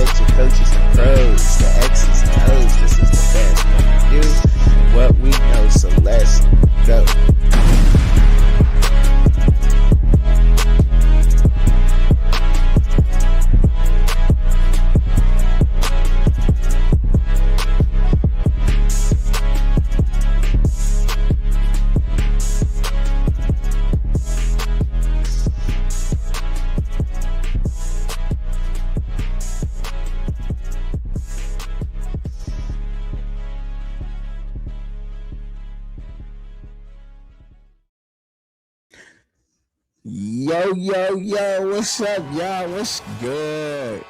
set your coaches and pros, the X's and O's. This is the best. When we do what we know, so let's go. Yo, what's up, y'all? What's good?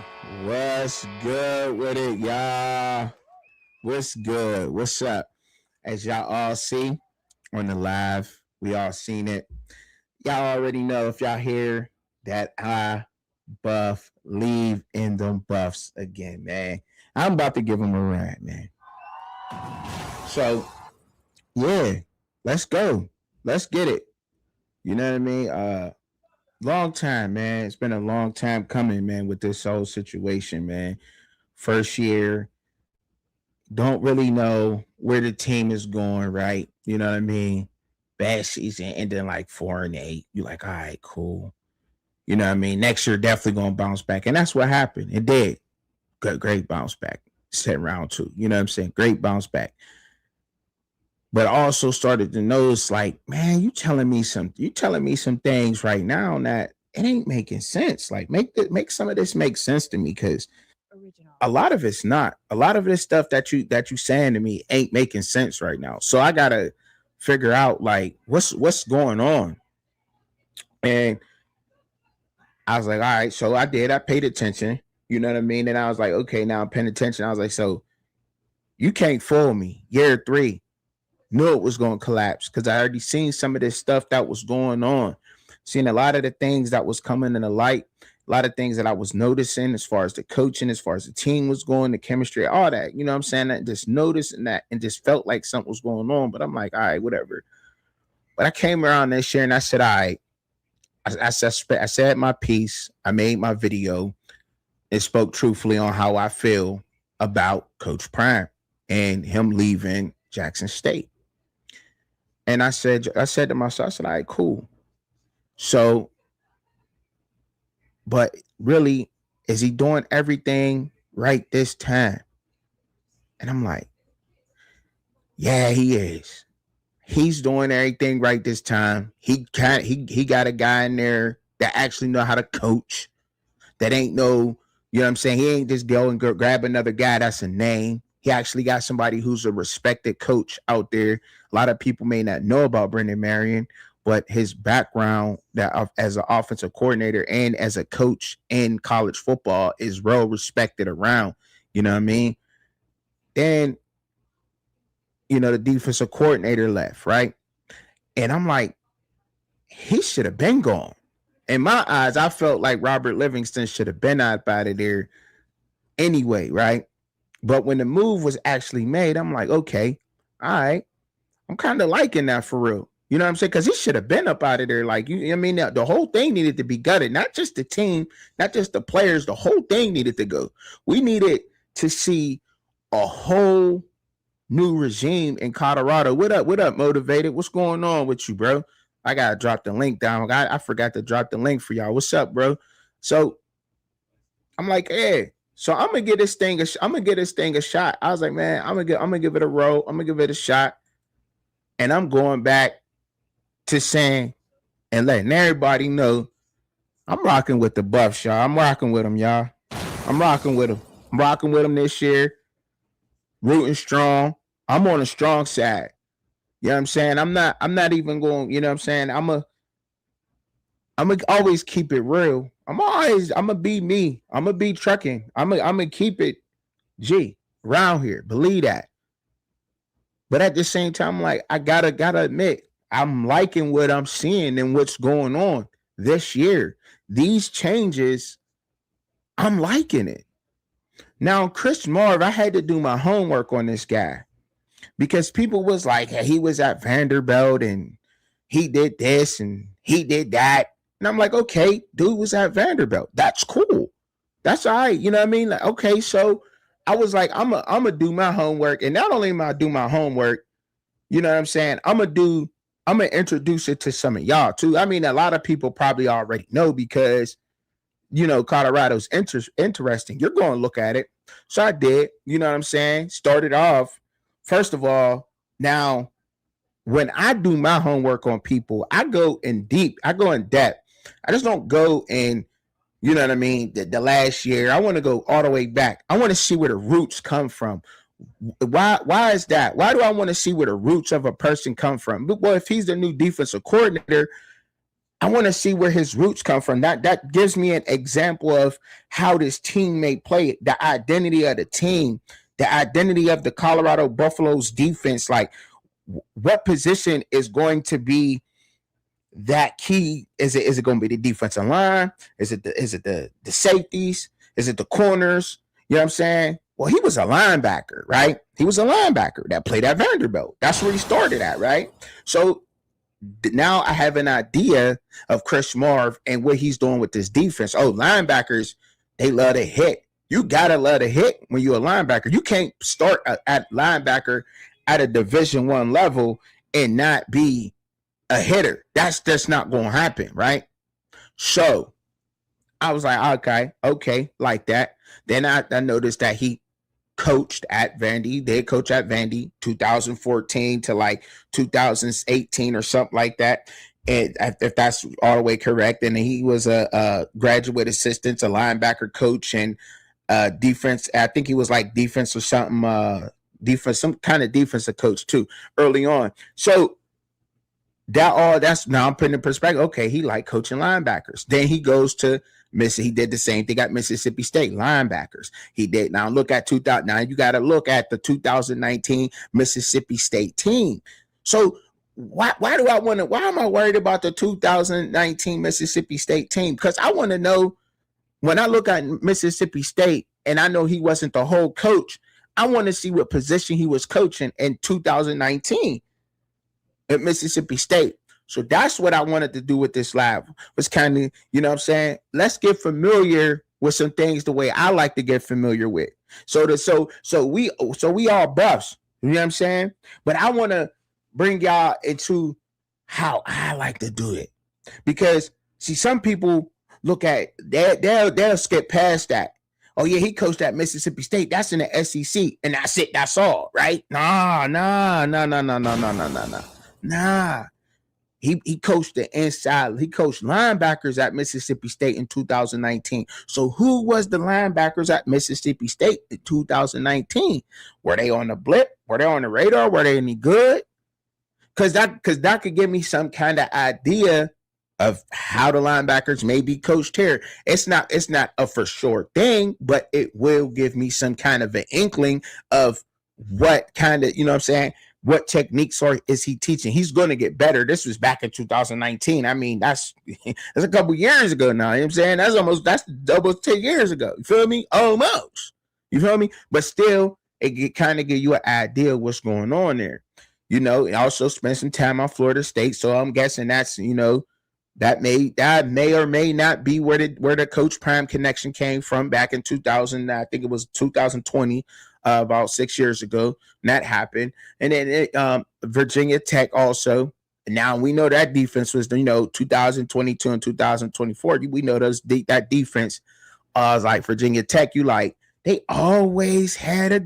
What's good with it, y'all? What's good? What's up? As y'all all see on the live, we all seen it. Y'all already know if y'all hear that I buff leave in them buffs again, man. I'm about to give them a ride, man. So, yeah, let's go. Let's get it. You know what I mean? Long time, man. It's been a long time coming, man, with this whole situation, man. First year, don't really know where the team is going, right? You know what I mean? Bad season ending like 4-8. You're like, all right, cool. You know what I mean? Next year, definitely going to bounce back. And that's what happened. It did. Great bounce back. Set round 2. You know what I'm saying? Great bounce back. But also started to notice, like, man, you telling me some things right now that it ain't making sense. Like, make some of this make sense to me, because a lot of it's not. A lot of this stuff that you saying to me ain't making sense right now. So I gotta figure out, like, what's going on. And I was like, all right. So I paid attention. You know what I mean? And I was like, okay, now I'm paying attention. I was like, so you can't fool me. Year 3. Knew it was going to collapse because I already seen some of this stuff that was going on. Seen a lot of the things that was coming in the light, a lot of things that I was noticing as far as the coaching, as far as the team was going, the chemistry, all that. You know what I'm saying? I just noticing that and just felt like something was going on. But I'm like, all right, whatever. But I came around this year and I said, all right. I said my piece. I made my video and spoke truthfully on how I feel about Coach Prime and him leaving Jackson State. And I said to myself, I said, all right, cool. So, but really, is he doing everything right this time? And I'm like, yeah, he is. He's doing everything right this time. He got a guy in there that actually know how to coach. That ain't no, you know what I'm saying? He ain't just go and grab another guy that's a name. He actually got somebody who's a respected coach out there. A lot of people may not know about Brendan Marion, but his background that as an offensive coordinator and as a coach in college football is well respected around. You know what I mean? Then, you know, the defensive coordinator left, right? And I'm like, he should have been gone. In my eyes, I felt like Robert Livingston should have been out of there anyway, right? But when the move was actually made, I'm like, okay, all right. I'm kind of liking that for real. You know what I'm saying? Because he should have been up out of there. Like, I mean, the whole thing needed to be gutted. Not just the team, not just the players. The whole thing needed to go. We needed to see a whole new regime in Colorado. What up, Motivated? What's going on with you, bro? I got to drop the link down. I forgot to drop the link for y'all. What's up, bro? So I'm like, hey. So I'm gonna give this thing a shot. I was like, man, I'm gonna give it a roll. I'm gonna give it a shot. And I'm going back to saying and letting everybody know I'm rocking with the Buffs, y'all. I'm rocking with them, y'all. I'm rocking with them. I'm rocking with them this year. Rooting strong. I'm on the strong side. You know what I'm saying? I'm not even going, you know what I'm saying? I'm gonna always keep it real. I'm gonna be me. I'm gonna be trucking. I'm gonna keep it G around here. Believe that. But at the same time, like, I gotta admit, I'm liking what I'm seeing and what's going on this year. These changes, I'm liking it. Now, Chris Marv, I had to do my homework on this guy because people was like, hey, he was at Vanderbilt and he did this and he did that. And I'm like, okay, dude was at Vanderbilt. That's cool. That's all right. You know what I mean? Like, okay, so I was like, I'm gonna do my homework, and not only am I do my homework, you know what I'm saying? I'm gonna introduce it to some of y'all too. I mean, a lot of people probably already know because Colorado's interesting. You're going to look at it. So I did. You know what I'm saying? Started off. First of all, now when I do my homework on people, I go in deep. I go in depth. I just don't go in. You know what I mean? The last year, I want to go all the way back. I want to see where the roots come from. Why is that? Why do I want to see where the roots of a person come from? Well, if he's the new defensive coordinator, I want to see where his roots come from. That gives me an example of how this team may play, the identity of the team, the identity of the Colorado Buffaloes defense. Like, what position is going to be that key? Is it going to be the defensive line? Is it the safeties? Is it the corners? You know what I'm saying? Well, he was a linebacker, right? He was a linebacker that played at Vanderbilt. That's where he started at, right? So now I have an idea of Chris Marv and what he's doing with this defense. Oh, linebackers, they love to hit. You got to love to hit when you're a linebacker. You can't start at linebacker at a Division I level and not be a hitter. That's just not going to happen, right? So I was like, okay, like that. Then I noticed that he coached at Vandy. They coach at Vandy 2014 to like 2018 or something like that. And if that's all the way correct, and he was a graduate assistant, a linebacker coach, and defense. I think he was like defense or something, defense, some kind of defensive coach too early on. So that's now I'm putting in perspective. Okay, he liked coaching linebackers. Then he goes to he did the same thing at Mississippi State, linebackers. He did. Now look at 2000. Now you got to look at the 2019 Mississippi State team. So why am I worried about the 2019 Mississippi State team? Because I want to know, when I look at Mississippi State and I know he wasn't the whole coach, I want to see what position he was coaching in 2019 at Mississippi State. So that's what I wanted to do with this live, was kind of, you know what I'm saying? Let's get familiar with some things the way I like to get familiar with. So we all buffs, you know what I'm saying? But I want to bring y'all into how I like to do it. Because see, some people look at they'll skip past that. Oh yeah, he coached at Mississippi State. That's in the SEC, and that's it. That's all, right? Nah. He coached the inside. He coached linebackers at Mississippi State in 2019. So who was the linebackers at Mississippi State in 2019? Were they on the blip? Were they on the radar? Were they any good? Because that could give me some kind of idea of how the linebackers may be coached here. It's not a for sure thing, but it will give me some kind of an inkling of what kind of, you know what I'm saying, what techniques is he teaching. He's going to get better. This was back in 2019. I mean, that's a couple years ago now. You know what I'm saying? That's double 10 years ago. You feel me? Almost. You feel me? But still, it kind of give you an idea of what's going on there. You know, and also spent some time on Florida State. So I'm guessing that's, you know, that may or may not be where the Coach Prime connection came from back in 2000. I think it was 2020, about 6 years ago. And that happened. And then Virginia Tech also. And now we know that defense was, you know, 2022 and 2024. We know that defense was like Virginia Tech. You like, they always had a,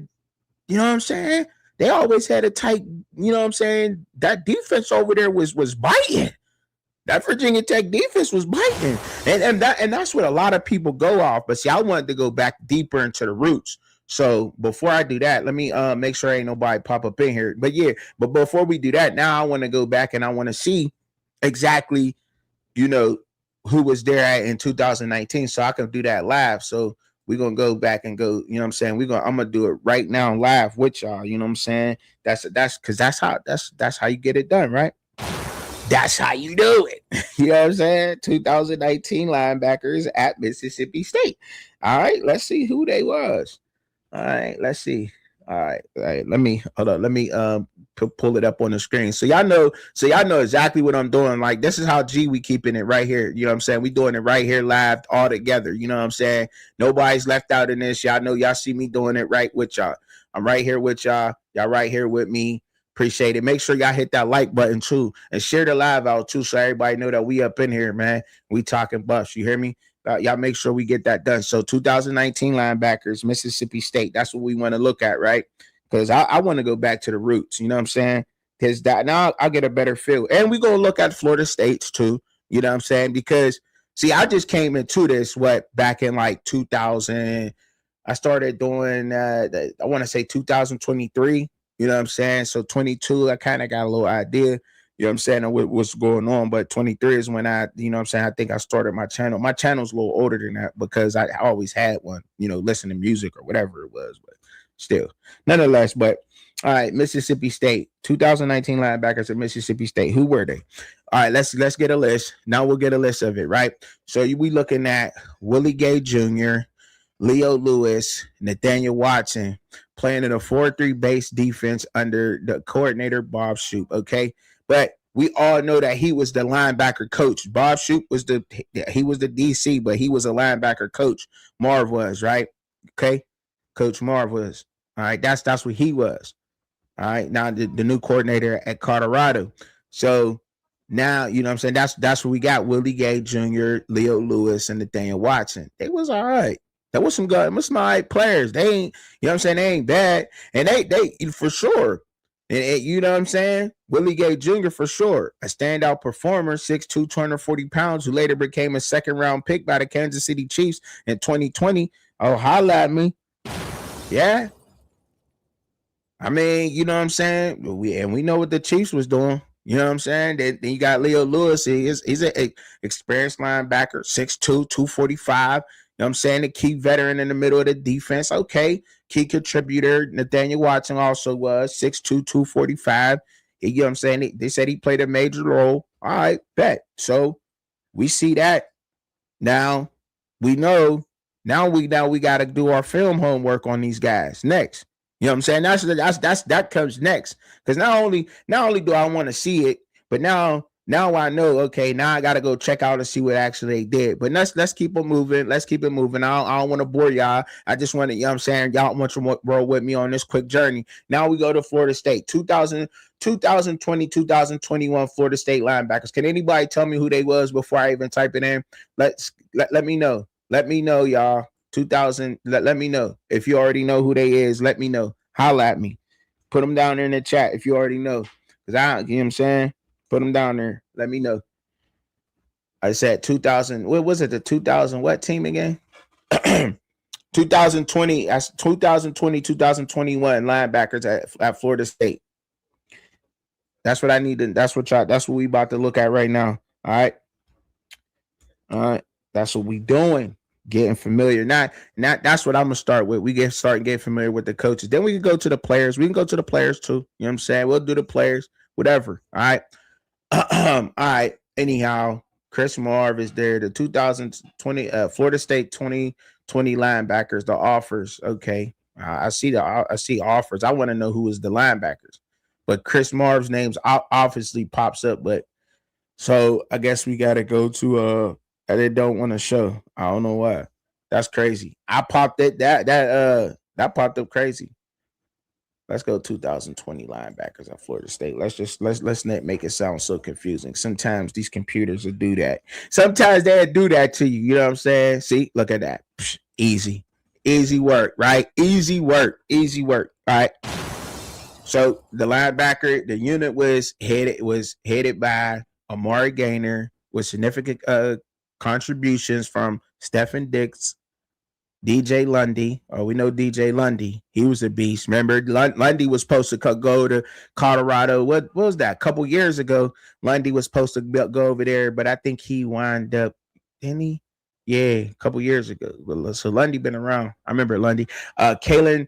you know what I'm saying? They always had a tight, you know what I'm saying? That defense over there was biting. That Virginia Tech defense was biting. And that's what a lot of people go off. But see, I wanted to go back deeper into the roots. So before I do that, let me make sure ain't nobody pop up in here. But yeah, but before we do that, now I want to go back and I want to see exactly, you know, who was there in 2019. So I can do that live. So we're going to go back and go, you know what I'm saying? I'm going to do it right now live with y'all. You know what I'm saying? That's because that's how you get it done, right? That's how you do it. You know what I'm saying? 2019 linebackers at Mississippi State. All right, let's see who they was. All right, let's see. All right. Let me hold up. Let me pull it up on the screen. So y'all know. So y'all know exactly what I'm doing. Like this is how we keeping it right here. You know what I'm saying? We doing it right here live all together. You know what I'm saying? Nobody's left out in this. Y'all know. Y'all see me doing it right with y'all. I'm right here with y'all. Y'all right here with me. Appreciate it. Make sure y'all hit that like button too, and share the live out too, so everybody know that we up in here, man. We talking buffs. You hear me? Y'all make sure we get that done. So 2019 linebackers, Mississippi State. That's what we want to look at, right? Because I want to go back to the roots. You know what I'm saying? Because that now I'll get a better feel. And we gonna look at Florida States too. You know what I'm saying? Because see, I just came into this back in like 2000. I started doing I want to say 2023. You know what I'm saying? So 22, I kind of got a little idea. You know what I'm saying, of what's going on. But 23 is when you know what I'm saying, I think I started my channel. My channel's a little older than that because I always had one, you know, listen to music or whatever it was. But still, nonetheless, but all right, Mississippi State, 2019 linebackers at Mississippi State. Who were they? All right, let's get a list. Now we'll get a list of it, right? So we looking at Willie Gay Jr., Leo Lewis, Nathaniel Watson, playing in a 4-3 base defense under the coordinator Bob Shoop. Okay, but we all know that he was the linebacker coach. Bob Shoop was the DC, but he was a linebacker coach. Marv was, right? Okay, Coach Marv was. All right, that's what he was. All right, now the new coordinator at Colorado. So now, you know what I'm saying, that's what we got. Willie Gay Jr., Leo Lewis, and Nathaniel Watson. They was all right. That was some good, some all right players. They ain't, you know what I'm saying, they ain't bad. And they for sure. And you know what I'm saying? Willie Gay Jr. for sure. A standout performer, 6'2", 240 pounds, who later became a second-round pick by the Kansas City Chiefs in 2020. Oh, holla at me. Yeah. I mean, you know what I'm saying? We know what the Chiefs was doing. You know what I'm saying? Then you got Leo Lewis. He's an experienced linebacker, 6'2", 245. You know what I'm saying? The key veteran in the middle of the defense. Okay. Key contributor. Nathaniel Watson also was 6'2", 245. You know what I'm saying? They said he played a major role. All right, bet. So we see that. Now we know. Now we got to do our film homework on these guys next. You know what I'm saying? That comes next. Because not only do I want to see it, but now I know, okay, now I gotta go check out and see what actually they did. But let's keep it moving. Let's keep it moving. I don't want to bore y'all. I just want to, you know what I'm saying, y'all want to roll with me on this quick journey. Now we go to Florida State. 2020, 2021 Florida State linebackers. Can anybody tell me who they was before I even type it in? Let me know. Let me know, y'all. 2000. Let me know. If you already know who they is, let me know. Holla at me. Put them down there in the chat if you already know. Because you know what I'm saying? Put them down there. Let me know. I said 2000. What was it? The 2000 what team again? 2020. That's 2020, 2021 linebackers at Florida State. That's what I need to. That's what we about to look at right now. All right. All right. That's what we doing. Getting familiar. Not that's what I'm gonna start with. We start getting familiar with the coaches. Then we can go to the players. We can go to the players too. You know what I'm saying? We'll do the players, whatever. All right. All right. Anyhow, Chris Marv is there. The 2020 Florida State 2020 linebackers, the offers. Okay. I see offers. I want to know who is the linebackers. But Chris Marv's name's obviously pops up, but so I guess we gotta go to they don't want to show. I don't know why. That's crazy. I popped it. That popped up crazy. Let's go 2020 linebackers at Florida State. Let's not make it sound so confusing. Sometimes these computers will do that. Sometimes they'll do that to you. You know what I'm saying? See, look at that. Psh, easy work, right? Easy work. All right. So the linebacker, the unit was headed by Amari Gaynor with significant contributions from Stephen Dix, DJ Lundy. Oh, we know DJ Lundy. He was a beast. Remember, Lundy was supposed to go to Colorado. What was that? A couple years ago, Lundy was supposed to go over there, but I think he wound up, didn't he? Yeah, a couple years ago. So Lundy been around. I remember Lundy. Kalen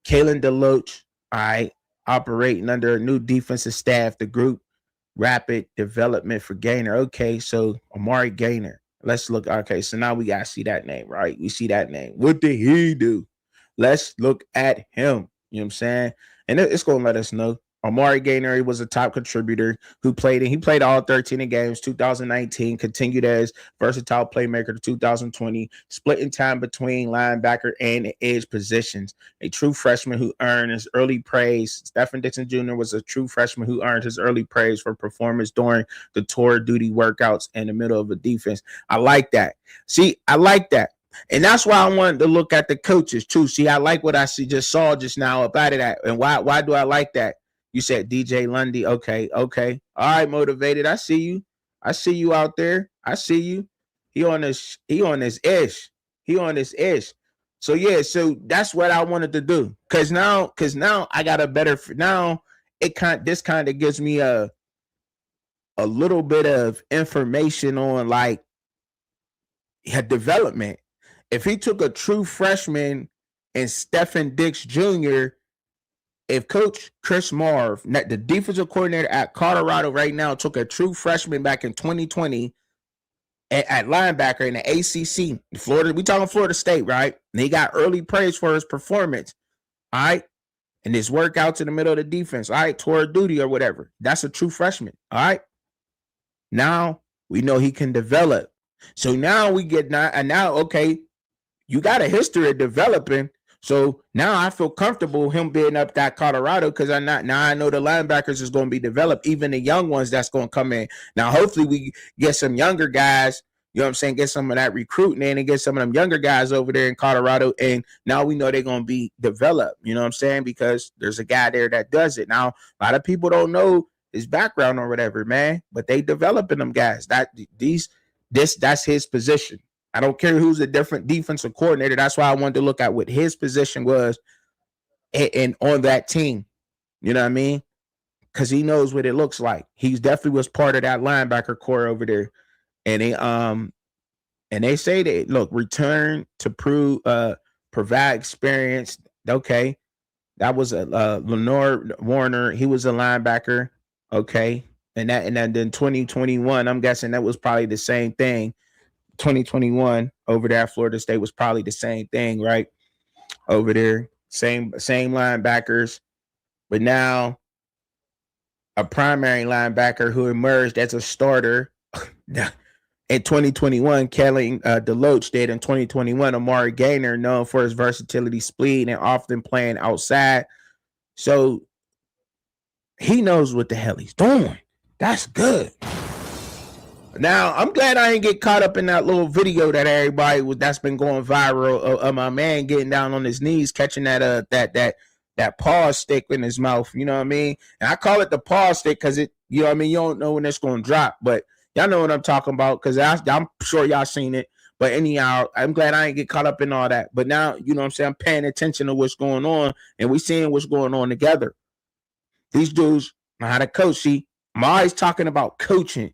Deloach, all right, operating under a new defensive staff, the group rapid development for Gaynor. Okay, so Amari Gaynor. Let's look. Okay, so now we got to see that name, right? We see that name. What did he do? Let's look at him. You know what I'm saying? And it's going to let us know. Amari Gaynor was a top contributor who played, and he played all 13 games. 2019, continued as versatile playmaker to 2020, splitting time between linebacker and edge positions. A true freshman who earned his early praise. Stephen Dixon Jr. was a true freshman who earned his early praise for performance during the tour duty workouts in the middle of a defense. I like that. See, I like that. And that's why I wanted to look at the coaches too. See, I like what I just saw just now about it. And why do I like that? You said DJ Lundy. Okay. All right, motivated. I see you. I see you out there. I see you. He on this ish. So yeah, so that's what I wanted to do. Cause now I got a better now this kind of gives me a little bit of information on like development. If he took a true freshman and Stephen Dix Jr., if Coach Chris Marv, the defensive coordinator at Colorado right now, took a true freshman back in 2020 at linebacker in the ACC, Florida, we talking Florida State, right? And he got early praise for his performance, all right? And his workouts in the middle of the defense, all right? Tour duty or whatever. That's a true freshman, all right? Now we know he can develop. So now we get now okay, you got a history of developing. So now I feel comfortable him being up that Colorado because I know the linebackers is going to be developed, even the young ones that's going to come in. Now, hopefully we get some younger guys, you know what I'm saying, get some of that recruiting in and get some of them younger guys over there in Colorado. And now we know they're going to be developed, you know what I'm saying, because there's a guy there that does it. Now, a lot of people don't know his background or whatever, man, but they developing them guys. That's his position. I don't care who's a different defensive coordinator. That's why I wanted to look at what his position was and on that team. You know what I mean? Because he knows what it looks like. He definitely was part of that linebacker core over there. And they say that, look, return to provide experience. Okay. That was Lenore Warner. He was a linebacker. Okay. And then 2021, I'm guessing that was probably the same thing. 2021 over there at Florida State was probably the same thing, right? Over there, same linebackers, but now a primary linebacker who emerged as a starter in 2021, Kelly Deloach did. In 2021, Amari Gaynor, known for his versatility, speed, and often playing outside. So he knows what the hell he's doing. That's good. Now, I'm glad I didn't get caught up in that little video that that's been going viral of my man getting down on his knees, catching that paw stick in his mouth. You know what I mean? And I call it the paw stick because it, you know what I mean? You don't know when it's going to drop, but y'all know what I'm talking about because I'm sure y'all seen it. But anyhow, I'm glad I didn't get caught up in all that. But now, you know what I'm saying? I'm paying attention to what's going on and we seeing what's going on together. These dudes know how to coach. See, I'm always talking about coaching.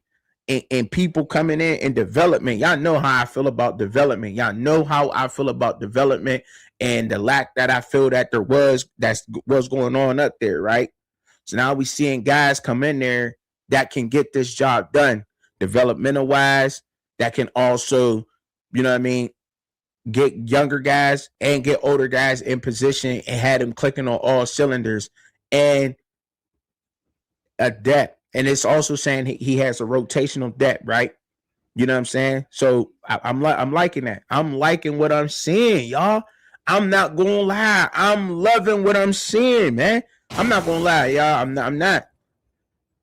And people coming in and development. Y'all know how I feel about development. Y'all know how I feel about development and the lack that I feel that there was going on up there, right? So now we seeing guys come in there that can get this job done, developmental wise, that can also, you know what I mean, get younger guys and get older guys in position and had them clicking on all cylinders and a depth. And it's also saying he has a rotational depth, right? You know what I'm saying? So I'm liking that. I'm liking what I'm seeing, y'all. I'm not gonna lie. I'm loving what I'm seeing, man. I'm not gonna lie, y'all. I'm not.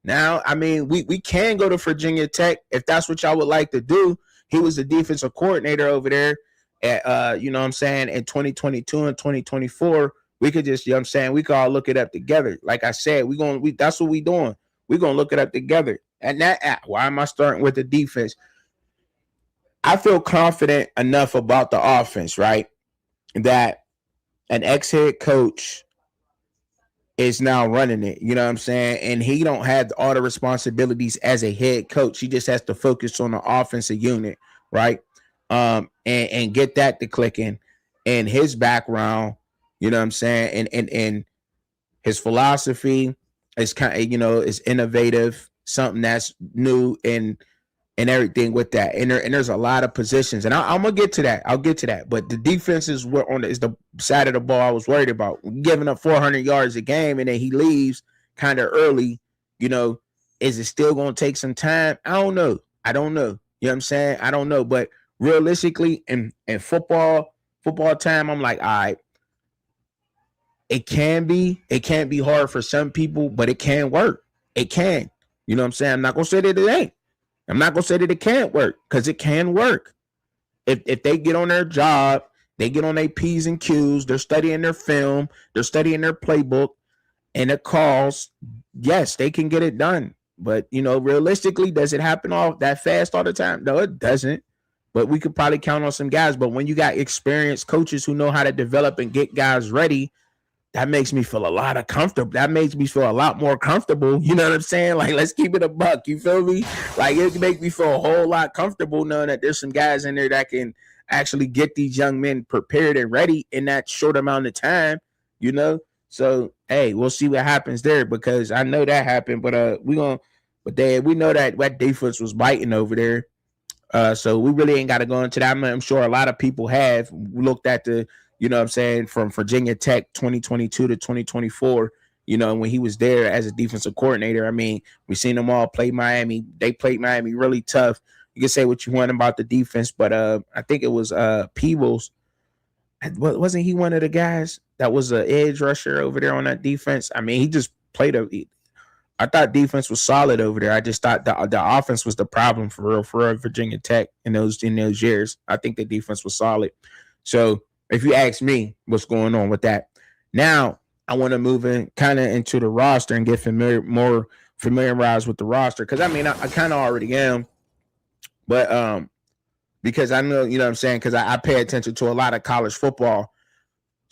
Now, I mean, we can go to Virginia Tech if that's what y'all would like to do. He was the defensive coordinator over there at you know what I'm saying, in 2022 and 2024. We could just, you know what I'm saying, we could all look it up together. Like I said, that's what we doing. We're going to look it up together. And why am I starting with the defense? I feel confident enough about the offense, right? That an ex-head coach is now running it. You know what I'm saying? And he don't have all the responsibilities as a head coach. He just has to focus on the offensive unit, right? And get that to clicking. And his background, you know what I'm saying? And his philosophy is kind of, you know, is innovative, something that's new and and everything with that. And there's a lot of positions, and I'm gonna get to that. I'll get to that. But the defense is what is the side of the ball I was worried about. Giving up 400 yards a game, and then he leaves kind of early. Is it still gonna take some time? I don't know. You know what I'm saying? I don't know. But realistically, in football time, I'm like, all right. It can be hard for some people, but it can work. It can. You know what I'm saying? I'm not gonna say that it ain't. I'm not gonna say that it can't work, because it can work. If they get on their job, they get on their P's and Q's, they're studying their film, they're studying their playbook, and it calls, yes, they can get it done. But realistically, does it happen all that fast all the time? No, it doesn't. But we could probably count on some guys. But when you got experienced coaches who know how to develop and get guys ready, that makes me feel a lot of comfortable. That makes me feel a lot more comfortable. You know what I'm saying? Like, let's keep it a buck. You feel me? Like, it makes me feel a whole lot comfortable knowing that there's some guys in there that can actually get these young men prepared and ready in that short amount of time. So hey, we'll see what happens there, because I know that happened. But we know that defense was biting over there. So we really ain't got to go into that. I'm sure a lot of people have looked at the, from Virginia Tech 2022 to 2024, when he was there as a defensive coordinator. I mean, we seen them all play Miami. They played Miami really tough. You can say what you want about the defense, but I think it was Peebles. Wasn't he one of the guys that was an edge rusher over there on that defense? I mean, he just played I thought defense was solid over there. I just thought the offense was the problem for Virginia Tech in those years. I think the defense was solid. So if you ask me what's going on with that, now I want to move in kind of into the roster and get more familiarized with the roster, because I mean I kind of already am, but because I know, what I'm saying, because I pay attention to a lot of college football.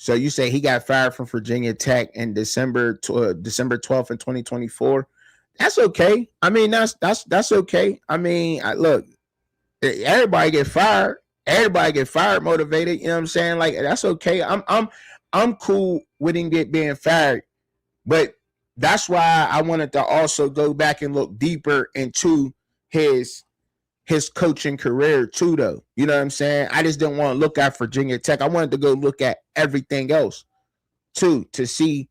So you say he got fired from Virginia Tech in December 12th in 2024. That's okay. I mean, that's okay. I mean, look, everybody get fired. Everybody get fired motivated. You know what I'm saying? Like, that's okay. I'm cool with him being fired, but that's why I wanted to also go back and look deeper into his coaching career too, though. You know what I'm saying? I just didn't want to look at Virginia Tech. I wanted to go look at everything else too, to see,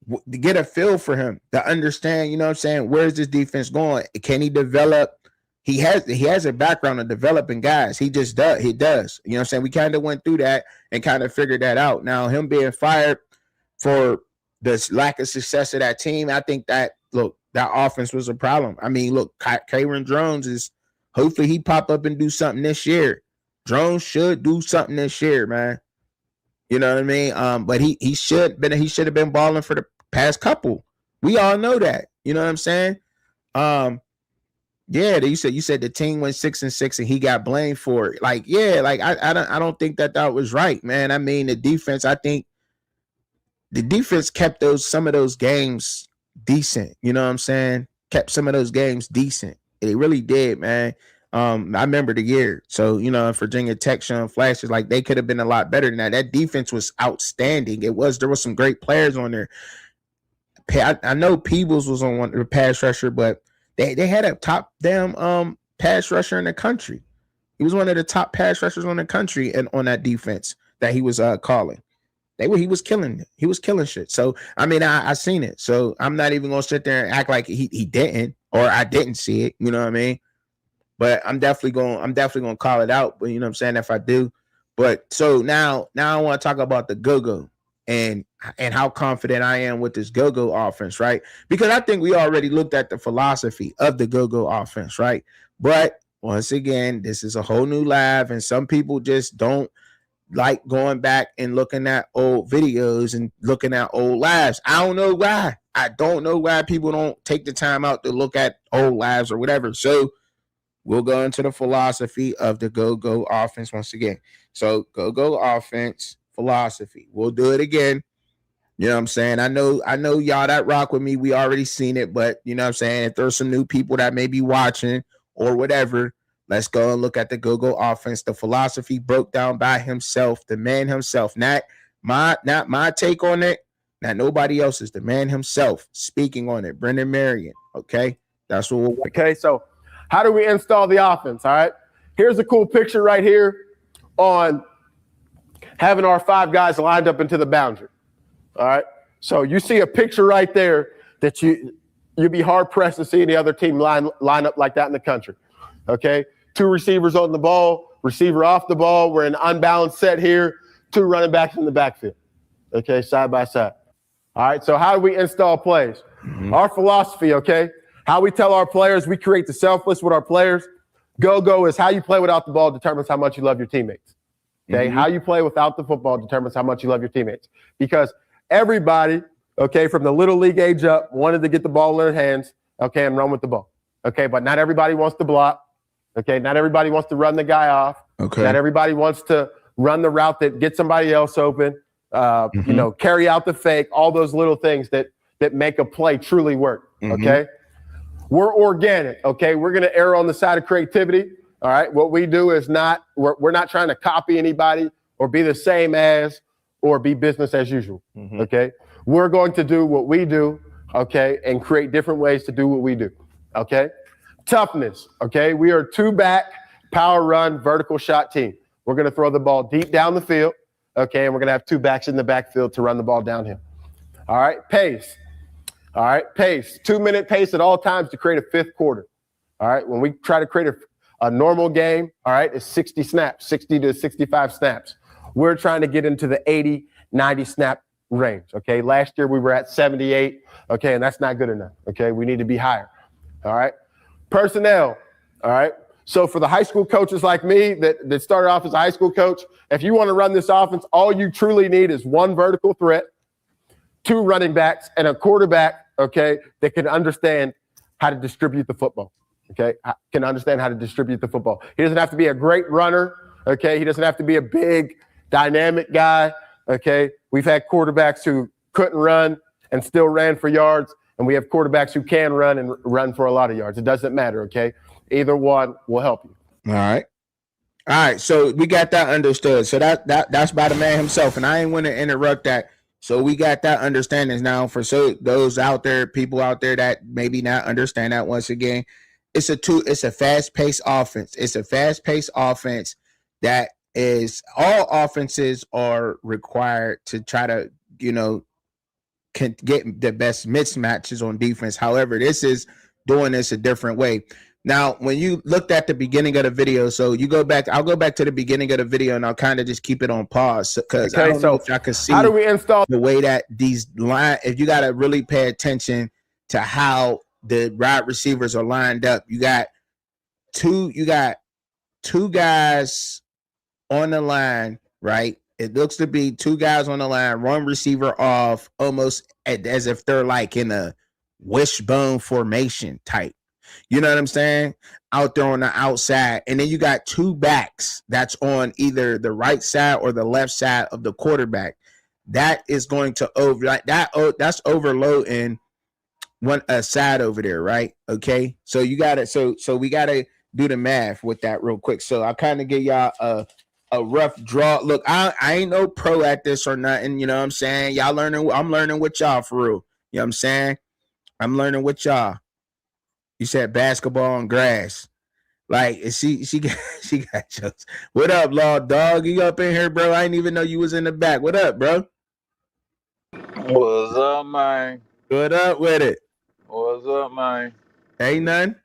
to get a feel for him, to understand, you know what I'm saying, where's this defense going? Can he develop? He has a background of developing guys. He does. You know what I'm saying? We kind of went through that and kind of figured that out. Now, him being fired for the lack of success of that team, I think that offense was a problem. I mean, look, Kyron Drones is, hopefully he pop up and do something this year. Drones should do something this year, man. You know what I mean? But he should have been balling for the past couple. We all know that. You know what I'm saying? Yeah, you said the team went 6-6 and he got blamed for it. Like, yeah, like I don't think that was right, man. I mean, the defense, I think the defense kept some of those games decent. You know what I'm saying? Kept some of those games decent. It really did, man. I remember the year. So, Virginia Tech showing flashes, like they could have been a lot better than that. That defense was outstanding. There was some great players on there. I know Peebles was on one, the pass rusher, but they had a top damn pass rusher in the country. He was one of the top pass rushers on the country and on that defense that he was calling. He was killing shit. So I mean, I seen it. So I'm not even gonna sit there and act like he didn't, or I didn't see it. You know what I mean? But I'm definitely gonna call it out. But you know what I'm saying, if I do. But so now I want to talk about the go-go and how confident I am with this go-go offense, right? Because I think we already looked at the philosophy of the go-go offense, right? But once again, this is a whole new live, and some people just don't like going back and looking at old videos and looking at old lives. I don't know why. I don't know why people don't take the time out to look at old lives or whatever. So we'll go into the philosophy of the go-go offense once again. So go-go offense philosophy. We'll do it again. You know what I'm saying? I know y'all that rock with me, we already seen it, but you know what I'm saying? If there's some new people that may be watching or whatever, let's go and look at the go-go offense. The philosophy broke down by himself, the man himself. Not my take on it, not nobody else's. The man himself speaking on it. Brendan Marion. Okay, that's what we're. Okay, so How do we install the offense? All right. Here's a cool picture right here on having our 5 guys lined up into the boundary. All right. So you see a picture right there that you'd be hard pressed to see any other team line up like that in the country. Okay. 2 receivers on the ball, receiver off the ball. We're in an unbalanced set here. 2 running backs in the backfield. Okay. Side by side. All right. So how do we install plays? Our philosophy. Okay. How we tell our players, we create the selfless with our players. Go is how you play without the ball determines how much you love your teammates. Okay, how you play without the football determines how much you love your teammates. Because everybody, okay, from the little league age up, wanted to get the ball in their hands, okay, and run with the ball. Okay, but not everybody wants to block. Okay, not everybody wants to run the guy off. Okay, not everybody wants to run the route that gets somebody else open. You know, carry out the fake. All those little things that make a play truly work. Okay, we're organic. Okay, we're gonna err on the side of creativity. All right. What we do is we're not trying to copy anybody or be the same as or be business as usual. Okay. We're going to do what we do. Okay. And create different ways to do what we do. Okay. Toughness. Okay. We are 2-back, power run, vertical shot team. We're going to throw the ball deep down the field. Okay. And we're going to have 2 backs in the backfield to run the ball downhill. All right. Pace. All right. Pace. 2-minute pace at all times to create a 5th quarter. All right. When we try to create a normal game, all right, is 60 snaps, 60 to 65 snaps. We're trying to get into the 80, 90 snap range, okay? Last year we were at 78, okay, and that's not good enough, okay? We need to be higher, all right? Personnel, all right? So for the high school coaches like me that started off as a high school coach, if you want to run this offense, all you truly need is 1 vertical threat, 2 running backs, and a quarterback, okay, that can understand how to distribute the football. Okay, can understand how to distribute the football. He doesn't have to be a great runner. Okay, he doesn't have to be a big, dynamic guy. Okay, we've had quarterbacks who couldn't run and still ran for yards, and we have quarterbacks who can run and run for a lot of yards. It doesn't matter. Okay, either one will help you. All right. So we got that understood. So that's by the man himself, and I ain't want to interrupt that. So we got that understanding now for those out there, people out there that maybe not understand that once again. It's a fast-paced offense. It's a fast-paced offense that is all offenses are required to try to, can get the best mismatches on defense. However, this is doing this a different way. Now, when you looked at the beginning of the video, so you go back, I'll go back to the beginning of the video and I'll kind of just keep it on pause because I don't know if I can see how do we install the way that these if you got to really pay attention to how the wide receivers are lined up. You got two guys on the line, right? It looks to be 2 guys on the line, 1 receiver off, almost as if they're like in a wishbone formation type. You know what I'm saying? Out there on the outside. And then you got 2 backs that's on either the right side or the left side of the quarterback. That is going to that's overloading a side over there, right? Okay. So you gotta so we gotta do the math with that real quick. So I kind of give y'all a rough draw. Look, I ain't no pro at this or nothing, you know what I'm saying? Y'all learning, I'm learning with y'all for real. You know what I'm saying? I'm learning with y'all. You said basketball on grass. Like she got jokes. What up, Law Dog? You up in here, bro? I didn't even know you was in the back. What up, bro? What's up, man? What up with it? What's up, man? Ain't nothing,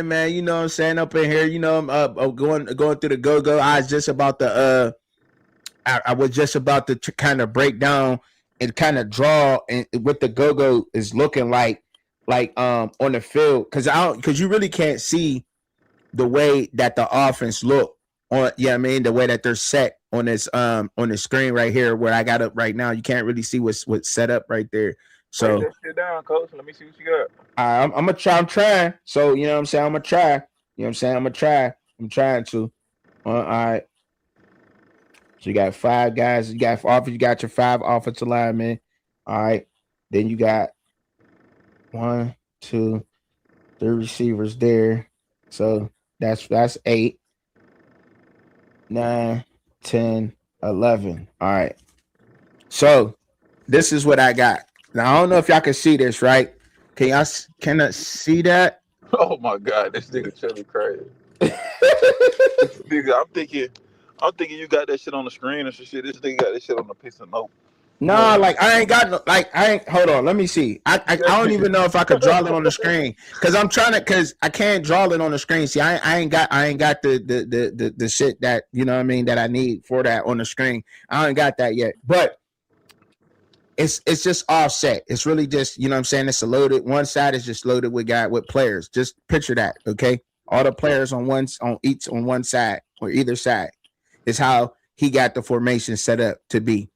man. You know what I'm saying? Up in here, you know, I'm going through the go-go. I was just about to I was just about to kind of break down and kind of draw and what the go-go is looking like on the field, because you really can't see the way that the offense look on, yeah, I mean the way that they're set on this on the screen right here where I got up right now. You can't really see what's set up right there. So break that shit down, coach. Let me see what you got. I'm gonna try. I'm trying. So you know what I'm saying. I'm gonna try. You know what I'm saying. I'm gonna try. I'm trying to. All right. So you got 5 guys. You got your 5 offensive linemen. All right. Then you got 1, 2, 3 receivers there. So that's 8, 9, 10, 11. All right. So this is what I got. Now I don't know if y'all can see this, right? Can I see that? Oh my God, this nigga Chubby crazy. Nigga, I'm thinking you got that shit on the screen or some shit. This nigga got that shit on a piece of note. No, like I ain't got no, like I ain't. Hold on, let me see. I don't even know if I could draw it on the screen because I'm trying to because I can't draw it on the screen. See, I ain't got the shit that you know what I mean that I need for that on the screen. I ain't got that yet, but it's just offset. It's really just you know what I'm saying. It's a loaded. One side is just loaded with players. Just picture that, okay? All the players on one side or either side is how he got the formation set up to be.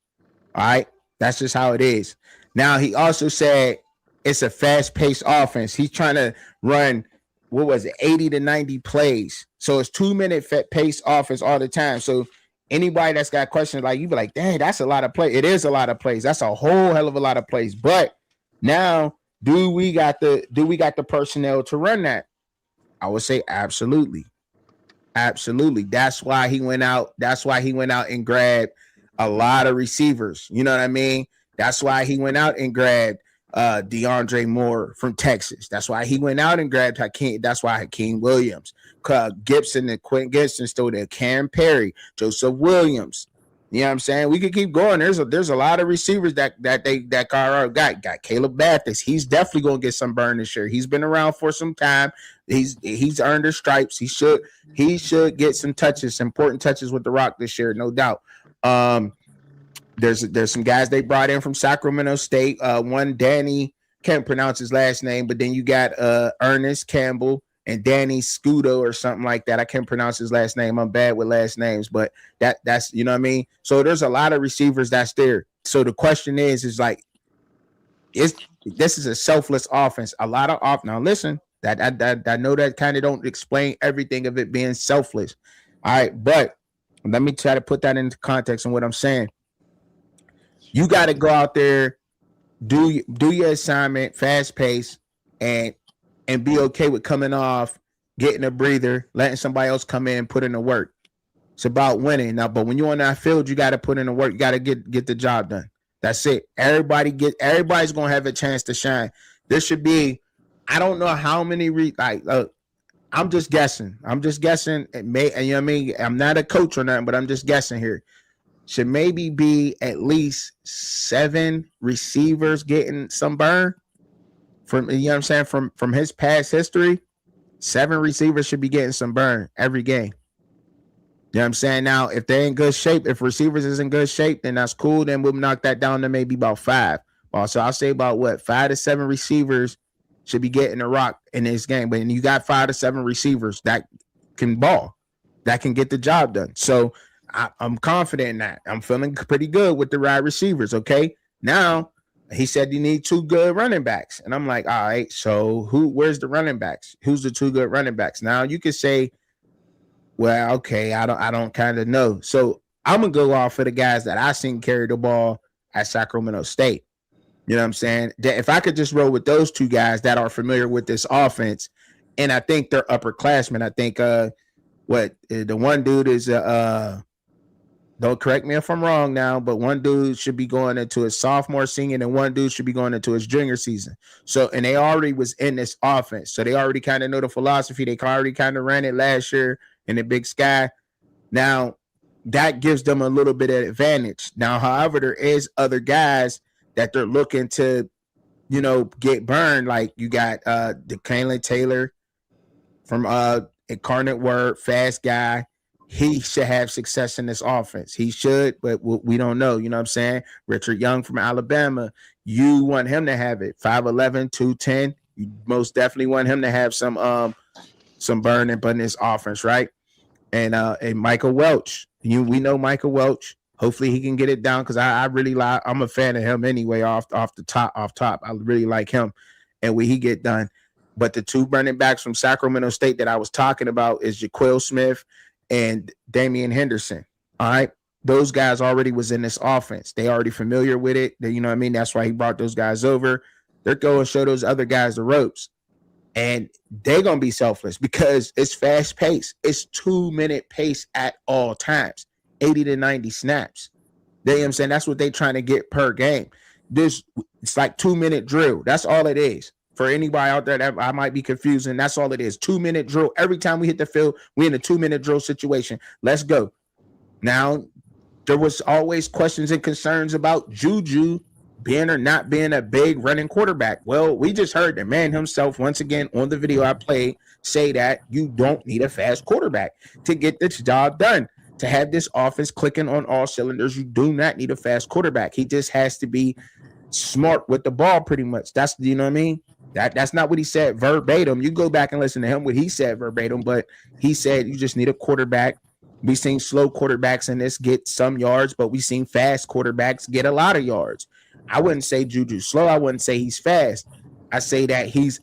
All right. That's just how it is. Now, he also said it's a fast paced offense. He's trying to run, what was it, 80 to 90 plays. So it's 2-minute pace offense all the time. So anybody that's got questions, like you be like, dang, that's a lot of plays. It is a lot of plays. That's a whole hell of a lot of plays. But now, do we got the personnel to run that? I would say absolutely. Absolutely. That's why he went out and grabbed a lot of receivers. You know what I mean? That's why he went out and grabbed DeAndre Moore from Texas. That's why he went out and grabbed Hakeem. That's why Hakeem Williams, Gibson and Quentin Gibson still there. Cam Perry, Joseph Williams. You know what I'm saying? We could keep going. There's a lot of receivers that Colorado got Caleb Mathis. He's definitely gonna get some burn this year. He's been around for some time. He's earned his stripes. He should get some touches, important touches with the Rock this year, no doubt. There's some guys they brought in from Sacramento State. One Danny, can't pronounce his last name, but then you got Ernest Campbell and Danny Scudo or something like that. I can't pronounce his last name. I'm bad with last names, but that's you know what I mean. So there's a lot of receivers that's there. So the question is like, this is a selfless offense? A lot of off. Now listen, that I know that kind of don't explain everything of it being selfless. All right, but let me try to put that into context and what I'm saying. You got to go out there, do your assignment, fast pace, and be okay with coming off, getting a breather, letting somebody else come in, put in the work. It's about winning now. But when you're on that field, you got to put in the work. You got to get the job done. That's it. Everybody's gonna have a chance to shine. There should be, I don't know how many I'm just guessing. It may, you know what I mean? I'm not a coach or nothing, but I'm just guessing here. Should maybe be at least 7 receivers getting some burn from, you know what I'm saying, from his past history. 7 receivers should be getting some burn every game. You know what I'm saying? Now, if they're in good shape, if receivers is in good shape, then that's cool. Then we'll knock that down to maybe about 5. So I'll say about 5 to 7 receivers should be getting a rock in this game. But you got 5 to 7 receivers that can ball, that can get the job done. So I'm confident in that. I'm feeling pretty good with the wide receivers. Okay. Now he said you need 2 good running backs. And I'm like, all right, so where's the running backs? Who's the 2 good running backs? Now you could say, well, okay, I don't kind of know. So I'm gonna go off for the guys that I seen carry the ball at Sacramento State. You know what I'm saying? If I could just roll with those 2 guys that are familiar with this offense, and I think they're upperclassmen. I think the one dude is don't correct me if I'm wrong now, but one dude should be going into his sophomore, senior, and one dude should be going into his junior season. So, and they already was in this offense. So they already kind of know the philosophy. They already kind of ran it last year in the Big Sky. Now, that gives them a little bit of advantage. Now, however, there is other guys that they're looking to, get burned. Like you got DeCanlin Taylor from Incarnate Word, fast guy. He should have success in this offense. He should, but we don't know. You know what I'm saying? Richard Young from Alabama, you want him to have it. 5'11", 210. You most definitely want him to have some burn in this offense, right? And Michael Welch. We know Michael Welch. Hopefully he can get it down because I really like. I'm a fan of him anyway. Off top, I really like him and when he get done. But the 2 running backs from Sacramento State that I was talking about is Jaquil Smith and Damian Henderson. All right. Those guys already was in this offense. They already familiar with it. You know what I mean? That's why he brought those guys over. They're going to show those other guys the ropes. And they're going to be selfless because it's fast pace. It's 2-minute pace at all times. 80 to 90 snaps. You know what I'm saying? That's what they're trying to get per game. It's like 2-minute drill. That's all it is. For anybody out there that I might be confusing, that's all it is. 2-minute drill. Every time we hit the field, we're in a 2-minute drill situation. Let's go. Now, there was always questions and concerns about Juju being or not being a big running quarterback. Well, we just heard the man himself once again on the video I played say that you don't need a fast quarterback to get this job done. To have this offense clicking on all cylinders, you do not need a fast quarterback. He just has to be smart with the ball, pretty much. That's, you know what I mean? That's not what he said verbatim. You go back and listen to him what he said verbatim, but he said you just need a quarterback. We've seen slow quarterbacks in this get some yards, but we've seen fast quarterbacks get a lot of yards. I wouldn't say Juju slow. I wouldn't say he's fast. I say that he's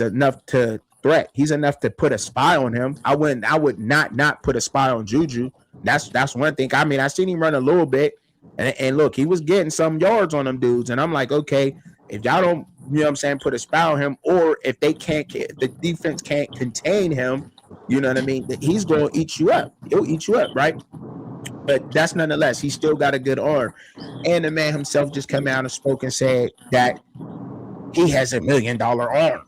enough to threat. He's enough to put a spy on him. I would not put a spy on Juju. That's one thing. I mean, I seen him run a little bit, and look, he was getting some yards on them dudes, and I'm like, okay, if y'all don't, you know what I'm saying, put a spy on him, or if the defense can't contain him, you know what I mean, he's going to eat you up. He'll eat you up, right? But that's nonetheless, he still got a good arm. And the man himself just came out and spoke and said that he has $1 million arm.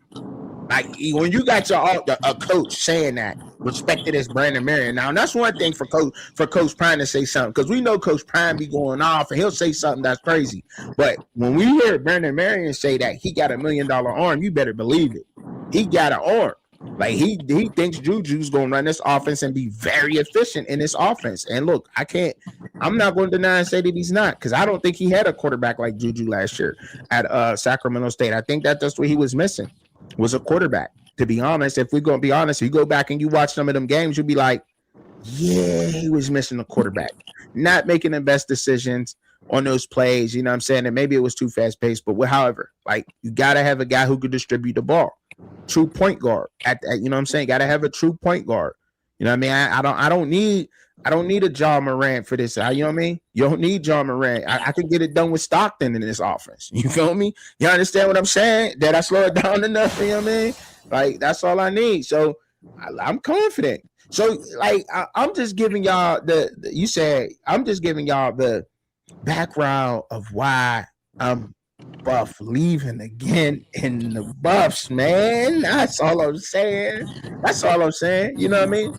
Like, when you got a coach saying that, respected as Brandon Marion. Now, that's one thing for Coach Prime to say something, because we know Coach Prime be going off and he'll say something that's crazy. But when we hear Brandon Marion say that he got $1 million arm, you better believe it. He got an arm. Like, he thinks Juju's going to run this offense and be very efficient in this offense. And look, I'm not going to deny and say that he's not, because I don't think he had a quarterback like Juju last year at Sacramento State. I think that's what he was missing, was a quarterback. To be honest, if we're going to be honest, if you go back and you watch some of them games, you'll be like, yeah, he was missing a quarterback. Not making the best decisions on those plays, you know what I'm saying? And maybe it was too fast-paced, but however, like, you got to have a guy who could distribute the ball. True point guard. You know what I'm saying? Got to have a true point guard. You know what I mean? I don't need a John Morant for this. You know what I mean? You don't need John Morant. I can get it done with Stockton in this offense. You feel me? You understand what I'm saying? Did I slow it down enough? You know what I mean? Like, that's all I need. So I'm confident. So, like, I'm just giving y'all I'm just giving y'all the background of why I'm Buff leaving again in the Buffs, man. That's all I'm saying. You know what I mean?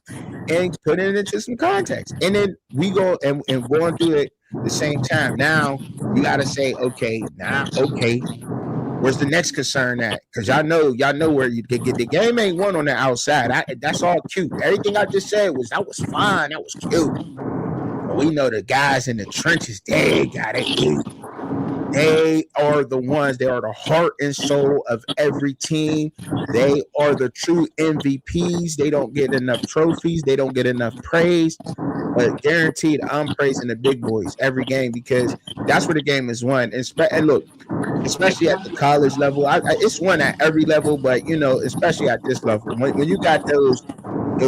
And putting it into some context. And then we go and going through it the same time. Now you gotta say, okay, where's the next concern at? Because y'all know where you get the game ain't won on the outside. That's all cute. Everything I just said was fine. That was cute. But we know the guys in the trenches, they got it. They are the ones. They are the heart and soul of every team. They are the true MVPs. They don't get enough trophies. They don't get enough praise. But guaranteed, I'm praising the big boys every game, because that's where the game is won. And look, especially at the college level, it's won at every level. But, you know, especially at this level, when you got those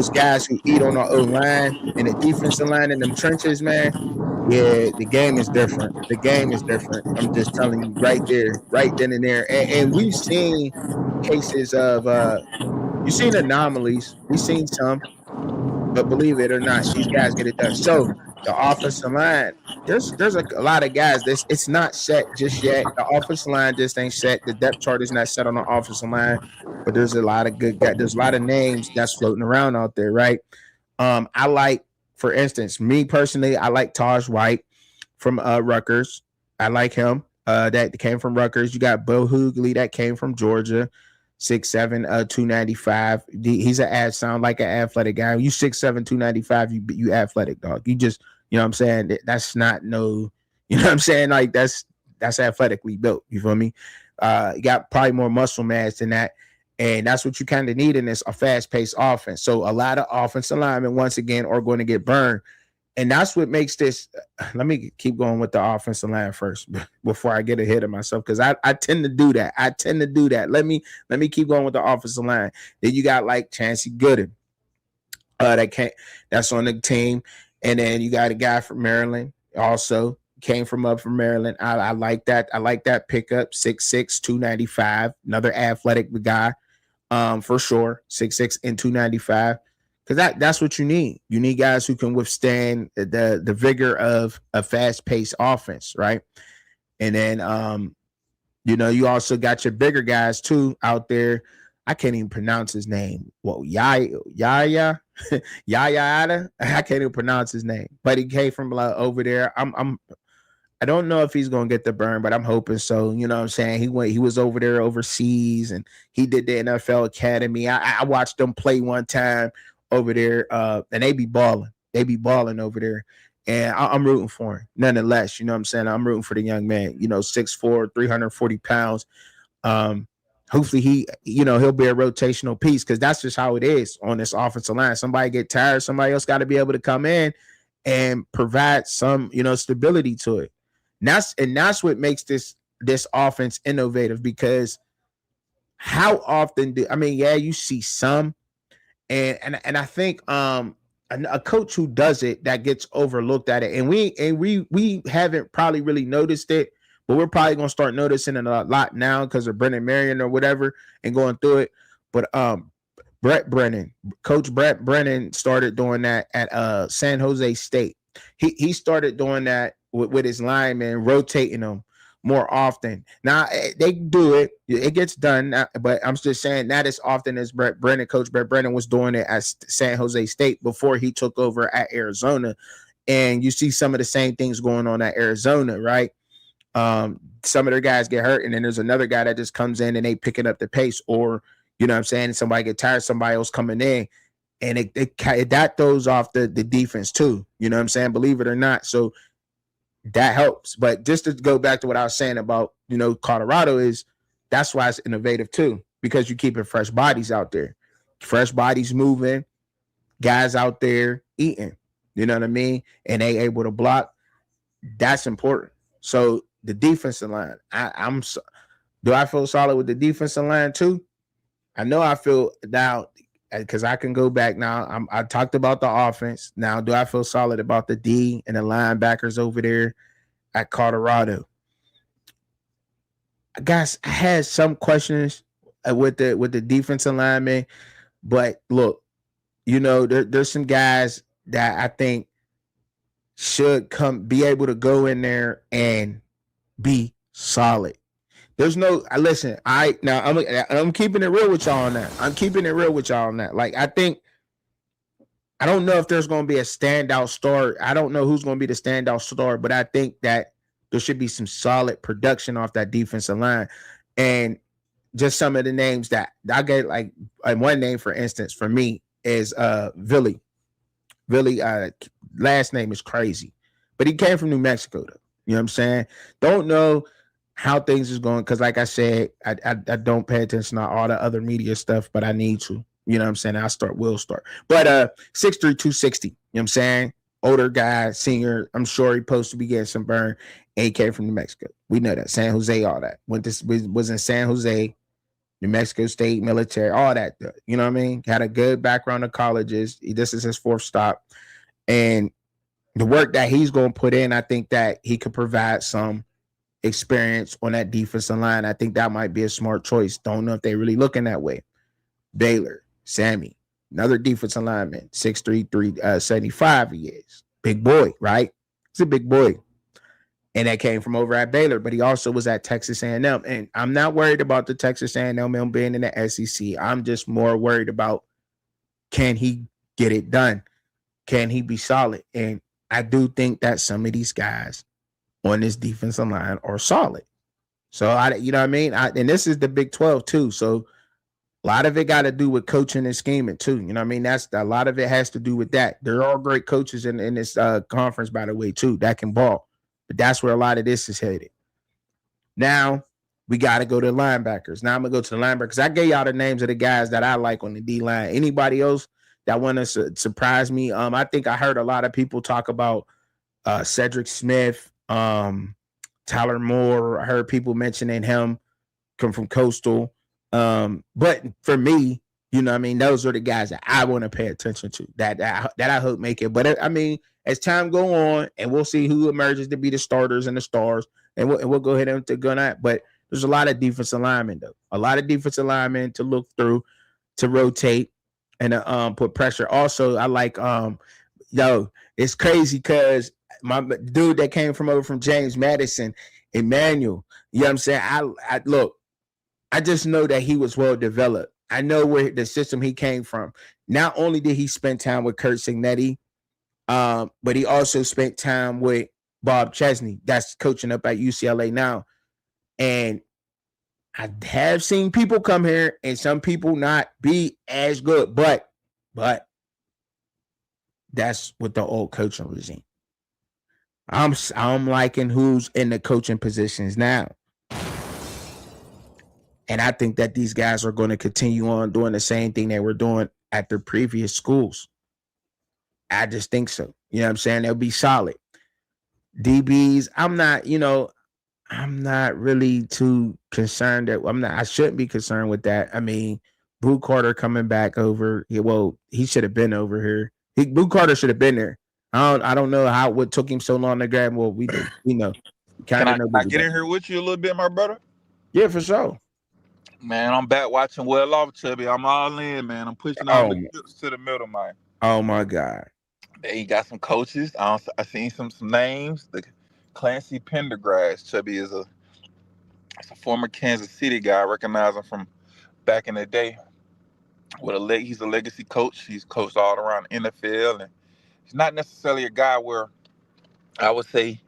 guys who eat on the O-line and the defensive line in them trenches, man. Yeah, the game is different. I'm just telling you right there, right then and there. And we've seen cases of you've seen anomalies. We've seen some, but believe it or not, these guys get it done. So the offensive line, there's a lot of guys. It's not set just yet. The offensive line just ain't set. The depth chart is not set on the offensive line, but there's a lot of good guys. There's a lot of names that's floating around out there, right? I like, for instance, me personally, I like Taj White from Rutgers. I like him. That came from Rutgers. You got Bo Hughley that came from Georgia, 6'7", 295. He's sound like an athletic guy. You 6'7", 295, you athletic, dog. You just, you know what I'm saying? That's not no, you know what I'm saying? Like, that's athletically built. You feel me? You got probably more muscle mass than that. And that's what you kind of need in a fast-paced offense. So a lot of offensive linemen, once again, are going to get burned. And that's what makes this. Let me keep going with the offensive line first before I get ahead of myself, because I tend to do that. Let me keep going with the offensive line. Then you got like Chancey Gooden, that's on the team. And then you got a guy from Maryland, also came from Maryland. I like that. I like that pickup, 6'6", 295, another athletic guy. For sure, 6'6" and 295, because that's what you need. You need guys who can withstand the vigor of a fast-paced offense, right? And then You know, you also got your bigger guys too out there. I can't even pronounce his name. Well, Yaya, Yaya, Yaya. I can't even pronounce his name, but he came from over there. I don't know if he's gonna get the burn, but I'm hoping so. You know what I'm saying? He was over there overseas and he did the NFL Academy. I watched them play one time over there, and they be balling. They be balling over there. And I'm rooting for him. Nonetheless, you know what I'm saying? I'm rooting for the young man, 6'4, 340 pounds. Hopefully he'll be a rotational piece because that's just how it is on this offensive line. Somebody get tired, somebody else got to be able to come in and provide some, stability to it. And that's what makes this offense innovative, because how often you see some, and I think a coach who does it that gets overlooked at it, and we haven't probably really noticed it, but we're probably gonna start noticing it a lot now because of Brennan Marion or whatever and going through it. But Coach Brett Brennan started doing that at San Jose State. He started doing that with his linemen, rotating them more often. Now they do it; it gets done. But I'm just saying not as often as Coach Brett Brennan was doing it at San Jose State before he took over at Arizona. And you see some of the same things going on at Arizona, right? Some of their guys get hurt, and then there's another guy that just comes in and they picking up the pace, or you know what I'm saying, somebody get tired, somebody else coming in, and that throws off the defense too. You know what I'm saying? Believe it or not. So that helps. But just to go back to what I was saying about, Colorado, is that's why it's innovative too, because you're keeping fresh bodies out there, fresh bodies moving, guys out there eating, you know what I mean? And they able to block. That's important. So the defensive line, do I feel solid with the defensive line too? I know I feel now, because I can go back now. I talked about the offense. Now, do I feel solid about the D and the linebackers over there at Colorado? Guys, I had some questions with the defensive linemen, but look, there's some guys that I think should be able to go in there and be solid. There's no listen. I'm keeping it real with y'all on that. Like, I don't know if there's going to be a standout star. I don't know who's going to be the standout star, but I think that there should be some solid production off that defensive line. And just some of the names that I get, like one name, for instance, for me is Villy. Last name is crazy, but he came from New Mexico though. You know what I'm saying? Don't know how things is going, because like I said, I don't pay attention to all the other media stuff, but I need to. You know what I'm saying? Will start. But 6'3", 260. You know what I'm saying? Older guy, senior. I'm sure he's supposed to be getting some burn. And he came from New Mexico. We know that. San Jose, all that. Was in San Jose, New Mexico State military, all that. You know what I mean? Had a good background in colleges. This is his fourth stop. And the work that he's going to put in, I think that he could provide some experience on that defensive line. I think that might be a smart choice. Don't know if they're really looking that way. Baylor, Sammy, another defensive lineman, 6'3", 375 he is. Big boy, right? He's a big boy. And that came from over at Baylor, but he also was at Texas A&M. And I'm not worried about the Texas A&M being in the SEC. I'm just more worried about, can he get it done? Can he be solid? And I do think that some of these guys on this defensive line are solid. So you know what I mean? And this is the Big 12 too. So a lot of it got to do with coaching and scheming too. You know what I mean? That's a lot of it has to do with that. There are great coaches in this conference, by the way, too, that can ball. But that's where a lot of this is headed. Now we got to go to linebackers. Now I'm gonna go to the linebackers. I gave y'all the names of the guys that I like on the D line. Anybody else that want to surprise me? I think I heard a lot of people talk about Cedric Smith, Tyler Moore. I heard people mentioning him, come from Coastal. But for me, you know what I mean, those are the guys that I want to pay attention to, that I hope make it. But I mean, as time go on, and we'll see who emerges to be the starters and the stars, and we'll go ahead and go at. But there's a lot of defensive linemen, though. A lot of defensive linemen to look through, to rotate, and put pressure. Also, I like it's crazy because my dude that came from over from James Madison, Emmanuel. You know what I'm saying? I look, I just know that he was well developed. I know where the system he came from. Not only did he spend time with Kurt Signetti, but he also spent time with Bob Chesney, that's coaching up at UCLA now. And I have seen people come here and some people not be as good, but that's with the old coaching regime. I'm liking who's in the coaching positions now. And I think that these guys are going to continue on doing the same thing they were doing at their previous schools. I just think so. You know what I'm saying? They'll be solid. DBs, I'm not really too concerned I shouldn't be concerned with that. I mean, Blue Carter coming back over. Well, he should have been over here. Blue Carter should have been there. I don't know what took him so long to grab. Well, we do. We know. Can I get in here with you a little bit, my brother? Yeah, for sure. Man, I'm back watching Well Off, Chubby. I'm all in, man. I'm pushing all the clips to the middle, man. Oh my God. They got some coaches. I seen some names. The Clancy Pendergrass, Chubby, is a former Kansas City guy. I recognize him from back in the day. He's a legacy coach. He's coached all around the NFL, and he's not necessarily a guy where I would say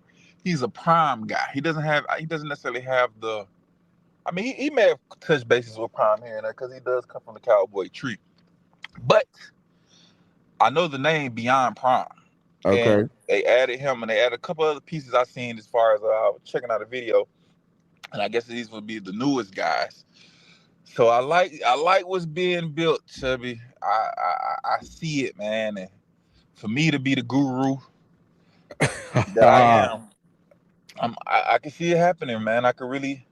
he's a prime guy. He doesn't necessarily have the. I mean, he may have touched bases with prime here and there because he does come from the cowboy tree. But I know the name beyond prime. Okay. And they added him, and they added a couple other pieces I seen as far as I was checking out a video, and I guess these would be the newest guys. So I like what's being built, Chubby. I see it, man. And for me to be the guru that I am, I can see it happening, man. I can really.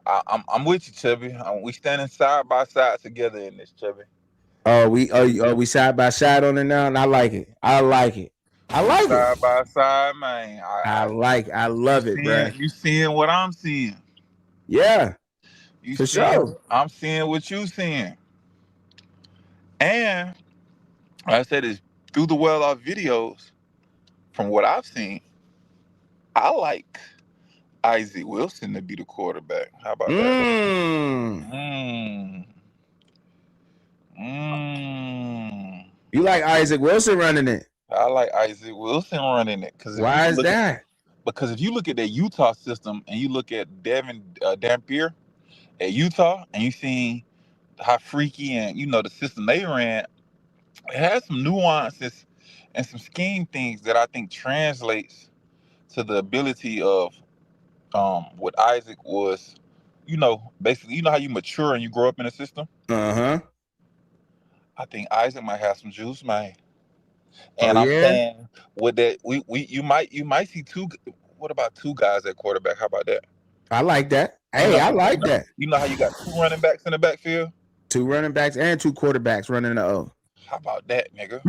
I'm with you, Chubby. We standing side by side together in this, Chubby. We side by side on it now, and I like it. Side by side, man. I love it, bro. You seeing what I'm seeing? Yeah, for sure. I'm seeing what you seeing, and like I said, is through the Well Off videos. From what I've seen, I like Isaac Wilson to be the quarterback. How about that? You like Isaac Wilson running it? I like Isaac Wilson running it. Why is that? Because if you look at that Utah system and you look at Devin Dampier at Utah and you see how freaky and the system they ran, it has some nuances and some scheme things that I think translates to the ability of what Isaac was, basically, how you mature and you grow up in a system. Uh-huh. I think Isaac might have some juice, man. And I'm saying with that, you might see two. What about two guys at quarterback? How about that? I like that. Hey, I like that. You know how you got two running backs in the backfield? Two running backs and two quarterbacks running the O. How about that, nigga?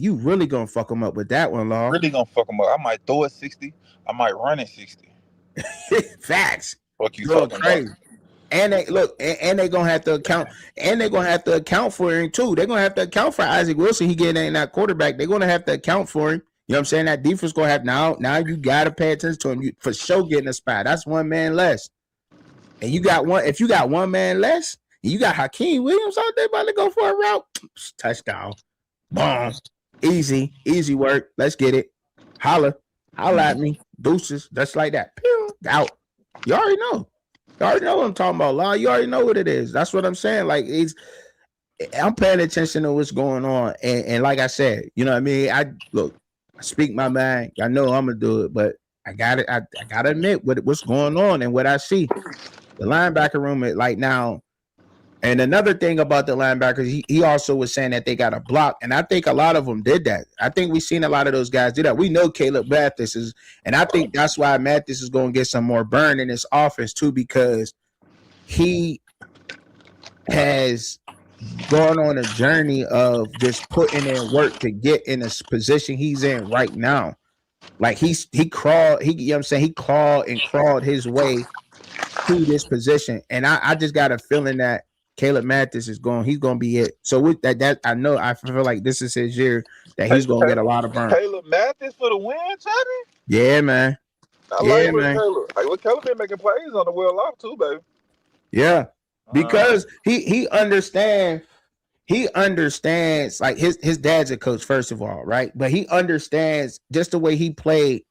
You really gonna fuck them up with that one, Law? Really gonna fuck them up. I might throw it 60. I might run it 60. Facts. Fuck you talking crazy. About? And they gonna have to account, and they're gonna have to account for him too. They're gonna have to account for Isaac Wilson. He getting in that quarterback. They're gonna have to account for him. You know what I'm saying? That defense gonna have now you gotta pay attention to him. You for sure getting a spot. That's one man less. And you got one. If you got one man less, and you got Hakeem Williams out there about to go for a route, touchdown, boom, easy work. Let's get it. Holla at me, deuces. Just like that. Pew, out. You already know. You already know what I'm talking about, Law. You already know what it is. That's what I'm saying. Like I'm paying attention to what's going on, and like I said, you know what I mean. I speak my mind. I know I'm gonna do it, but I gotta admit what's going on and what I see. The linebacker room is like now. And another thing about the linebackers, he also was saying that they got a block, and I think a lot of them did that. I think we've seen a lot of those guys do that. We know Caleb Mathis is, and I think that's why Mathis is going to get some more burn in his offense too, because he has gone on a journey of just putting in work to get in this position he's in right now. Like he crawled, you know what I'm saying? He clawed and crawled his way to this position, and I just got a feeling that Caleb Mathis is going. He's going to be it. So with that I know I feel like this is his year that he's going to get a lot of burn. Caleb Mathis for the win, Chubby. Yeah, man. I like Caleb. Like, Caleb been making plays on the wheel off too, baby. Yeah, because he understands. He understands, like his dad's a coach, first of all, right? But he understands just the way he played,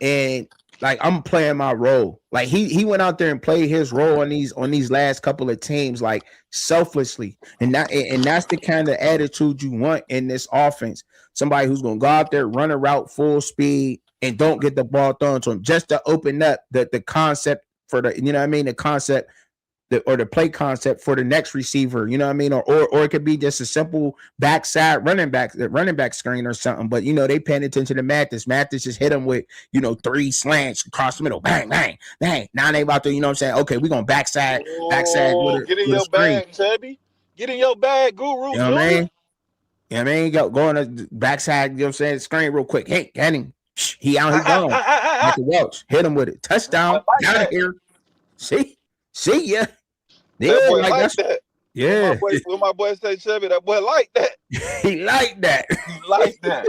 and like I'm playing my role. Like he went out there and played his role on these last couple of teams, like selflessly, and that's the kind of attitude you want in this offense. Somebody who's gonna go out there, run a route full speed, and don't get the ball thrown to him, just to open up the concept for the, you know what I mean, the concept. Or the play concept for the next receiver, you know what I mean? Or it could be just a simple backside running back screen or something. But, you know, they paying attention to Mathis. Mathis just hit him with, you know, 3 slants across the middle. Bang, bang, bang. Now they about to, you know what I'm saying? Okay, we're going backside with get in your bag, Chubby. Get in your bag, Guru. You know what I mean? You know what I mean? Go on the backside, you know what I'm saying? Screen real quick. Hey, get him. He out, he gone. Michael Welch. Hit him with it. Touchdown. Out of here. See ya. Yeah, that boy like that. Yeah. When my boy say Chubby, that boy like that. He like that. He like that.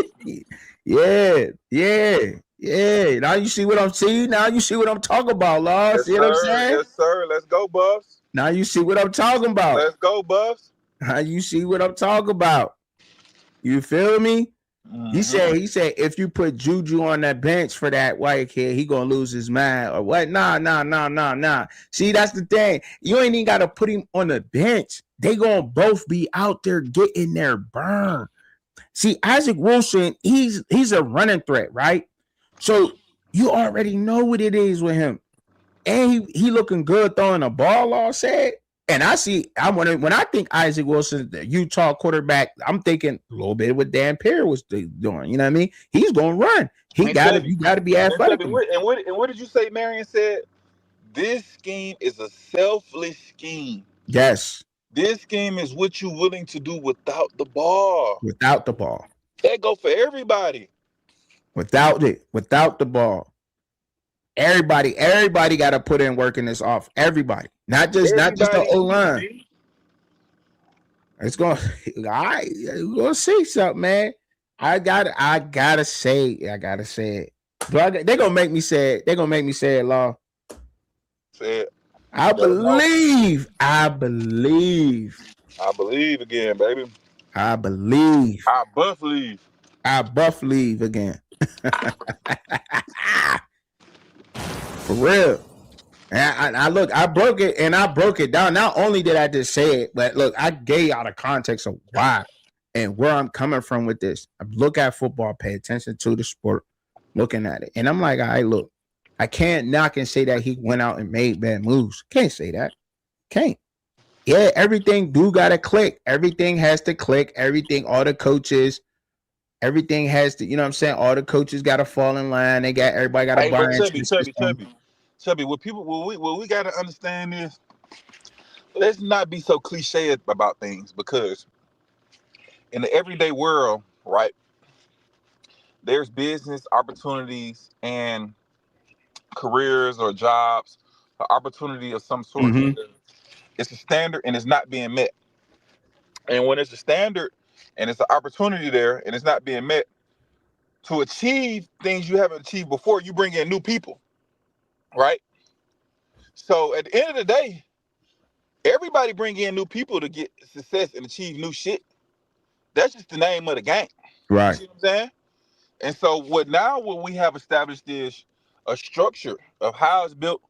Yeah. Now you see what I'm seeing. Now you see what I'm talking about, Lars. Yes, see what I'm saying? Yes, sir. Let's go, Buffs. Now you see what I'm talking about. Let's go, Buffs. Now you see what I'm talking about. You feel me? Mm-hmm. He said, if you put Juju on that bench for that white kid, he gonna lose his mind or what? Nah. See, that's the thing. You ain't even gotta put him on the bench. They gonna both be out there getting their burn. See, Isaac Wilson, he's a running threat, right? So you already know what it is with him, and he looking good throwing a ball. All said. And when I think Isaac Wilson, the Utah quarterback, I'm thinking a little bit what Dan Perry was doing. You know what I mean? He's gonna run. You got to be athletic. And what did you say? Marion said this scheme is a selfless scheme. Yes. This scheme is what you're willing to do without the ball. Without the ball. That go for everybody. Without the ball. Everybody got to put in work in this off. Everybody, not just the O-line. It's going. All right, we're gonna see something, man. I gotta say it. But they're gonna make me say it. They're gonna make me say it, Law. Say it. I believe again, baby. I believe. I buff leave again. For real. And I broke it down. Not only did I just say it, but look, I gave y'all the context of why and where I'm coming from with this. I look at football, pay attention to the sport, looking at it. And I'm like, all right, look, I can't knock and say that he went out and made bad moves. Can't say that. Can't. Yeah, everything do gotta click. Everything has to click. Everything, all the coaches, everything has to, you know what I'm saying? All the coaches got to fall in line. Everybody got to buy into Chubby, what we got to understand is, let's not be so cliche about things, because in the everyday world, right, there's business opportunities and careers or jobs, an opportunity of some sort. Mm-hmm. It's a standard and it's not being met. And when it's a standard and it's an opportunity there and it's not being met, to achieve things you haven't achieved before, you bring in new people, right? So at the end of the day, everybody bring in new people to get success and achieve new shit. That's just the name of the game. Right. You see what I'm saying? And so what we have established is a structure of how it's built.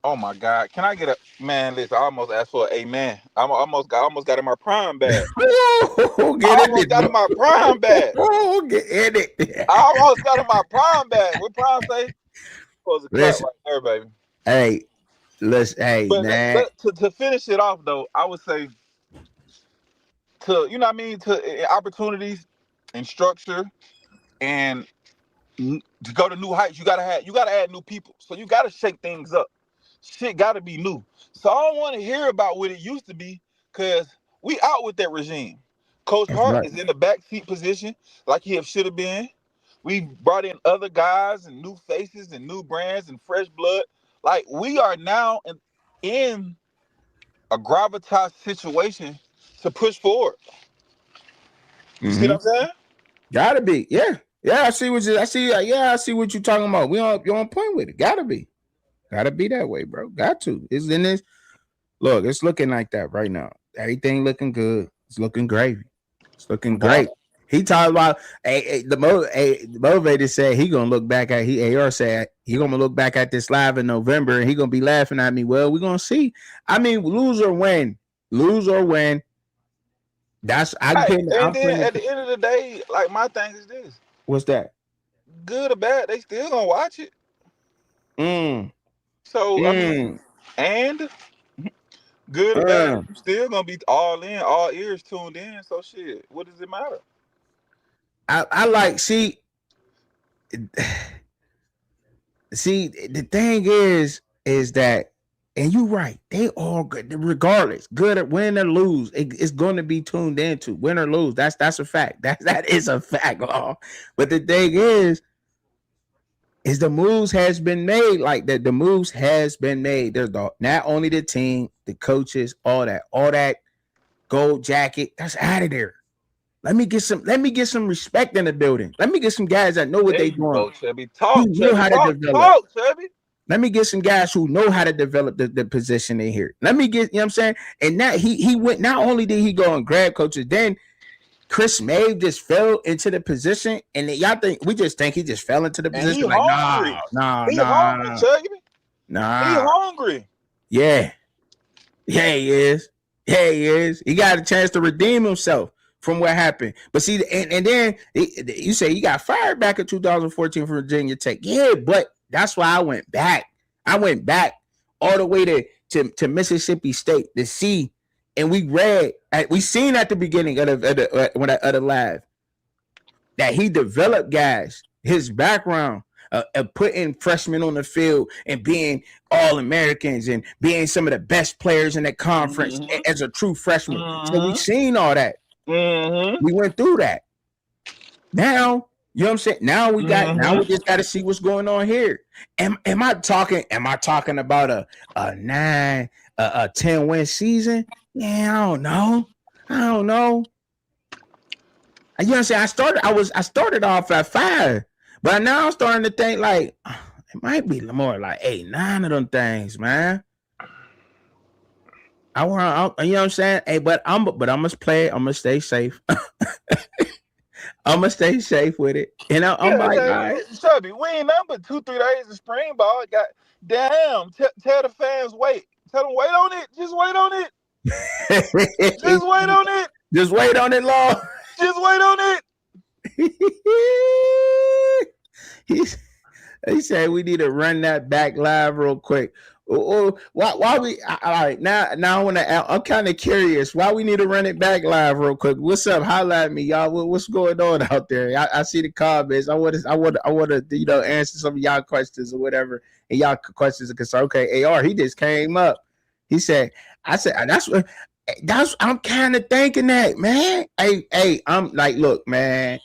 Oh my God. Can I get a man? Listen, I almost asked for an amen. I almost got in my prime bag. Got in my prime bag. Oh, get in it. I almost got in my prime bag. What prime say? Supposed to clap right there, baby. Hey, man. To finish it off though, I would say to opportunities and structure and to go to new heights, you gotta add new people. So you gotta shake things up. Shit gotta be new. So I don't want to hear about what it used to be, because we out with that regime. Coach Hart is in the backseat position like he should have been. We brought in other guys and new faces and new brands and fresh blood. Like, we are now in a gravitas situation to push forward. You see Mm-hmm. what I'm saying? Gotta be. Yeah. Yeah, I see what you. I see. Yeah, I see what you're talking about. You're on point with it. Gotta be. Gotta be that way, bro. Got to. It's in this. Look, it's looking like that right now. Everything looking good. It's looking gravy. It's looking great. He talked about the motivator said he gonna look back at AR said he gonna look back at this live in November and he gonna be laughing at me. Well, we're gonna see. I mean, lose or win. That's I'm Right. putting. And then at the end of the day, like my thing is this: What's that? good or bad, they still gonna watch it. So I mean, and good or bad, you still gonna be all in, all ears tuned in. So shit, what does it matter? I like see. See, the thing is that, and you're right. They all good, regardless, good or win or lose. It's going to be tuned into win or lose. That's a fact. That is a fact. But the thing is the moves has been made. Like that, the moves has been made. There's not only the team, the coaches, all that gold jacket. That's out of there. Let me get some respect in the building. Let me get some guys that know what they doing. Chubby. Talk, Chubby. Let me get some guys who know how to develop the position in here. Let me get, you know what I'm saying? And that he went, not only did he go and grab coaches, then Chris May just fell into the position. And y'all we just think he just fell into the position. Like, hungry. Nah. Hungry, Chubby. Nah. He hungry. Yeah. Yeah, he is. He got a chance to redeem himself from what happened. But see, and then you say he got fired back in 2014 from Virginia Tech. Yeah, but that's why I went back. All the way to Mississippi State to see, and we seen at the beginning of the live that he developed guys. His background of putting freshmen on the field and being All-Americans and being some of the best players in that conference as a true freshman. So we seen all that. We went through that. Now, you know what I'm saying? Now we just got to see what's going on here. Am I talking about a 10 win season? Yeah, I don't know. You know what I'm saying? I started off at 5, but now I'm starting to think like it might be more like 8, 9 of them things, man. You know what I'm saying? Hey, but I'm gonna play it. I'm gonna stay safe. I'm gonna stay safe with it. You know, I'm like, all right. Chubby, we ain't number 2-3 days of spring ball. Got damn. Tell the fans wait. Tell them wait on it. Just wait on it. Just wait on it. Just wait on it, Lord. Just wait on it. He said we need to run that back live real quick. Why we all right now? I'm kind of curious why we need to run it back live real quick. What's up? Holla at me, y'all. What's going on out there? I see the comments. I want to answer some of y'all questions or whatever, and y'all questions are concerned. Okay, AR, he just came up. He said, I'm kind of thinking that, man. Hey, I'm like, look, man.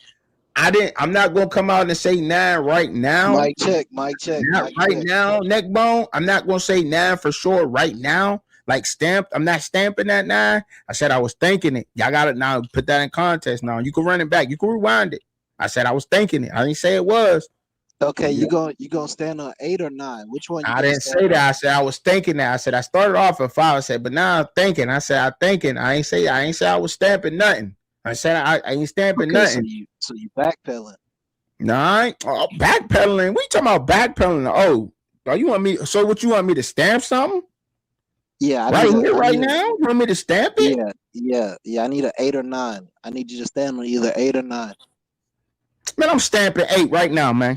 I'm not gonna come out and say 9 right now. Mic check. Not right now, neck bone. I'm not gonna say 9 for sure right now. Like stamped. I'm not stamping that 9. I said I was thinking it. Y'all gotta now put that in context now. You can run it back. You can rewind it. I said I was thinking it. I didn't say it was. Okay, you gonna stand on 8 or 9? Which one? I didn't say that. I said I was thinking that. I said I started off at 5. I said, but now I'm thinking. I said I'm thinking. I ain't say I was stamping nothing. I said I ain't stamping nothing. So you backpedaling? No, I ain't backpedaling. We talking about backpedaling? Oh, you want me? So what you want me to stamp something? Yeah, now. You want me to stamp it? Yeah. I need an 8 or 9. I need you to stand on either 8 or 9. Man, I'm stamping 8 right now, man.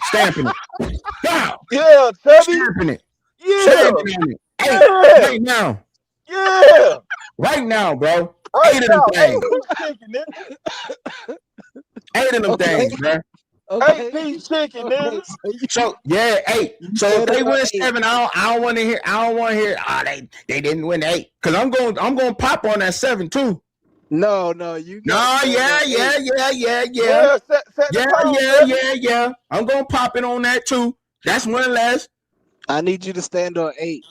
Stamping it. Wow. Yeah, Chubby. Stamping it. Yeah. Stamping it. 8 right now. Yeah. Right now, bro. Right 8 of them things. 8 of them things, bro. Okay. 8-piece chicken, nigga. So yeah, 8. So if they win 7, I don't want to hear. They didn't win 8 because I'm going to pop on that 7 too. No, you. No, yeah. Yeah. I'm going to pop it on that too. That's one less. I need you to stand on 8.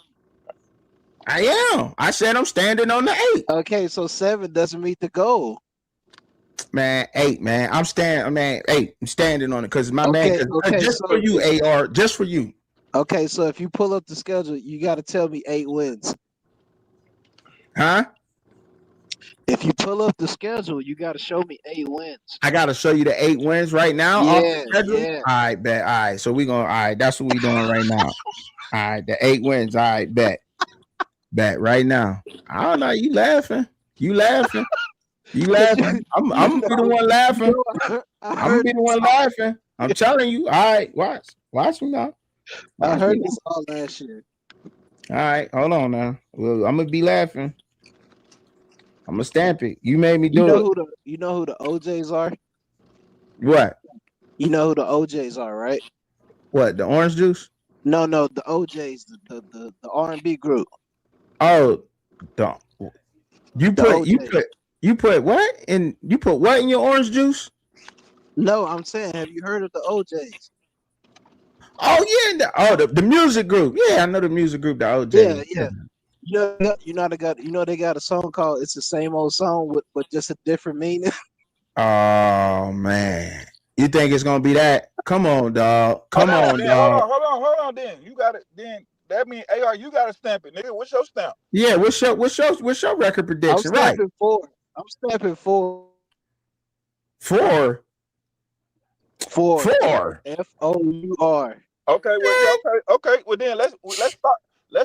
I am. I said I'm standing on the 8. Okay, so 7 doesn't meet the goal. Man, 8, man. I'm standing, man. 8. I'm standing on it because my man. Okay, just so for you, AR. Just for you. Okay, so if you pull up the schedule, you got to tell me 8 wins. Huh? If you pull up the schedule, you got to show me 8 wins. I got to show you the 8 wins right now. Yeah, off the schedule? yeah. All right, bet. All right, so we gonna. All right, that's what we doing right now. All right, the 8 wins. All right, bet. Bet right now. I don't know. You laughing? You laughing? You laughing? I'm gonna be the one laughing. I'm gonna be the one laughing. I'm telling you. All right, watch me now. I heard this all last year. All right, hold on now. Well, I'm gonna be laughing. I'm gonna stamp it. You made me do it. You know who the OJs are? What? You know who the OJs are, right? What? The orange juice? No, the OJs, the R&B group. Oh, you put what in? You put what in your orange juice? No, I'm saying, have you heard of the OJs? Oh yeah, the music group. Yeah, I know the music group. The OJ. Yeah. They got a song called "It's the Same Old Song" with just a different meaning. Oh man, you think it's gonna be that? Come on, dog. Come on, dog. Hold on. Then you got it. Then that means AR. You got to stamp it, nigga. What's your stamp? Yeah, what's your record prediction? I'm stamping 4. I'm stamping 4. 4. 4. 4. FOUR. Okay. Well, okay. Well, then let's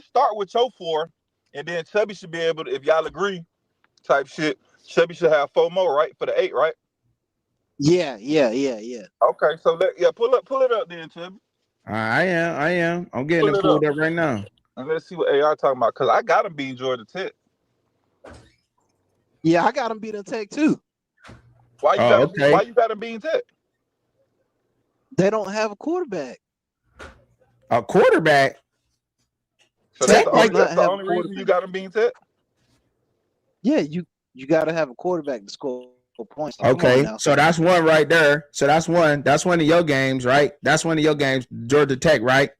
start with your 4, and then Chubby should be able to, if y'all agree, type shit. Chubby should have 4 more, right, for the 8, right? Yeah. Okay, so pull it up then, Chubby. I am. I'm getting it pulled up right now. And let's see what AR talking about, because I got him beating Georgia Tech. Yeah, I got him beating Tech too. Why you got him beating Tech? They don't have a quarterback. A quarterback? So that's the only reason you got him beating Tech? Yeah, you got to have a quarterback to score points. Okay, so that's one right there. So that's one. That's one of your games, right? That's one of your games, Georgia Tech, right?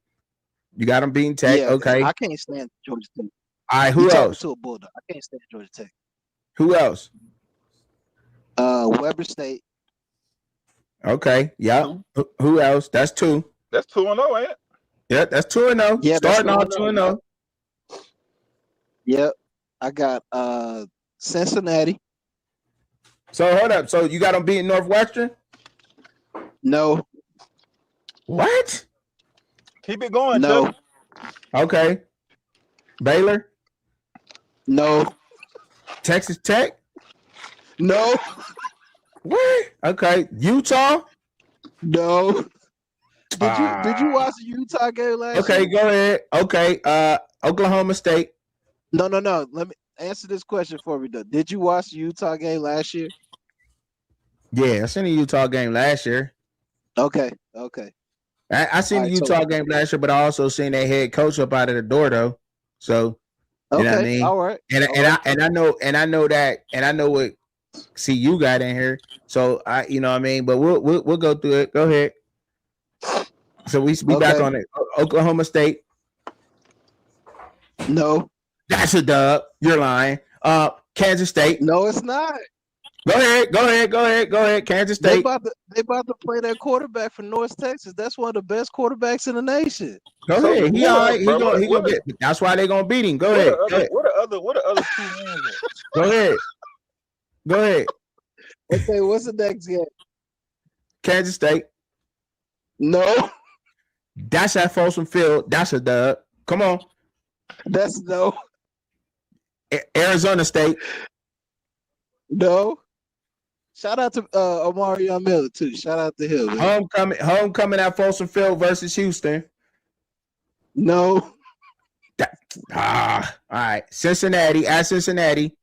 You got them beating Tech. Yeah, okay. I can't stand Georgia Tech. All right, who else? To a Bulldog. I can't stand Georgia Tech. Who else? Weber State. Okay, yeah. Who else? That's 2. That's 2-0, ain't it? Yeah, that's 2-0. Yeah, starting off 2-0. Yep. I got Cincinnati. So hold up. So you got them beating Northwestern? No. What? Keep it going. No. Chubby. Okay. Baylor? No. Texas Tech? No. What? Okay. Utah? No. Did you watch the Utah game last year? Okay, go ahead. Okay. Oklahoma State. No. Let me answer this question for me though. Did you watch the Utah game last year? Yeah, I seen the Utah game last year. Okay. I seen the Utah game last year, but I also seen their head coach up out of the door though. So you know what I mean? All right. And I know what CU got in here. So I you know what I mean, but we'll go through it. Go ahead. So we be back on it. Oklahoma State. No. That's a dub. You're lying. Kansas State. No, it's not. Go ahead. Kansas State. They about to play that quarterback for North Texas. That's one of the best quarterbacks in the nation. Go ahead. He all right. He gonna get. That's why they gonna beat him. Go ahead. What are other 2 wins? Go ahead. Okay, what's the next game? Kansas State. No. That's at Folsom Field. That's a dub. Come on. That's no. Arizona State. No. Shout out to Omarion Miller too. Shout out to him. Man. Homecoming at Folsom Field versus Houston. No. All right. Cincinnati at Cincinnati.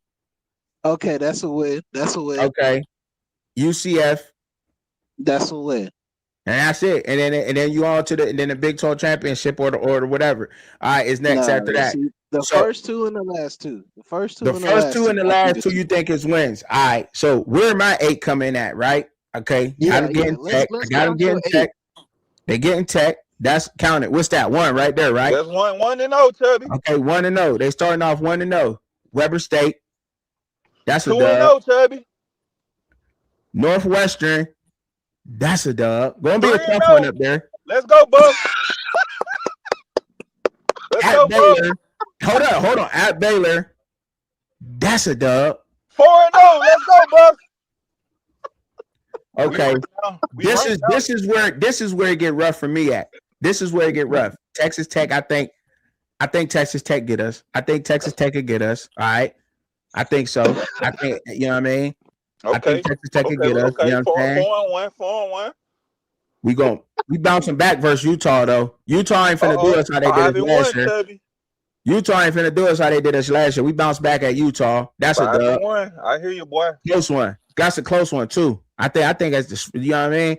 Okay, that's a win. Okay. UCF. That's a win. And that's it. And then you on to the Big 12 championship or whatever. All right, it's next after that. See, the first 2 and the last 2. The first 2 and the last 2 you think is wins. All right. So where my 8 coming at, right? Okay. Yeah, I'm getting Tech. I got them getting Tech. They getting Tech. That's counted. What's that? 1 right there, right? That's 1-0, Chubby. Okay, 1-0. They starting off 1-0. Weber State. That's a dub. 2-0, Chubby. Northwestern. That's a dub. Gonna be a tough 3-0. one up there. Let's go, Buck. Let's At go, Baylor. Buck. Hold on. At Baylor. That's a dub. 4-0. Let's go, Buck. Okay. This This is where it get rough for me at. This is where it get rough. Texas Tech, I think Texas Tech get us. I think Texas Tech could get us. All right. I think so. I think, you know what I mean? Okay. I think Texas Tech could get us. Okay. You know what I'm saying? 4-1. We bouncing back versus Utah though. Utah ain't finna do us how they did us last year. Chubby. Utah ain't finna do us how they did us last year. We bounced back at Utah. That's a dub. 5-1. I hear you, boy. Close one. That's a close one too. I think that's the, you know what I mean?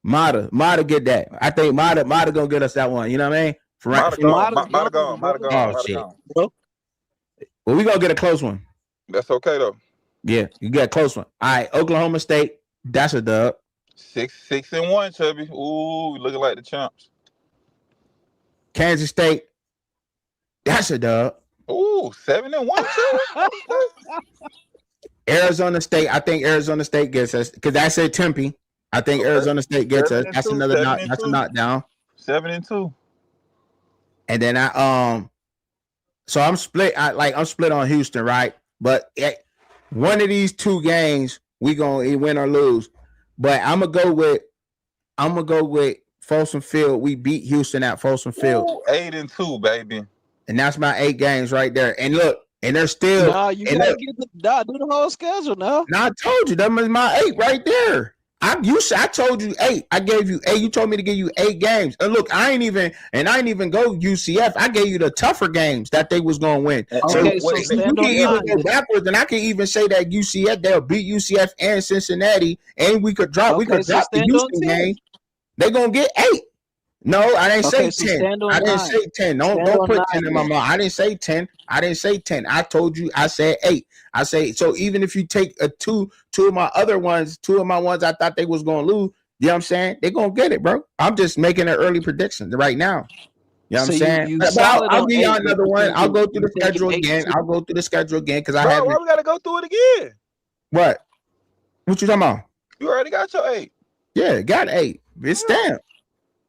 Mata get that. I think Mata gonna get us that one. You know what I mean? Mata gone. Oh shit. Well, we gonna get a close one. That's okay though. Yeah, you get a close one. All right, Oklahoma State. That's a dub. 6-1, Chubby. Ooh, looking like the champs. Kansas State. That's a dub. Ooh, 7-1, Chubby. Arizona State. I think Arizona State gets us because I said Tempe. I think Arizona State gets us. That's another knock. That's a knockdown. 7-2. And then so I'm split. I'm split on Houston, right? But one of these two games we gonna win or lose. But I'm gonna go with Folsom Field. We beat Houston at Folsom Field. Ooh, 8-2, baby. And that's my 8 games right there. And look, and they're still. Nah, you gotta do the whole schedule now. Now I told you that was my 8 right there. I told you 8. I gave you 8. You told me to give you 8 games. And look, I ain't even go UCF. I gave you the tougher games that they was gonna win. Okay, so you can even go backwards, and I can even say that UCF they'll beat UCF and Cincinnati, and we could drop the Houston game. They gonna get 8. No, I didn't say 10. I didn't say 10. Don't put 10 in my mouth. I didn't say 10. I told you I said 8. I say so even if you take two of my ones I thought they was gonna lose, you know what I'm saying? They're gonna get it, bro. I'm just making an early prediction right now. You know what I'm saying? I'll give you another one. I'll go through the schedule again. Because I haven't. Why we gotta go through it again? What? What you talking about? You already got your 8. Yeah, got 8. It's stamped.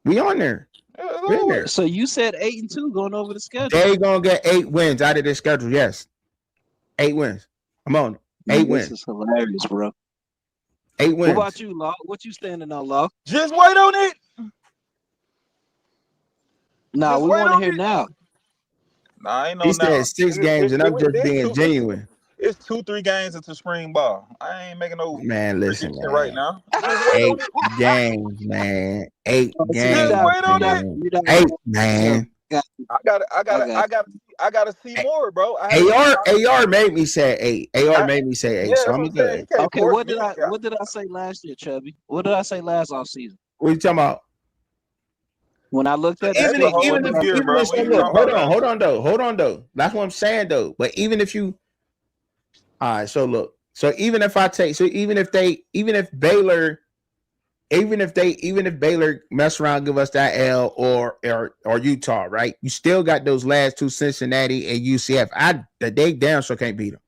We on there. Yeah, so you said 8-2 going over the schedule. They gonna get 8 wins out of this schedule. Yes, 8 wins. I'm on it. 8 wins. This is hilarious, bro. 8 wins. What about you, Law? What you standing on, Law? Just wait on it. Nah, we want to hear now. Nah, I ain't no. He said 6 games, and I'm just being genuine. It's 2-3 games into spring ball. I ain't making no listen man. Right now. 8 games, man. 8 games. Just wait on it. 8, man. I gotta see more, bro. AR made me say 8. AR made me say 8. Yeah, so I'm good. Okay, what did I say last year, Chubby? What did I say last offseason? What you talking about? When I looked at Even hold on though. That's what I'm saying though. But even if you, all right. So look. So even if Baylor mess around, give us that L or Utah, right? You still got those last 2, Cincinnati and UCF. They damn sure can't beat them.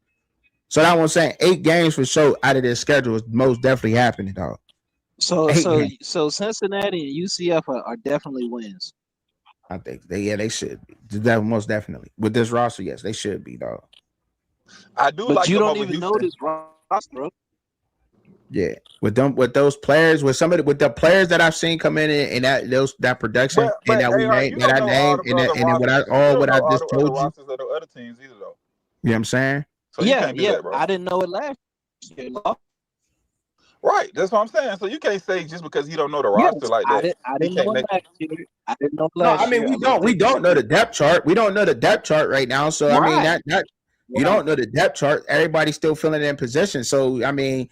So that's what I'm saying. 8 games for sure out of their schedule is most definitely happening, dog. So Cincinnati and UCF are definitely wins. I think they should be. That most definitely with this roster. Yes, they should be, dog. I do, but like you don't even know this roster, bro. Yeah, with those players, with the players that I've seen come in and that production and that we made, that I named, and what I just told you. Of the other teams either, though. You know what I'm saying? So yeah. That, I didn't know it last year. Right, that's what I'm saying. So you can't say just because you don't know the roster like that. I didn't know it last year. I didn't know last year. We don't know the depth chart. We don't know the depth chart right now. So right. I mean that you don't know the depth chart. Everybody's still filling in position. So I mean,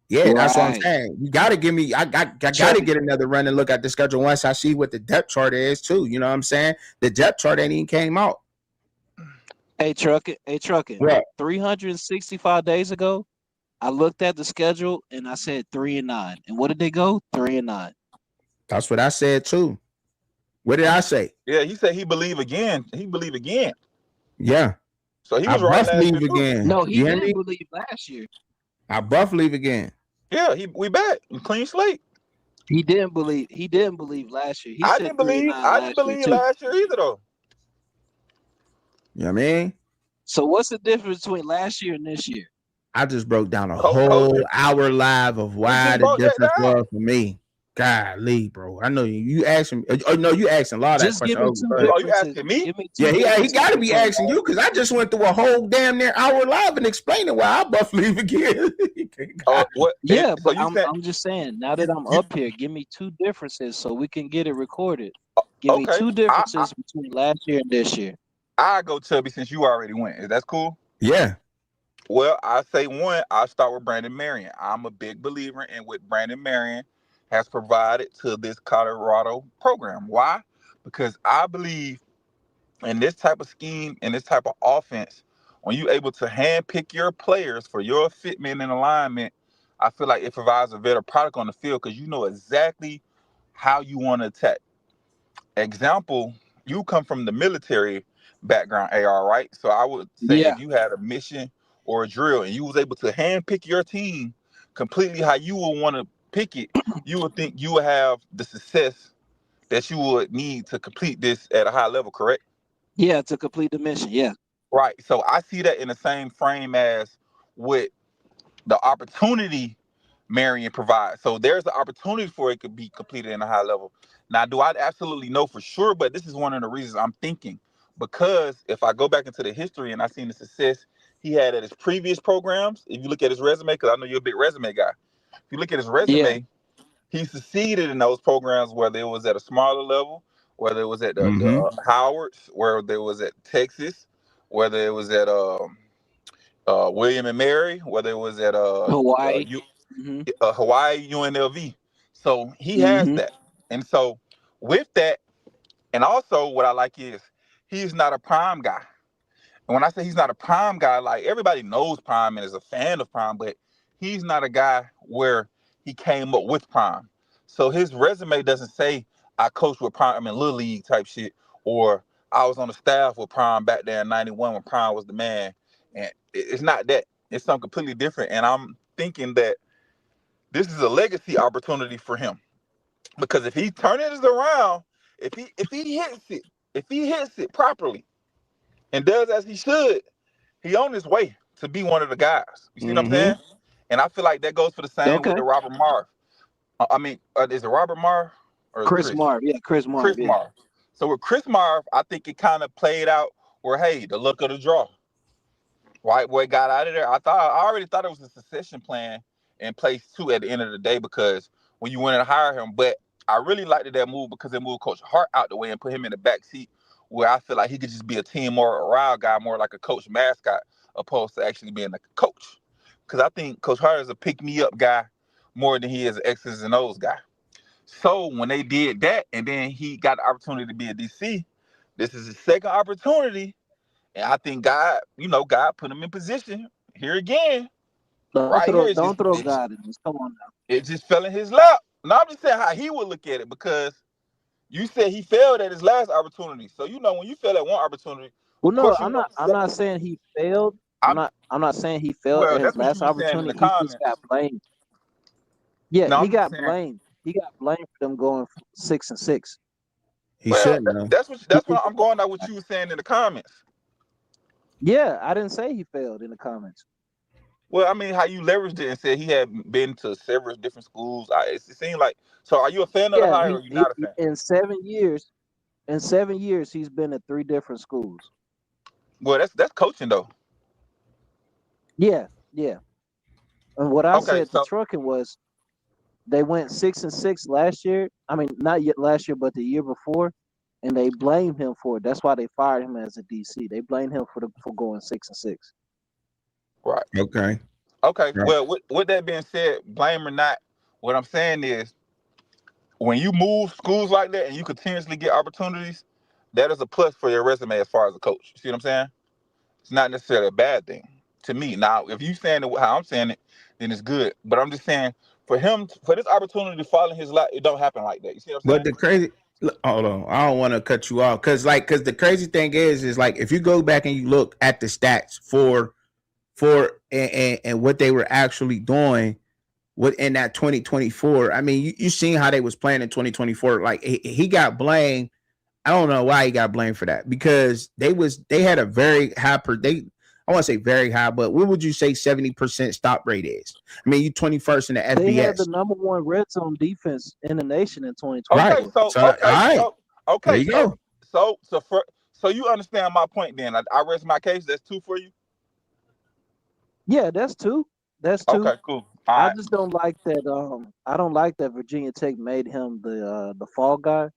yeah, that's what I'm saying. You got to give me. I got to get another run and look at the schedule once I see what the depth chart is too. You know what I'm saying? The depth chart ain't even came out. Hey, Truckin. What? 365 days ago, I looked at the schedule and I said 3-9. And what did they go? 3-9. That's what I said too. What did I say? Yeah, he said he believe again. He believe again. Yeah. So he I was right buff last year leave too. again. No, he You hear didn't me? believe last year. I buff leave again. Yeah, we back. Clean slate. He didn't believe. He didn't believe last year. He I said didn't 3 and believe 9 I didn't last year believe too. last year either though. You know what I mean? So what's the difference between last year and this year? I just broke down a Coaching. whole hour live of We why just the broke that difference down. was for me. Golly, bro. I know you asking. Oh no, you asking a lot of that Just give question. me Oh, two go ahead. Oh, you differences. asking me? Give me Yeah, two he differences got to be between asking last you because I year. just went through a whole damn near hour live and explaining why I buff leave again. Oh, what? Yeah, So but you said I'm just saying. Now that I'm you up here, give me two differences so we can get it recorded. Give me okay? two differences between last year and this year. I go Chubby since you already went. Is that cool? Yeah. Well, I say one. I start with Brandon Marion. I'm a big believer in what Brandon Marion has provided to this Colorado program. Why? Because I believe in this type of scheme and this type of offense, when you're able to handpick your players for your fitment and alignment, I feel like it provides a better product on the field because you know exactly how you want to attack. Example, you come from the military background, AR, right? So I would say Yeah, if you had a mission or a drill and you was able to handpick your team completely how you would want to pick it, you would think you would have the success that you would need to complete this at a high level, correct? yeah, to complete the mission. Yeah, Right. So I see that in the same frame as what the opportunity Marion provides. So there's the opportunity for it to be completed in a high level. Now, do I absolutely know for sure? But this is one of the reasons I'm thinking. Because if I go back into the history and I seen the success he had at his previous programs, if you look at his resume, because I know you're a big resume guy. If you look at his yeah. resume, he succeeded in those programs, whether it was at a smaller level, whether it was at the Mm-hmm. Howards, whether it was at Texas, whether it was at William and Mary, whether it was at Hawaii. Hmm. Hawaii UNLV. So he has Hmm. that. And so with that, and also what I like is he's not a prime guy. And when I say he's not a prime guy, like everybody knows Prime and is a fan of Prime, but he's not a guy where he came up with Prime. So his resume doesn't say I coached with Prime, I mean Little League type shit, or I was on the staff with Prime back there in '91 when Prime was the man. And it's not that. It's something completely different. And I'm thinking that this is a legacy opportunity for him. Because if he turns it around, if he hits it properly and does as he should, he on his way to be one of the guys. You see what I'm Mm-hmm. saying? And I feel like that goes for the same with Okay. the Robert Marv. I mean, is it Robert Marv or is it Chris Chris? Marv. Yeah, Chris Marv. Chris Yeah. Marv. So with Chris Marv, I think it kind of played out where, hey, the luck of the draw. White boy got out of there. I already thought it was a succession plan in place too at the end of the day because when you went and hired him, but I really liked that move because it moved Coach Hart out the way and put him in the back seat where I feel like he could just be a team or a morale guy, more like a coach mascot, opposed to actually being like a coach. Because I think Coach Hart is a pick me up guy more than he is an X's and O's guy. So when they did that, and then he got the opportunity to be a DC, this is his second opportunity and I think God put him in position here again. Right here, Don't throw God in this. Come on now. it just fell in his lap. Now I'm just saying how he would look at it because you said he failed at his last opportunity. So when you fail at one opportunity, Well, of no, course you want the I'm not second. saying he failed. I'm I'm not saying he failed well, at his that's what you last were saying in opportunity. the He just got comments. blamed. Yeah, No, he I'm just got saying. blamed. He got blamed for them going 6-6. He Well, shouldn't have. that's what I'm going by what you were saying in the comments. Yeah, I didn't say he failed in the comments. Well, I mean, how you leveraged it and said he had been to several different schools. It seemed like. So, are you a fan of the Yeah, hire or are you not a fan? in 7 years, he's been at 3 different schools. Well, that's coaching though. Yeah, yeah. And what I Okay, said to so Truckin was they went 6-6 last year. I mean, not yet last year, but the year before, and they blamed him for it. That's why they fired him as a DC. They blamed him for going 6-6. right. Okay. Okay. Right. Well, with that being said, blame or not, what I'm saying is when you move schools like that and you continuously get opportunities, that is a plus for your resume as far as a coach. You see what I'm saying? It's not necessarily a bad thing to me. Now, if you saying it how I'm saying it, then it's good. But I'm just saying for him, for this opportunity to fall in his lap, it don't happen like that. You see what I'm But saying? Hold on, I don't want to cut you off because the crazy thing is like if you go back and you look at the stats and what they were actually doing within that 2024. I mean, you seen how they was playing in 2024. Like he got blamed. I don't know why he got blamed for that because they had a very high I want to say very high, but what would you say 70% stop rate is? I mean, you 21st in the They had the FBS, #1 red zone defense in the nation in Okay, right? 2024. so So all okay, right, so there okay, you go. so you understand my point then. I rest my case. That's two for you. Yeah, that's two. That's two. Okay, cool. All I right. just don't like that. I don't like that Virginia Tech made him the fall guy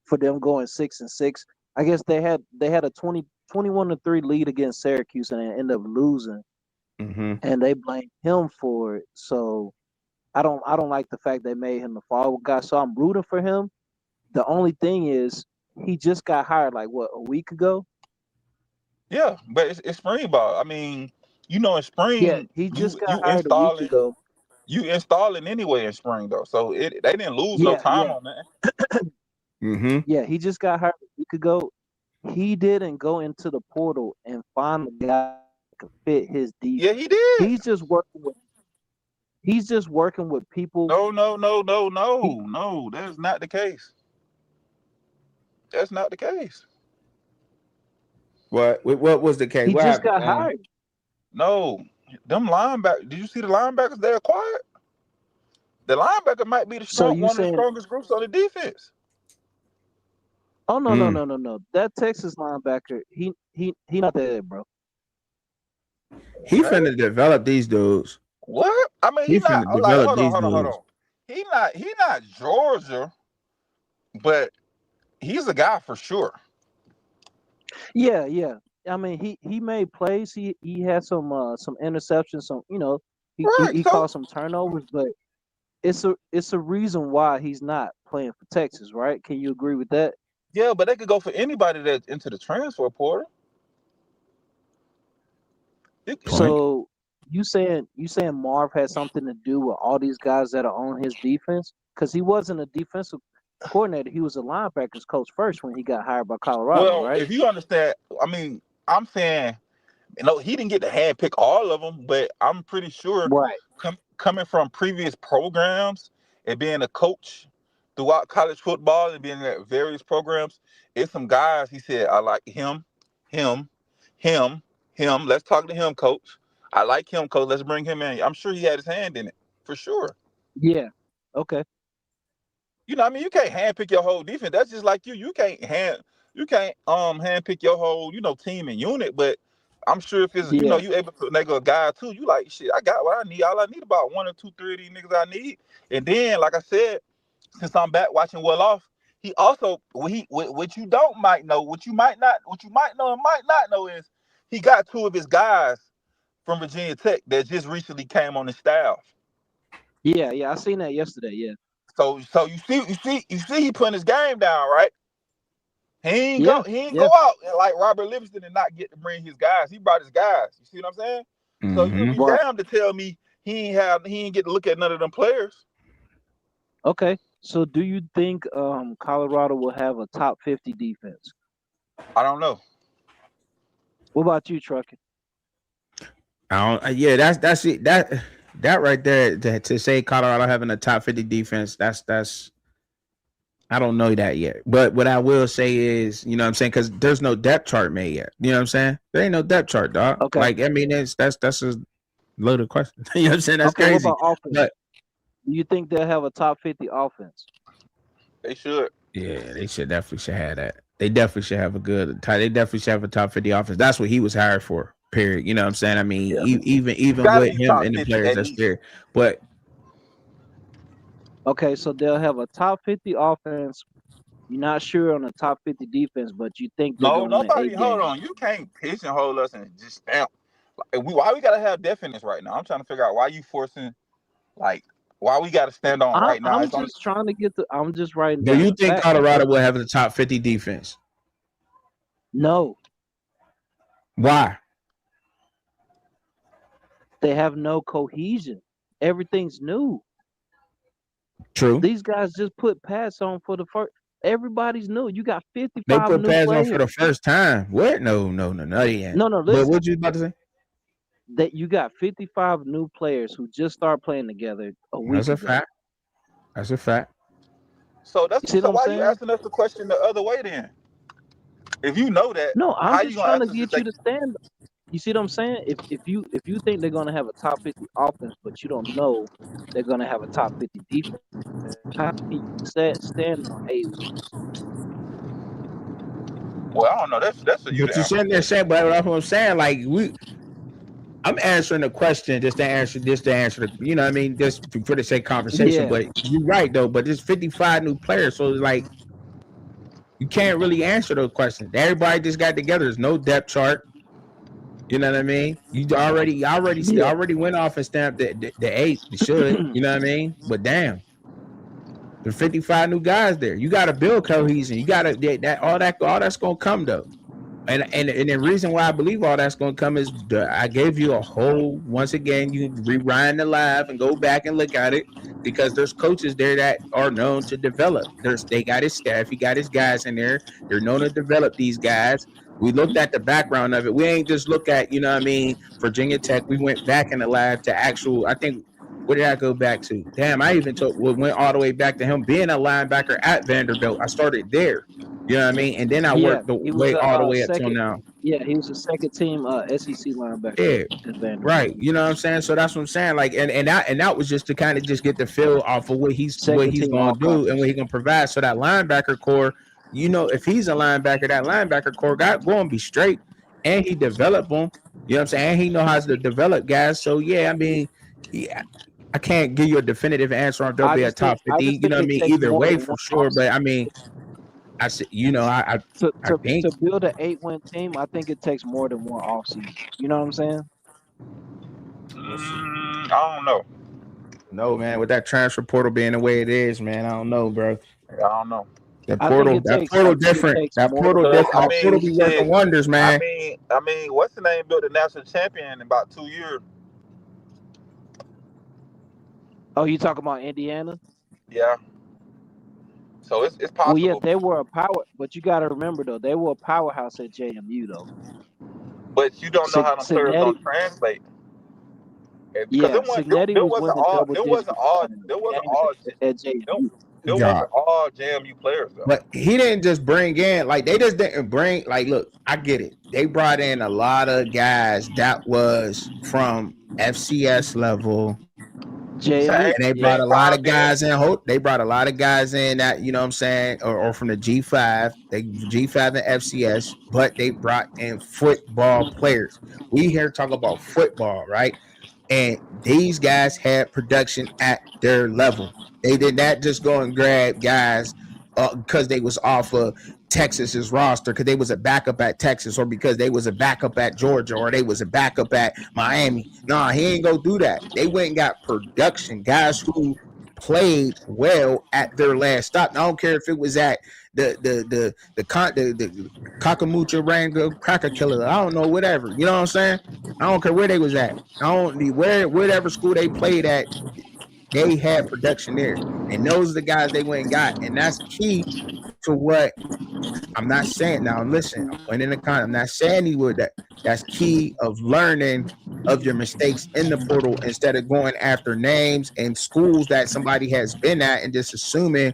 for them going 6-6. I guess they had a 21-3 lead against Syracuse and they ended up losing, Mm-hmm. and they blamed him for it. So I don't like the fact they made him the fall guy. So I'm rooting for him. The only thing is he just got hired like what, a week ago. Yeah, but it's spring ball. I mean, in Yeah, spring he just you got you hired a week installing ago. you installing anyway in spring though. So they didn't lose no Yeah, time yeah, on that. Mm-hmm. yeah. He just got hired a week ago. He didn't go into the portal and find a guy that could fit his Yeah, defense. he did. He's just working with he's just working with people. No, no, no, no, He no, no. That's not the case. That's not the case. What was the case? he What just happened? got hired. No, them linebackers. Did you see the linebackers they acquired? The linebacker might be So you one of the saying, strongest groups on the defense. oh no, no, Mm. no, no, no. That Texas linebacker, he not there, bro. He Okay. finna develop these dudes. What? I mean, he He not finna like. develop Hold on, these hold on, hold dudes. on. He not Georgia, but he's a guy for sure. Yeah, yeah. I mean, he made plays. He had some interceptions. Some he Right. he So caused some turnovers, but it's a reason why he's not playing for Texas, right? Can you agree with that? yeah, but they could go for anybody that's into the transfer portal. Point. So you saying Marv had something to do with all these guys that are on his defense? Because he wasn't a defensive coordinator. He was a linebackers coach first when he got hired by Colorado, Well, right? if you understand, I mean, I'm saying, he didn't get to hand pick all of them, but I'm pretty sure Right. coming from previous programs and being a coach throughout college football and being at various programs, it's some guys. He said, I like him, him, him. Let's talk to him, coach. I like him, coach. Let's bring him in. I'm sure he had his hand in it for sure. Yeah. Okay. I mean, you can't handpick your whole defense. That's just like you. You can't hand pick your whole, team and unit. But I'm sure if it's Yeah. you able to nigga a guy too, you like shit, I got what I need. All I need about one or two, three of these niggas I need. And then, like I said, since I'm back watching Well Off, he also what you don't might know, what you might know and might not know is he got two of his guys from Virginia Tech that just recently came on his staff. Yeah. Yeah. I seen that yesterday. Yeah. So you see he putting his game down, right? Yeah. He ain't Yeah. go out and like Robert Livingston and not get to bring his guys. He brought his guys. You see what I'm saying? So you'll Mm-hmm. be Right. damned to tell me he ain't get to look at none of them players. Okay. So do you think Colorado will have a top 50 defense? I don't know. What about you, Truckin? I don't. Yeah, that's it. That right there to say Colorado having a top 50 defense. That's. I don't know that yet. But what I will say is, you know what I'm saying, because there's no depth chart made yet. You know what I'm saying? There ain't no depth chart, dog. Okay. Like I mean, that's a loaded question. You know what I'm saying? That's Okay. What crazy. about offense? But Do you think they'll have a top 50 offense? They should. yeah, they should have that. They definitely should have a good. They definitely should have a top 50 offense. That's what he was hired for. Period. You know what I'm saying? I mean, Yeah. You even gotta with be him top and the 50 players, at that's least. fair. But Okay, so they'll have a top 50 offense. You're not sure on the top 50 defense, but you think they're No, gonna win nobody. eight Hold games. on. You can't pigeonhole us and just stamp. Why we gotta have definite right now? I'm trying to figure out why you forcing like why we gotta stand on I'm right now. I'm It's only just trying to get the. I'm just writing do down you the think facts, Colorado bro. will have the top 50 defense? No, Why? they have no cohesion. Everything's new. True. These guys just put pads on for the first. Everybody's new. You got They 55 put new pads on for the players. first time. What? No, they ain't. No, But listen. what you about to say? That you got 55 new players who just start playing together a That's week a ago. fact. That's a fact. So You see what I'm why you saying? asking us the question the other way then? If you know that, No, I'm how you just gonna trying to ask us if get they? you to stand. You see what I'm saying? If you think they're gonna have a top 50 offense, but you don't know they're gonna have a top 50 defense, how can you stand on 8 wins? Well, I don't know. That's for you But to you answer. sitting there saying, but that's what I'm saying. Like I'm answering the question just to answer the, you know what I mean, just for the sake of conversation. Yeah, But you're right though. But there's 55 new players, so it's like you can't really answer those questions. Everybody just got together. There's no depth chart. You know what I mean? You yeah. already went off and stamped the 8. You should. You know what I mean? But damn, there's 55 new guys there. You got to build cohesion. You got to that all that's gonna come though. And the reason why I believe all that's going to come is I gave you a whole, once again, you rewind the live and go back and look at it, because there's coaches there that are known to develop. They got his staff, he got his guys in there. They're known to develop these guys. We looked at the background of it. We ain't just look at, you know what I mean, Virginia Tech. We went back in the live to actual, I think, what did I go back to? Damn, I even went all the way back to him being a linebacker at Vanderbilt. I started there. You know what I mean? And then I Yeah, worked the he was way a all the way up till second. now. Yeah, he was a second team SEC linebacker Yeah, at Vanderbilt. right. You know what I'm saying? So that's what I'm saying. Like, and that was just to kind of just get the feel off of what Second he's team going all to do and what conference. he's going to provide. So that linebacker core, you know, if he's a linebacker, that linebacker core got going to be straight, and he developed them. You know what I'm saying? And he know how to develop guys. So yeah, I mean, yeah, I can't give you a definitive answer on if they'll be a top I 50. just You think know what I it mean? takes Either more way, than for one sure. But I offseason. mean, I said, you know, To I to think to build an 8-win team, I think it takes more than one offseason. You know what I'm saying? I don't know. no, man. With that transfer portal being the way it is, man, I don't know, bro. I don't know. That portal different. That More than portal Because one different. I That portal mean, be offseason. working shit. wonders, man. What's the name? Built the national champion in about 2 years. Oh, you talking about Indiana? Yeah. So it's Well, yeah, possible, they were a power, but you got to remember though, they were a powerhouse at JMU though. but you don't know how them players Signetti, gonna translate. Because yeah, Signetti was winning double digits it wasn't all at it, JMU. it God. wasn't all JMU players though. But he didn't just bring in, like, they just didn't bring, like, look, I get it. They brought in a lot of guys that was from FCS level. Same JMU, And they yeah. brought same a lot time of then. guys in. They brought a lot of guys in that, you know what I'm saying, or from the G5. They G5 and FCS, but they brought in football players. We here talk about football, right? And these guys had production at their level. They did not just go and grab guys because they was off of Texas's roster, because they was a backup at Texas, or because they was a backup at Georgia, or they was a backup at Miami. Nah, he ain't go do that. They went and got production, guys who played well at their last stop. And I don't care if it was at the Cockamucha Rango Cracker Killer. I don't know, whatever. You know what I'm saying? I don't care where they was at. I don't need whatever school they played at, they had production there. And those are the guys they went and got. And that's key to what I'm not saying. Now listen, I'm putting in the comment. I'm not saying he would that. That's key of learning of your mistakes in the portal, instead of going after names and schools that somebody has been at and just assuming,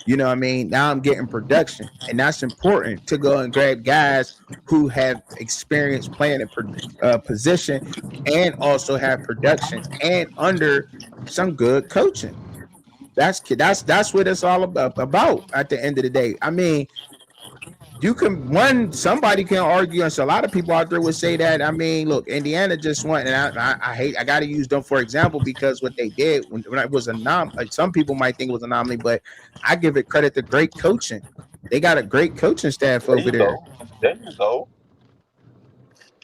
you know what I mean? Now I'm getting production. And that's important, to go and grab guys who have experience playing a position, and also have production and under some good coaching. That's what it's all about at the end of the day. I mean, you can somebody can argue, and so a lot of people out there would say that. I mean, look, Indiana just went, and I got to use them for example, because what they did when it was some people might think it was an anomaly, but I give it credit to great coaching. They got a great coaching staff There over you there. go. There you go.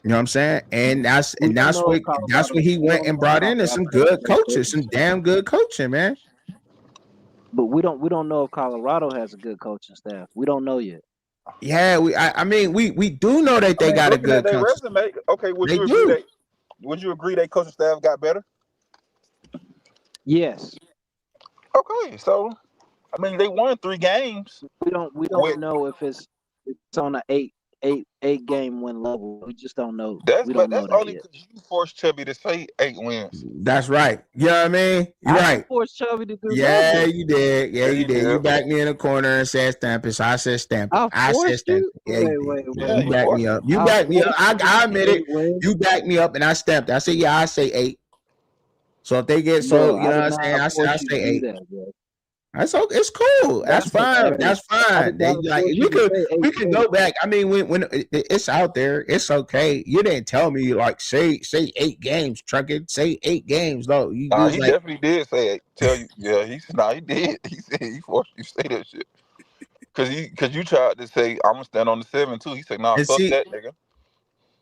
You know what I'm saying? And We don't know if that's what he We went don't and know if brought in, is Colorado some has a good great coaches, coaching some staff. damn good coaching, man. But we don't know if Colorado has a good coaching staff. We don't know yet. Yeah, I mean, we do know that I they mean, got a looking at good their coaching. resume, okay, They do. would you agree they coaching staff got better? Yes. Okay, so I mean, they won 3 games. We don't With, know if it's on a eight game win level. We just don't know. that's We but don't that's know that only yet. because you forced Chubby to say 8 wins. That's right. You know what I mean? You're I right. didn't force Chubby to do Yeah, nothing. you did. Yeah, Yeah, you you did. You did. backed me in the corner and said stamp it. So I said stamp it. I I said forced stamp you. it. Yeah, you did. Yeah, Yeah, you you backed forced me him. up. You I backed me up. forced you I to admit say it. win. You backed me up and I stamped it. I said, yeah, I say 8. So if they get Bro, you I know did what I'm saying? not I force you say to do 8. that, bro. That's okay. It's cool. That's That's fine. okay. That's I fine. did They not like force you to say we 8 can wins. go back. I mean, when it's out there, it's okay. You didn't tell me like say 8 games, Truckin. Say 8 games. No, you Nah, was he like, definitely did say it. Tell you, yeah, he did. He said he forced you to say that shit. Cause you tried to say I'm gonna stand on the 7 too. He said, nah, and fuck see, that, nigga.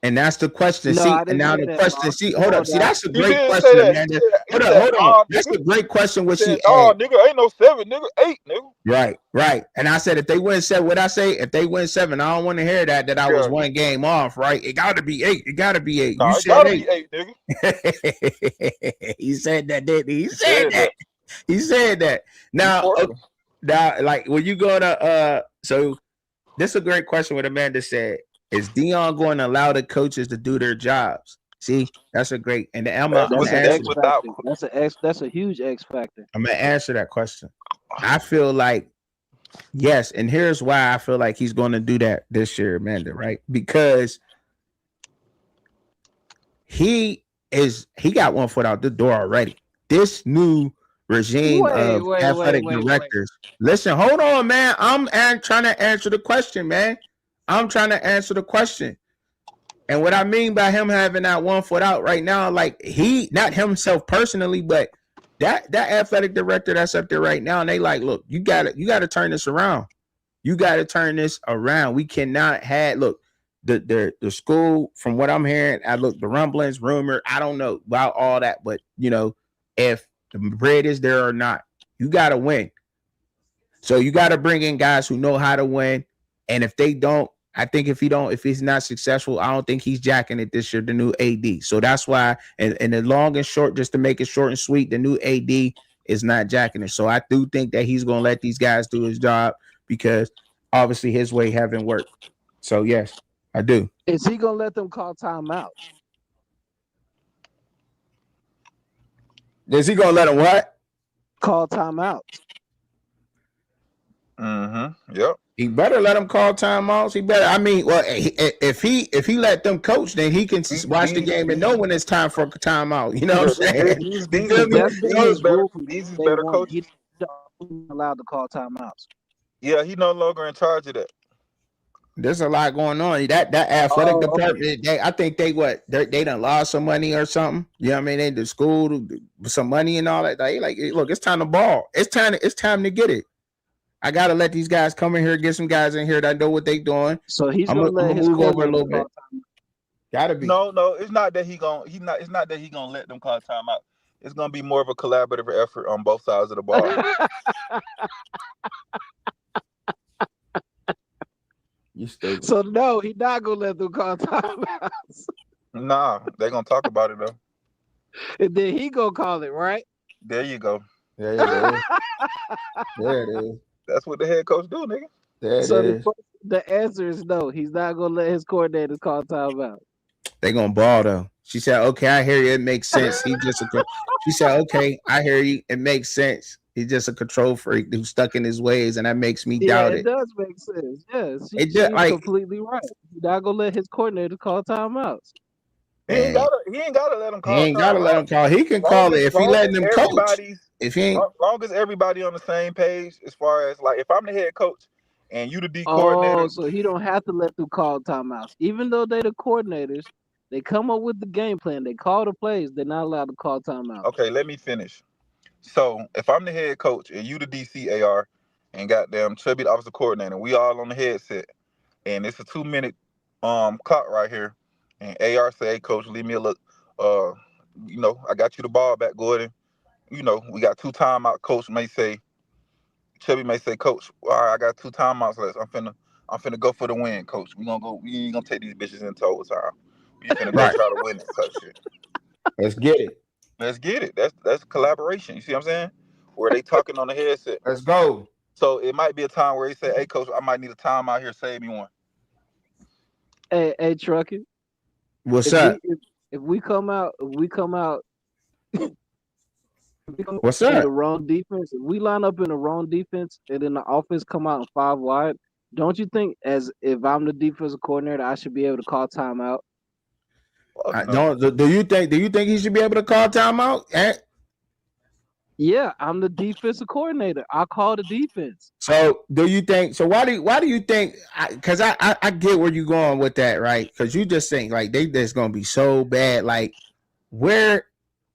and that's the question. No, See, I and didn't now say the that, question. Boss. See, hold Slow up. See, down. that's a He great did say question, that. Amanda. He said, Hold on. nah, That's nigga. a great question. He What said, she nah, asked. nigga, ain't no 7, nigga, 8, nigga. Right. And I said if they win 7, what I say? If they win 7, I don't want to hear that I was Yeah. 1 game off. Right? It got to be 8. It got to be 8. You Nah, it said gotta 8. be 8, nigga. He said that, didn't he? He He said said that. that. He said that. He Now, forced him. now, like when you go to so this is a great question. What Amanda said is Dion going to allow the coaches to do their jobs? See, that's a great. And I'm That's gonna That's an answer. that's X without. factor. That's a huge X factor. I'm gonna answer that question. I feel like yes, and here's why I feel like he's going to do that this year, Amanda. Right? Because he got one foot out the door already. This new regime Wait, of wait, wait, athletic wait, wait. directors. Listen, hold on, man. I'm trying to answer the question, man. I'm trying to answer the question. And what I mean by him having that one foot out right now, like he, not himself personally, but that athletic director that's up there right now, and they like, look, you gotta turn this around. You gotta turn this around. We cannot have look the school. From what I'm hearing, I look the rumblings, rumor. I don't know about all that, but you know, if the bread is there or not, you gotta win. So you gotta bring in guys who know how to win. And if they don't, I think if he's not successful, I don't think he's jacking it this year, the new AD. So that's why, and the long and short, just to make it short and sweet, the new AD is not jacking it. So I do think that he's gonna let these guys do his job because obviously his way haven't worked. So yes, I do. Is he gonna let them call timeouts? Is he gonna let him what? Call timeouts. Mm-hmm. Yep. He better let him call timeouts. He better. I mean, well, if he let them coach, then he can watch the game and know when it's time for a timeout. You know what I'm saying? You feel Because me? that's been So, his rule from These is day better one. coaches. He's allowed to call timeouts. Yeah, he no longer in charge of that. there's a lot going on. That athletic Oh, okay. department, I think they done lost some money or something. You know what I mean? They the school some money and all that. They like, look, it's time to ball. It's time to get it. I gotta let these guys come in here, get some guys in here that know what they doing. So he's I'm gonna gonna let his move over a coordinator little bit. call timeouts. Gotta be. No, it's not that it's not that he gonna let them call timeout. It's gonna be more of a collaborative effort on both sides of the ball. You stupid. So no, he's not gonna let them call timeouts. Nah, they're gonna talk about it though. And then he gonna call it, right? There you go. There it is. There it is. That's what the head coach do, nigga. There it So is. the answer is no. He's not gonna let his coordinators call timeout. They gonna ball though. She said, "Okay, I hear you. It makes sense." She said, "Okay, I hear you. It makes sense. He's just a control freak who's stuck in his ways, and that makes me Yeah, doubt it it." does make sense. Yes, It just she's like, completely right. He's not gonna let his coordinator call timeouts. man, He ain't gotta let him he call ain't gotta let timeout. him call. He can Long call as it if he long as letting them coach. everybody's If he ain't, long as everybody on the same page as far as like if I'm the head coach and you the D Oh, coordinator. so he don't have to let them call timeouts. Even though they the coordinators, they come up with the game plan. They call the plays. They're not allowed to call timeouts. Okay, let me finish. So if I'm the head coach and you the DC AR and goddamn Chubby the offensive coordinator, we all on the headset, and it's a 2-minute clock right here, and AR say, "Hey coach, leave me a look. Uh, I got you the ball back, Gordon. We got 2 timeout. Coach may say, Chubby may say, Coach, all right, I got 2 timeouts left. I'm finna go for the win, Coach. We ain't gonna take these bitches into overtime. We finna go right? try to win it, type shit. Let's get it. Let's get it. That's collaboration. You see what I'm saying? Where they talking on the headset. Let's go. So it might be a time where he say, "Hey, coach, I might need a time out here. Save me one." Hey, Truckin. What's If up? we come out, What's in up? the wrong defense, if we line up in the wrong defense, and then the offense come out in 5 wide, don't you think, as if I'm the defensive coordinator, I should be able to call timeout? Fuck I no. don't. Do you think? Do you think he should be able to call timeout? Yeah, I'm the defensive coordinator. I call the defense. So do you think? So why do you think? Because I get where you're going with that, right? Because you just think like they just gonna be so bad. Like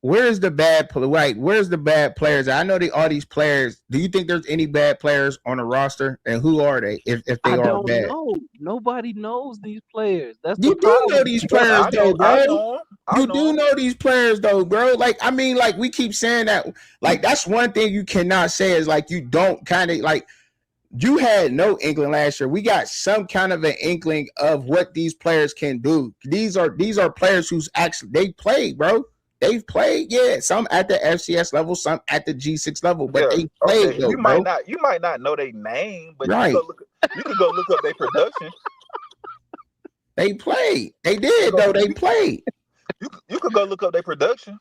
where's the bad like where's the bad players? I know all these players. Do you think there's any bad players on the roster, and who are they if they I are don't bad? know. Nobody knows these players. That's the You do know problem. these players I though, know. I bro. know him. I You know do him. know these players though, bro. Like I mean, like we keep saying that. Like that's one thing you cannot say is like you don't kind of like. You had no inkling last year. We got some kind of an inkling of what these players can do. These are players who's actually they played, bro. They've played, yeah. Some at the FCS level, some at the G6 level, but Yeah. they played Okay. though, bro. You might not know their name, but Right. you can go look up their production. They played. They did though. They played. You could go look up their production.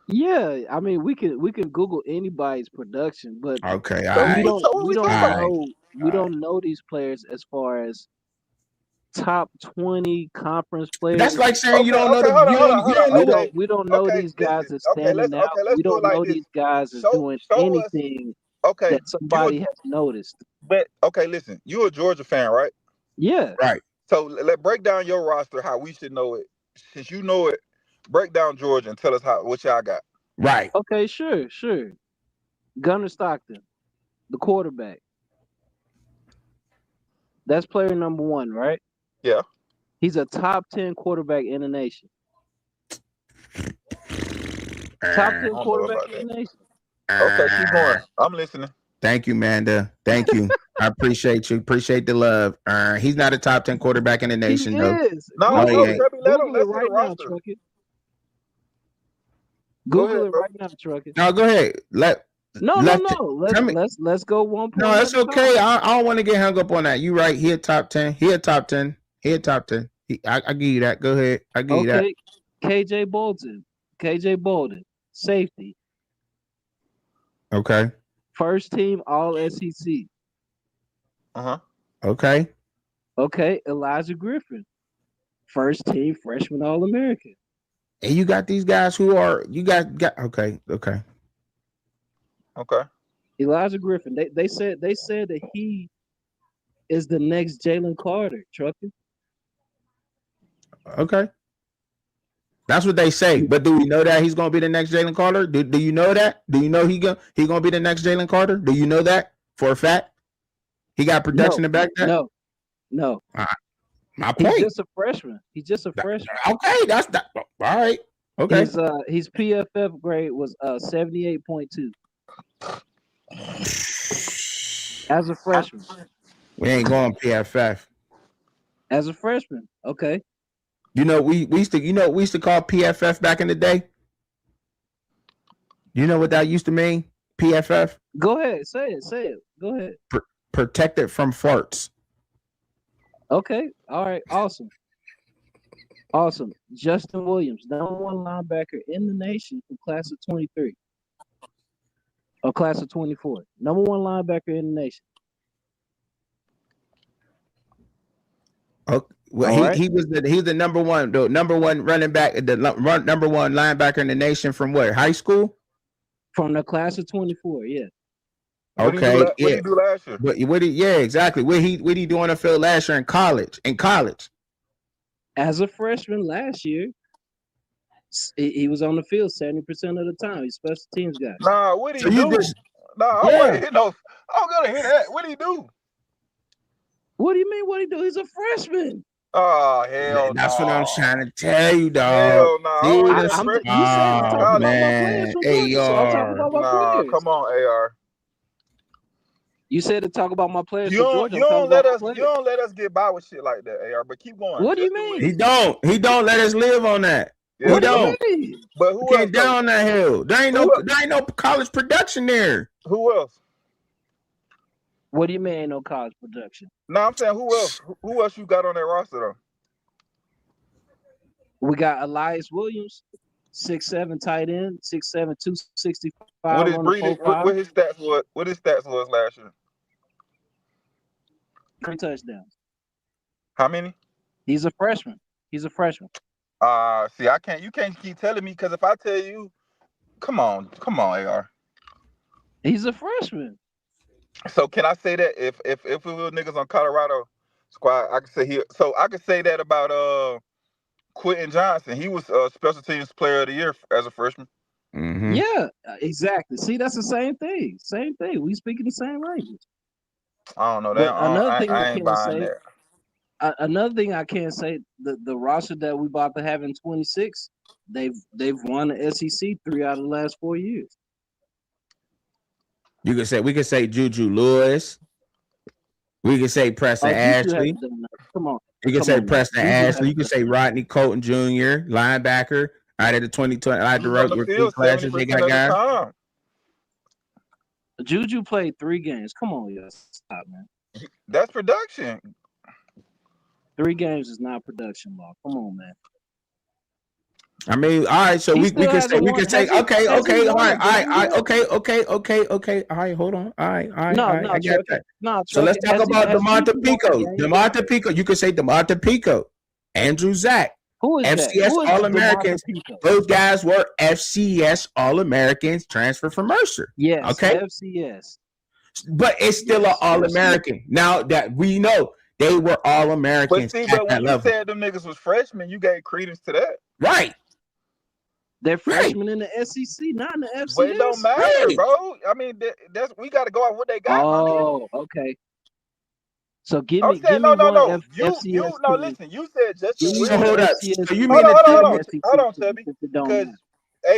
Yeah, I mean we can Google anybody's production, but Okay, all So right. we don't know these players as far as top 20 conference players. That's like saying you don't know Okay, the hold on, you hold don't, on, you hold on. don't know. Okay. We don't know Okay, these guys listen. as Okay, standing out. let's We do it don't like know this. these guys as Show doing us. anything Okay. that somebody has noticed. But okay, listen. You're a Georgia fan, right? Yeah. Right. So let's break down your roster how we should know it. Since you know it, break down Georgia and tell us what y'all got. Right. Okay, sure. Gunnar Stockton, the quarterback. That's player number 1, right? Yeah. He's a top 10 quarterback in the nation. Top 10 know quarterback about in the nation. Okay, keep going. I'm listening. Thank you, Manda. Thank you. I appreciate you. Appreciate the love. He's not a top 10 quarterback in the nation, He though. is. No, he ain't. Chubby, let's Google see it right the now, roster. Truckin. Go Google ahead, it bro. right now, Truckin. No, go ahead. No. Tell me. Let's go one point. No, that's okay. I don't want to get hung up on that. You right. He a top 10. He a top 10. I give you that. Go ahead. I give you that. Okay. KJ Bolden, safety. Okay. First team All SEC. Okay. Okay. Elijah Griffin, first team freshman All American. And you got these guys who are okay. Elijah Griffin. They said that he is the next Jalen Carter, Truckin. Okay. That's what they say. But do we know that he's gonna be the next Jalen Carter? Do you know that? Do you know he gonna be the next Jalen Carter? Do you know that for a fact? He got production to back that? No. My point. He's just a freshman. Okay, that's that. All right. Okay. His PFF grade was 78.2 as a freshman. We ain't going PFF. As a freshman, okay. We used to call PFF back in the day. You know what that used to mean? PFF. Go ahead, say it. Go ahead. Protected from farts. Okay. All right. Awesome. Justin Williams, number 1 linebacker in the nation from class of 23. Or class of 24. Number 1 linebacker in the nation. Okay. Well, he was the number one running back, number 1 linebacker in the nation from what? High school? From the class of 24, yeah. Okay. What did he do last year? Exactly. What he do on the field last year in college? As a freshman last year, he was on the field 70% of the time. He's special teams guy. Nah, what did he do? I don't want to hear no. I'm gonna hear that. What did he do? What do you mean? What he do? He's a freshman. Oh hell! That's what I'm trying to tell you, dog. Hell no! You said to talk about my players from Georgia, so I'm talking about my players. Come on, AR. You said to talk about my players You from Georgia. You don't let us get by with shit like that, AR. But keep going. What do you mean? He don't let us live on that. Yeah, he don't. But who can't down that hill. There ain't no college production there. Who else? What do you mean ain't no college production? No, I'm saying who else? Who else you got on that roster though? We got Elias Williams, 6'7" tight end, 6'7", 265 What his on the breeding? 4.5. What his stats was? What his stats was last year? 3 touchdowns. How many? He's a freshman. See, I can't. You can't keep telling me because if I tell you, come on, AR. He's a freshman. So can I say that if we were niggas on Colorado squad, I could say here. So I could say that about Quentin Johnson. He was special teams player of the year as a freshman. Mm-hmm. Yeah, exactly. See, that's the same thing. We speaking the same language. I don't know But that. another thing I I ain't can't buying say. that. Another thing I can't say. The roster that we about to have in 26, they've won the SEC 3 out of the last 4 years. We could say Juju Lewis. We could say Preston Ashley. Come on. You can say Preston Ashley. You can say Rodney Colton Jr., linebacker. Out of the 2020, out of the rookie classes, they got guys. Juju played 3 games. Come on, y'all. Stop, man. That's production. 3 games is not production, ball. Come on, man. I mean, all right. So we can say okay. All right, hold on. All right. I got that. So let's talk about DeMonte Pico. You could say DeMonte Pico, Andrew Zach. Who is FCS All-Americans. Those guys were FCS All-Americans transferred from Mercer. Yes. Okay. FCS. But it's still an All-American. Now that we know they were All-Americans. But when you said them niggas was freshmen, you gave credence to that. Right. They're freshmen in the SEC, not in the FCS. But it don't matter, bro. I mean, that's we got to go off what they got. Oh, okay. So give me no. FCS. Listen. You said Justin Williams. So hold up. So you mean hold on, Chubby. Because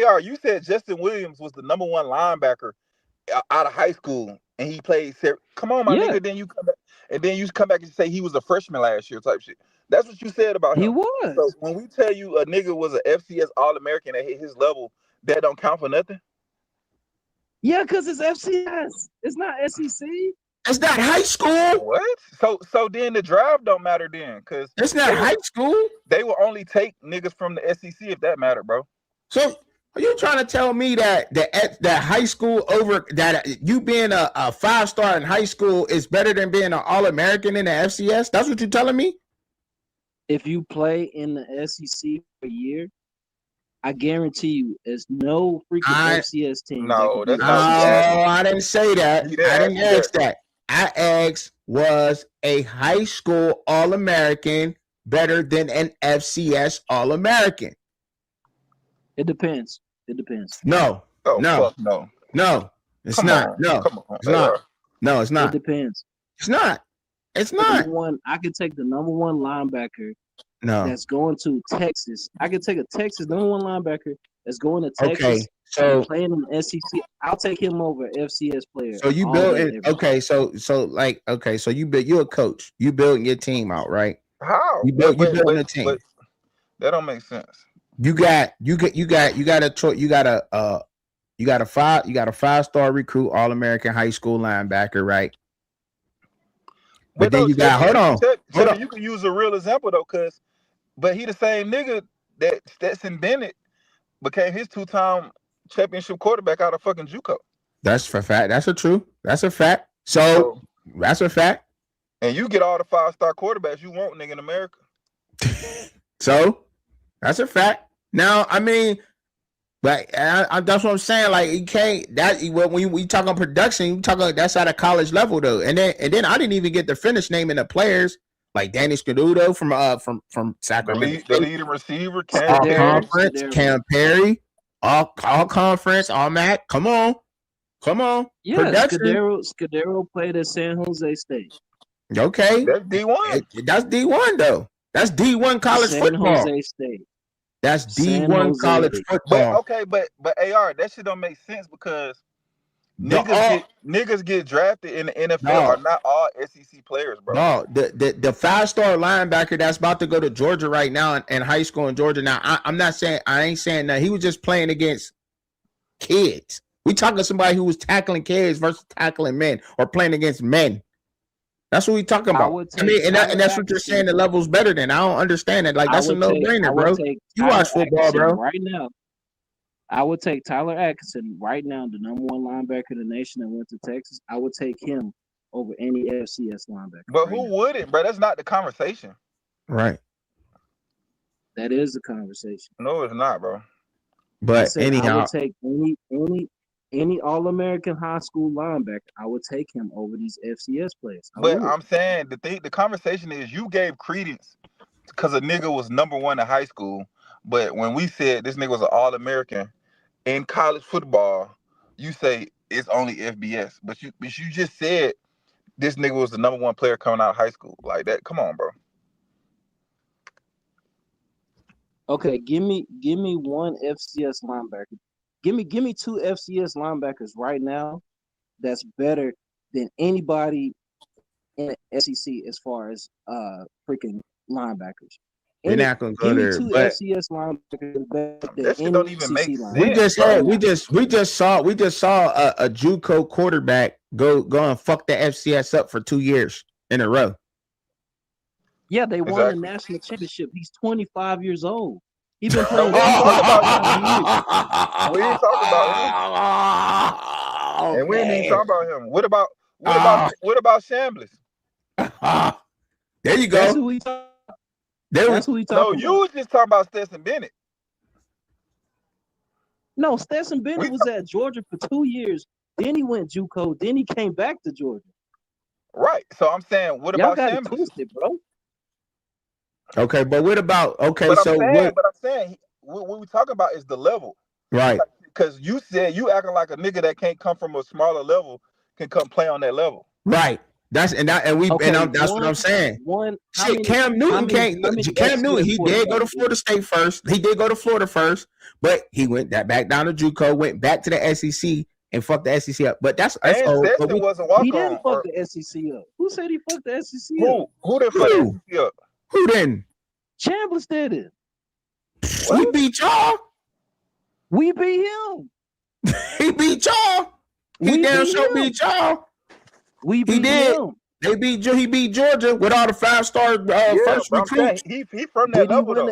AR, you said Justin Williams was the number 1 linebacker out of high school, and he played. Come on, my nigga. Then you come back and say he was a freshman last year, type shit. That's what you said about him. He was. So when we tell you a nigga was an FCS All-American at his level, that don't count for nothing. Yeah, because it's FCS. It's not SEC. It's not high school. What? So then the draft don't matter then, because it's not high school. They will only take niggas from the SEC if that matter, bro. So are you trying to tell me that that high school over that you being a 5-star in high school is better than being an All-American in the FCS? That's what you're telling me? If you play in the SEC for a year, I guarantee you, there's no freaking FCS team. No, that's not. I didn't say that. I didn't ask that. I asked, was a high school All-American better than an FCS All-American? It depends. No. No. It's not. No. It's not. No, it's not. It depends. It's not. It's not. I could take the number 1 linebacker. No. That's going to Texas. I could take a Texas number 1 linebacker that's going to Texas. Okay. So playing in the SEC, I'll take him over FCS player. So you build it. Okay. So you're a coach. You building your team out, right? How? You building a team. But that don't make sense. You got a 5-star recruit, All-American high school linebacker, right? But then you got hold on. You can use a real example though, but he the same nigga that Stetson Bennett became his 2-time championship quarterback out of fucking JUCO. That's a fact. That's a fact. So that's a fact. And you get all the 5-star quarterbacks you want, nigga, in America. So that's a fact. Now, I mean, but that's what I'm saying. Like, you can't when we talk on production, you talk about that's at a college level though. And then I didn't even get to finish naming the players like Danny Scaduto from Sacramento. The leading receiver, Cam Perry, all conference, all MAC. Come on. Yeah, Scudero played at San Jose State. Okay, that's D1. That's D1 though. That's D1 college football. San Jose State. That's D1 college football. But AR, that shit don't make sense because niggas get drafted in the NFL are not all SEC players, bro. No, the 5-star linebacker that's about to go to Georgia right now in high school in Georgia. Now, I ain't saying that. He was just playing against kids. We talking to somebody who was tackling kids versus tackling men or playing against men. That's what we talking I about. would I take mean, and Tyler that's what you're Atkinson. saying. The level's better than. I don't understand it. Like I that's a would take. I no-brainer, would bro. take You Tyler watch football, Atkinson bro. right now. I would take Tyler Atkinson right now, the number one linebacker in the nation that went to Texas. I would take him over any FCS linebacker. But right who now. wouldn't, bro? That's not the conversation. Right. That is the conversation. No, it's not, bro. I But said I anyhow, would take any All-American high school linebacker. I would take him over these FCS players. But I'm saying the conversation is you gave credence because a nigga was number one in high school. But when we said this nigga was an All-American in college football, you say it's only FBS. But you just said this nigga was the number one player coming out of high school. Like that. Come on, bro. Okay, give me one FCS linebacker. Give me two FCS linebackers right now that's better than anybody in the SEC as far as freaking linebackers. we're not gonna go Give me there. two But FCS linebackers better than That shit any don't even SEC make linebacker. sense. we just saw a JUCO quarterback go and fuck the FCS up for 2 years in a row. Yeah, they won Exactly. the national championship. He's 25 years old. He's been playing. We ain't talking Oh, and we ain't even talking about him. What about Shambliss? There you That's go. who we talk. There That's we who we No, talking you about. was just talking about Stetson Bennett. No, Stetson Bennett was at Georgia for 2 years. Then he went JUCO. Then he came back to Georgia. Right. So I'm saying, what Y'all about got it Shambliss? twisted, bro. Okay, but what about But so I'm saying, what we talking about is the level. right. Because you said you acting like a nigga that can't come from a smaller level can come play on that level. Right. That's what I'm saying. Shit, Cam Newton can't. Cam Newton, he did go to Florida State first. He did go to Florida first, but he went back down to JUCO, went back to the SEC and fucked the SEC up. But that's And old. Stetson was a walk-on. He didn't fuck the SEC up. Who said he fucked the SEC up? Who didn't fuck the SEC up? Who didn't? Chambliss did it. We beat y'all. We beat him. He beat y'all. He damn sure beat y'all. We beat him. He beat Georgia with all the 5-star first recruits. He from that level though.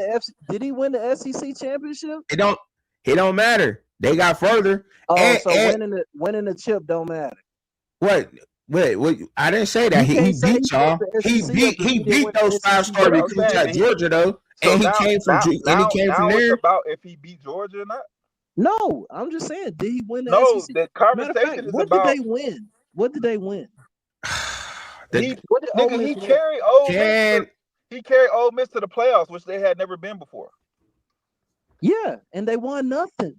Did he win the SEC championship? It don't matter. They got further. Oh, winning the chip don't matter. What? Wait, I didn't say that. He beat y'all. He beat those 5-star recruits at Georgia though. So and he came from there. It's about if he beat Georgia or not. No, I'm just saying, did he win the SEC? The conversation is what about. What did they win? What did they win? He carried Ole Miss to the playoffs, which they had never been before. Yeah, and they won nothing.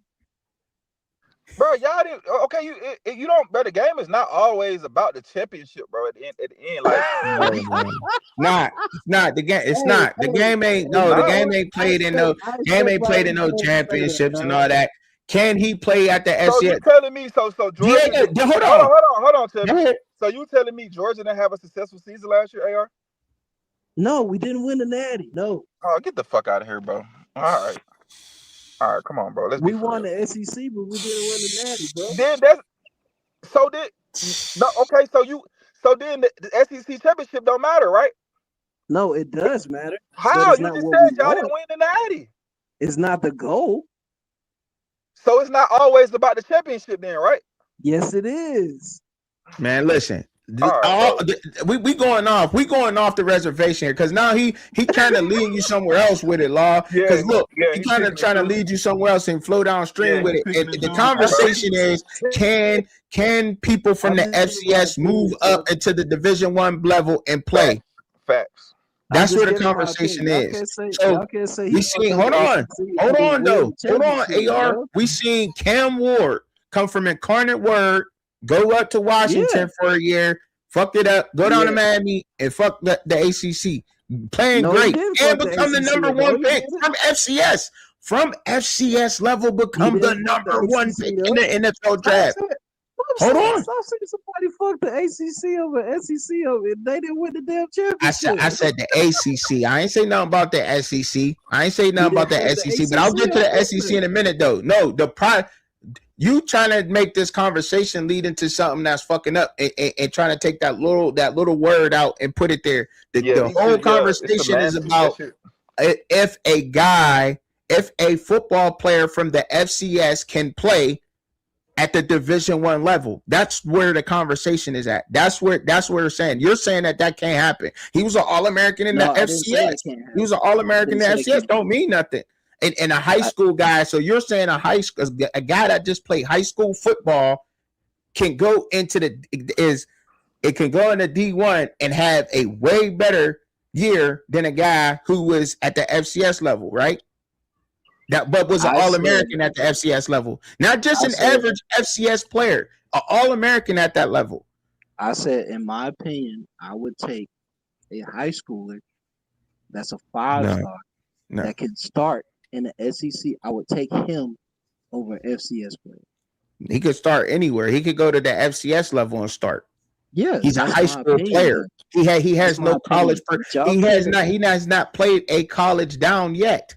Bro, y'all didn't. Okay, you don't. But the game is not always about the championship, bro. At the end, like not the game. It's not the game. Ain't the game ain't played in no championships and all that. Can he play at the FCS? So you telling me so Georgia? Hold on, Tim. So you telling me Georgia didn't have a successful season last year, AR? No, we didn't win the Natty. No. Oh, get the fuck out of here, bro. All right, come on, bro. We won the SEC, but we didn't win the Natty, bro. So then the SEC championship don't matter, right? No, it does matter. How? You just said y'all didn't win the Natty. It's not the goal. So it's not always about the championship then, right? Yes, it is. Man, listen. We going off the reservation here because now he trying to lead you somewhere else with it, Law. Because he kind of trying to lead you somewhere else and flow downstream with it. And the conversation is can people from the FCS move up into the Division I level and play? Facts. That's where the conversation is. So we seen. Hold on, AR. We seen Cam Ward come from Incarnate Word. Go up to Washington for a year, fuck it up, go down to Miami and fuck the ACC. Playing great and become the number one pick from FCS. From FCS level, become the number one pick in the NFL draft. Hold on. Stop saying somebody fucked the ACC over SEC over it. They didn't win the damn championship. I said the ACC. I ain't say nothing about the SEC. I ain't say nothing about the SEC, but I'll get to the SEC in a minute though. No, You trying to make this conversation lead into something that's fucking up, and trying to take that little word out and put it there. The whole conversation is about if a football player from the FCS can play at the Division I level. That's where the conversation is at. That's where we're saying. You're saying that can't happen. He was an All-American in the FCS. He was an All-American in the FCS. Don't mean nothing. And a high school guy. So you're saying a guy that just played high school football can go into it can go into D1 and have a way better year than a guy who was at the FCS level, right? But was an All-American at the FCS level. Not just an average FCS player, an All-American at that level. I said, in my opinion, I would take a high schooler that's a 5-star that can start in the SEC. I would take him over FCS player. He could start anywhere. He could go to the FCS level and start. Yeah, he's a high school player. He has no college. He has not played a college down yet.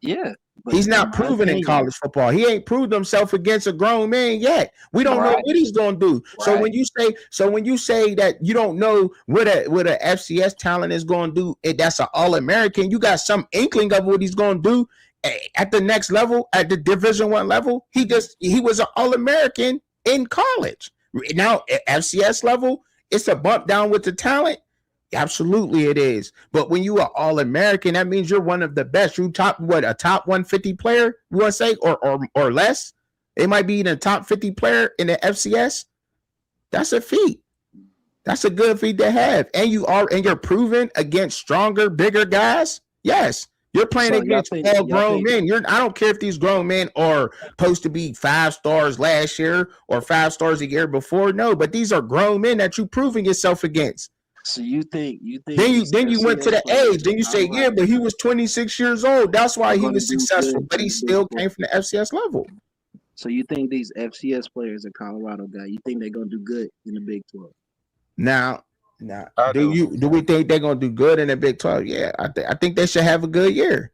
Yeah. He's not proven in college football. He ain't proved himself against a grown man yet. We don't know what he's gonna do. So when you say that you don't know what a FCS talent is gonna do, that's an All-American. You got some inkling of what he's gonna do at the next level, at the Division I level. He was an All-American in college. Now at FCS level, it's a bump down with the talent. Absolutely it is. But when you are All-American, that means you're one of the best. You a top 150 player, you want to say, or less? It might be the top 50 player in the FCS. That's a feat. That's a good feat to have. And you're proven against stronger, bigger guys. Yes. You're playing against all grown men. I don't care if these grown men are supposed to be 5 stars last year or 5 stars a year before. No, but these are grown men that you're proving yourself against. So you think then you went to the age. Then you say, yeah, but he was 26 years old. That's why he was successful, but he still came from the FCS level. So you think these FCS players in Colorado guy, you think they're gonna do good in the Big 12? Now, do we think they're gonna do good in the Big 12? Yeah, I think they should have a good year.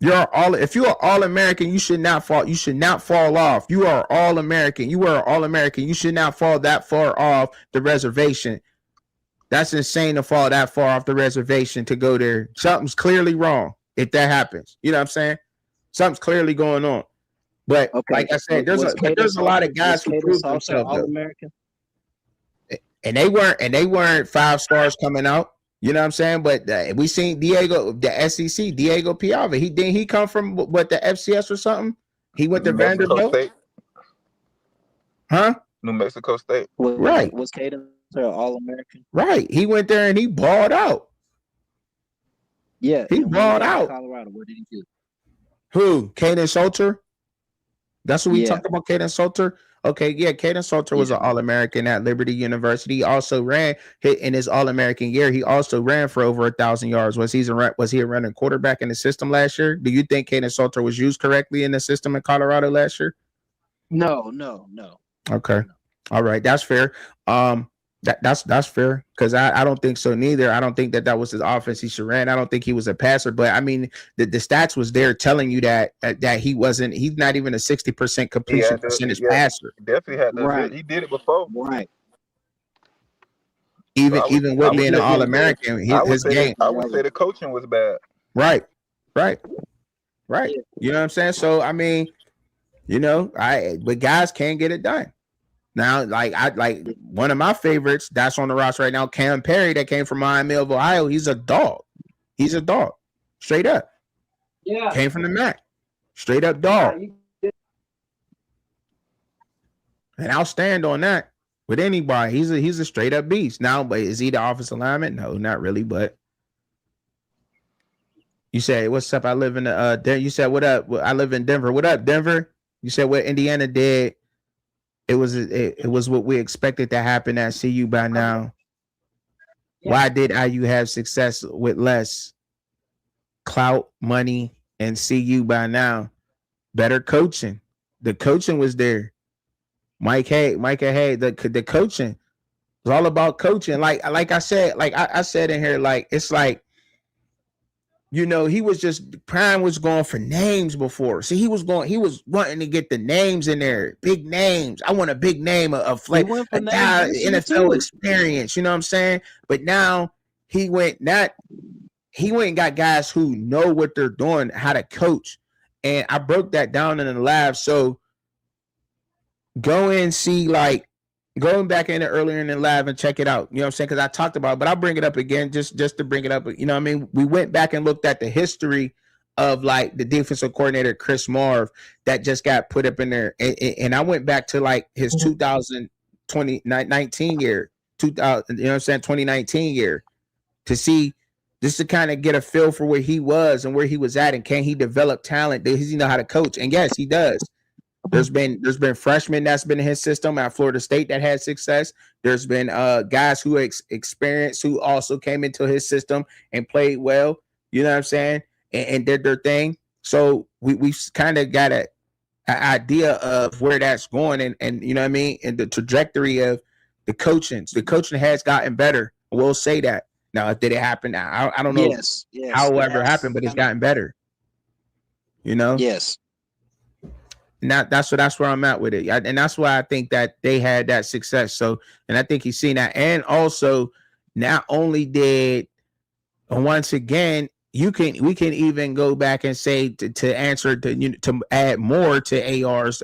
If you are All-American, you should not fall off. You are All-American. You should not fall that far off the reservation. That's insane to fall that far off the reservation to go there. Something's clearly wrong if that happens. You know what I'm saying? Something's clearly going on. But like I said, there's a lot of guys who prove themselves All-American. And they weren't 5 stars coming out. You know what I'm saying? But we seen Diego, the SEC, Diego Piava. He come from what, the FCS or something? He went to Vanderbilt. Huh? New Mexico State. Right. Was Caden All-American? Right. He went there and he balled out. Yeah. He balled out. Colorado. What did he do? Who? Caden Salter? That's what we talked about, Caden Salter. Okay, yeah, Caden Salter was an All-American at Liberty University. He also ran in his All-American year. He also ran for over 1,000 yards. Was he a running quarterback in the system last year? Do you think Caden Salter was used correctly in the system in Colorado last year? No. Okay, all right, that's fair. That's fair because I don't think so neither. I don't think that was his offense he should ran. I don't think he was a passer, but I mean the stats was there telling you that he's not even a 60% completion percentage passer. He definitely had that. He did it before. Right. Even with being an All-American, his game. I would say the coaching was bad. Right. You know what I'm saying? So I mean, but guys can't get it done. Now, like one of my favorites that's on the roster right now, Cam Perry, that came from Miami of Ohio. He's a dog. Straight up. Yeah. Came from the MAC. Straight up dog. And I'll stand on that with anybody. He's a straight up beast. Now, but is he the offensive lineman? No, not really. But you said, "What's up?" I live in you said, "What up?" I live in Denver. What up, Denver? You said what Indiana did. It was what we expected to happen at CU by now. Yeah. Why did IU have success with less clout, money, and CU by now? Better coaching. The coaching was there. Micah Hay, the coaching was all about coaching. Like I said, I said in here, like it's like You know, he was just Prime was going for names before. See, he was wanting to get the names in there, big names. I want a big name, He went for a names guy this year NFL too. experience. You know what I'm saying? But now he went and got guys who know what they're doing, how to coach. And I broke that down in the lab. So go and see, like, going back in it earlier in the lab and check it out. You know what I'm saying? Because I talked about it, but I'll bring it up again just to bring it up. You know what I mean? We went back and looked at the history of, like, the defensive coordinator, Chris Marv, that just got put up in there. And I went back to, like, his 2019 year, 2000, you know what I'm saying, 2019 year, to see, just to kind of get a feel for where he was and where he was at, and can he develop talent? Does he know how to coach? And yes, he does. There's been freshmen that's been in his system at Florida State that had success. There's been guys who experienced, who also came into his system and played well. You know what I'm saying? And did their thing. So we kind of got an idea of where that's going, and you know what I mean, and the trajectory of the coaching. The coaching has gotten better. We'll say that. Now, did it happen? I don't know how it ever happened, but it's gotten better. You know? Yes. Now that's where I'm at with it, and that's why I think that they had that success. So, and I think he's seen that, and also, not only did, once again, we can even go back and say to answer to add more to AR's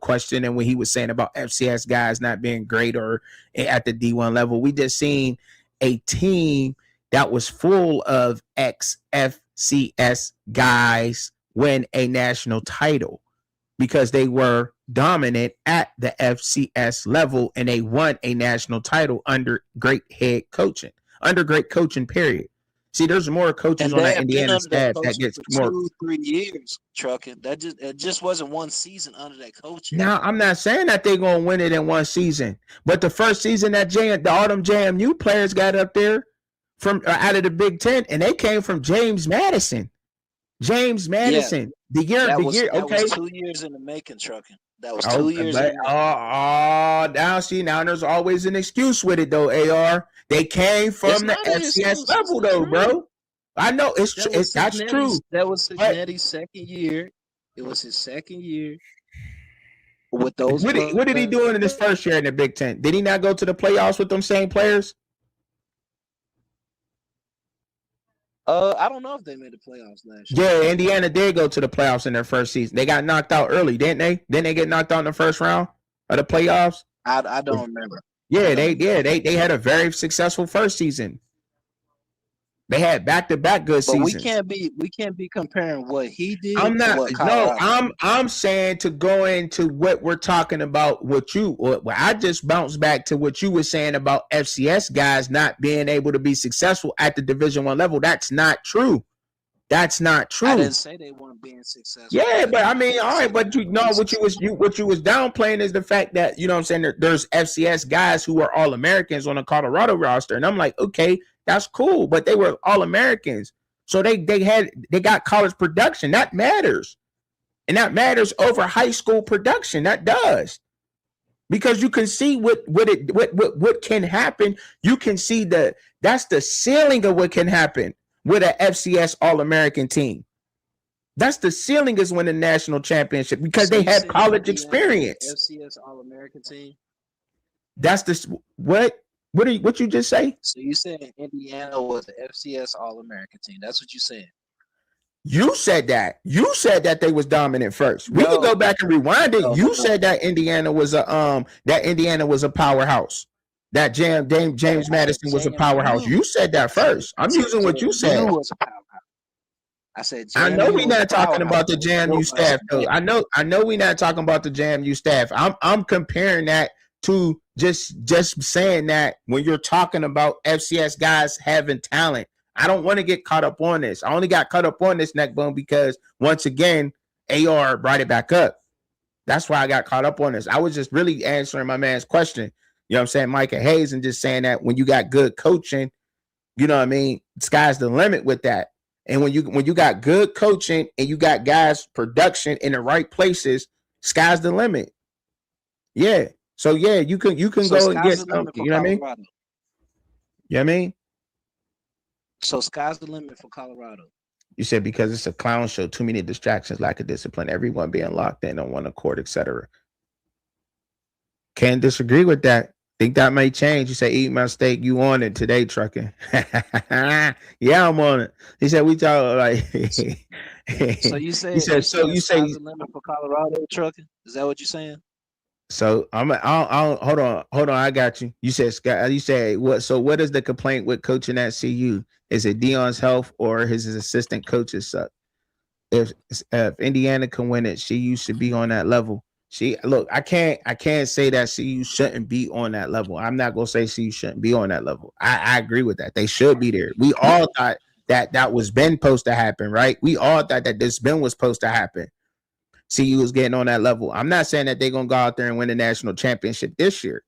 question, and when he was saying about FCS guys not being great or at the D1 level, we just seen a team that was full of ex-FCS guys win a national title, because they were dominant at the FCS level, and they won a national title under great head coaching, period. See, there's more coaches on that Indiana staff that gets more 2-3 years, Truckin. It just wasn't one season under that coaching. Now, I'm not saying that they're going to win it in one season, but the first season that all them JMU players got up there from out of the Big Ten, and they came from James Madison. Yeah. That was 2 years in the making, Truckin. That was 2 years in the making. Now there's always an excuse with it, though, AR. They came from the FCS level, though, bro. I know that's true. That was Cincinnati's second year. It was his second year with those. What did he do in his first year in the Big Ten? Did he not go to the playoffs with them same players? I don't know if they made the playoffs last year. Yeah, Indiana did go to the playoffs in their first season. They got knocked out early, didn't they? Didn't they get knocked out in the first round of the playoffs? I don't remember. Yeah, they had a very successful first season. They had back-to-back good seasons. We can't be comparing what he did. I'm saying to go into what we're talking about. I just bounced back to what you were saying about FCS guys not being able to be successful at the Division I level. That's not true. I didn't say they weren't being successful. Yeah, but I mean, all right, but you know what you was downplaying is the fact that, you know what I'm saying, there's FCS guys who are All-Americans on the Colorado roster, and I'm like, okay, that's cool, but they were All-Americans, so they got college production. That matters, and that matters over high school production. That does, because you can see what can happen. You can see that's the ceiling of what can happen with an FCS All-American team. That's the ceiling, is win the national championship, because they had college experience. FCS All-American team. That's the what you just say? So you said Indiana was the FCS All-American team. That's what you said. You said that. You said that they was dominant first. We can go back and rewind it. You said that Indiana was a powerhouse. That James Madison was a powerhouse. You said that first. I'm using what you said. I said, I know we're not talking about the JMU staff, though. I know we're not talking about the JMU staff. I'm comparing that to just saying that when you're talking about FCS guys having talent. I don't want to get caught up on this. I only got caught up on this, Neckbone, because once again, AR brought it back up. That's why I got caught up on this. I was just really answering my man's question. You know what I'm saying, Micah Hayes, and just saying that when you got good coaching, you know what I mean, sky's the limit with that. And when you got good coaching and you got guys production in the right places, sky's the limit. Yeah. So yeah, you can go and get something. You know what I mean? You know what I mean? So sky's the limit for Colorado. You said because it's a clown show, too many distractions, lack of discipline, everyone being locked in on one accord, etc. Can't disagree with that. Think that may change. You say, eat my steak. You on it today, trucking? Yeah, I'm on it. He said, we talk like. So He said, you so saying you say, sky's the limit for Colorado trucking? Is that what you're saying? so I'll hold on. I got you. You said, Scott, you say what? So what is the complaint with coaching at CU? Is it Dion's health or his assistant coaches suck? If Indiana can win it, CU should be on that level. Look, I can't say that CU shouldn't be on that level. I'm not gonna say CU shouldn't be on that level. I agree with that. They should be there. We all thought that was been supposed to happen, right? We all thought that this been was supposed to happen. CU was getting on that level. I'm not saying that they're gonna go out there and win the national championship this year.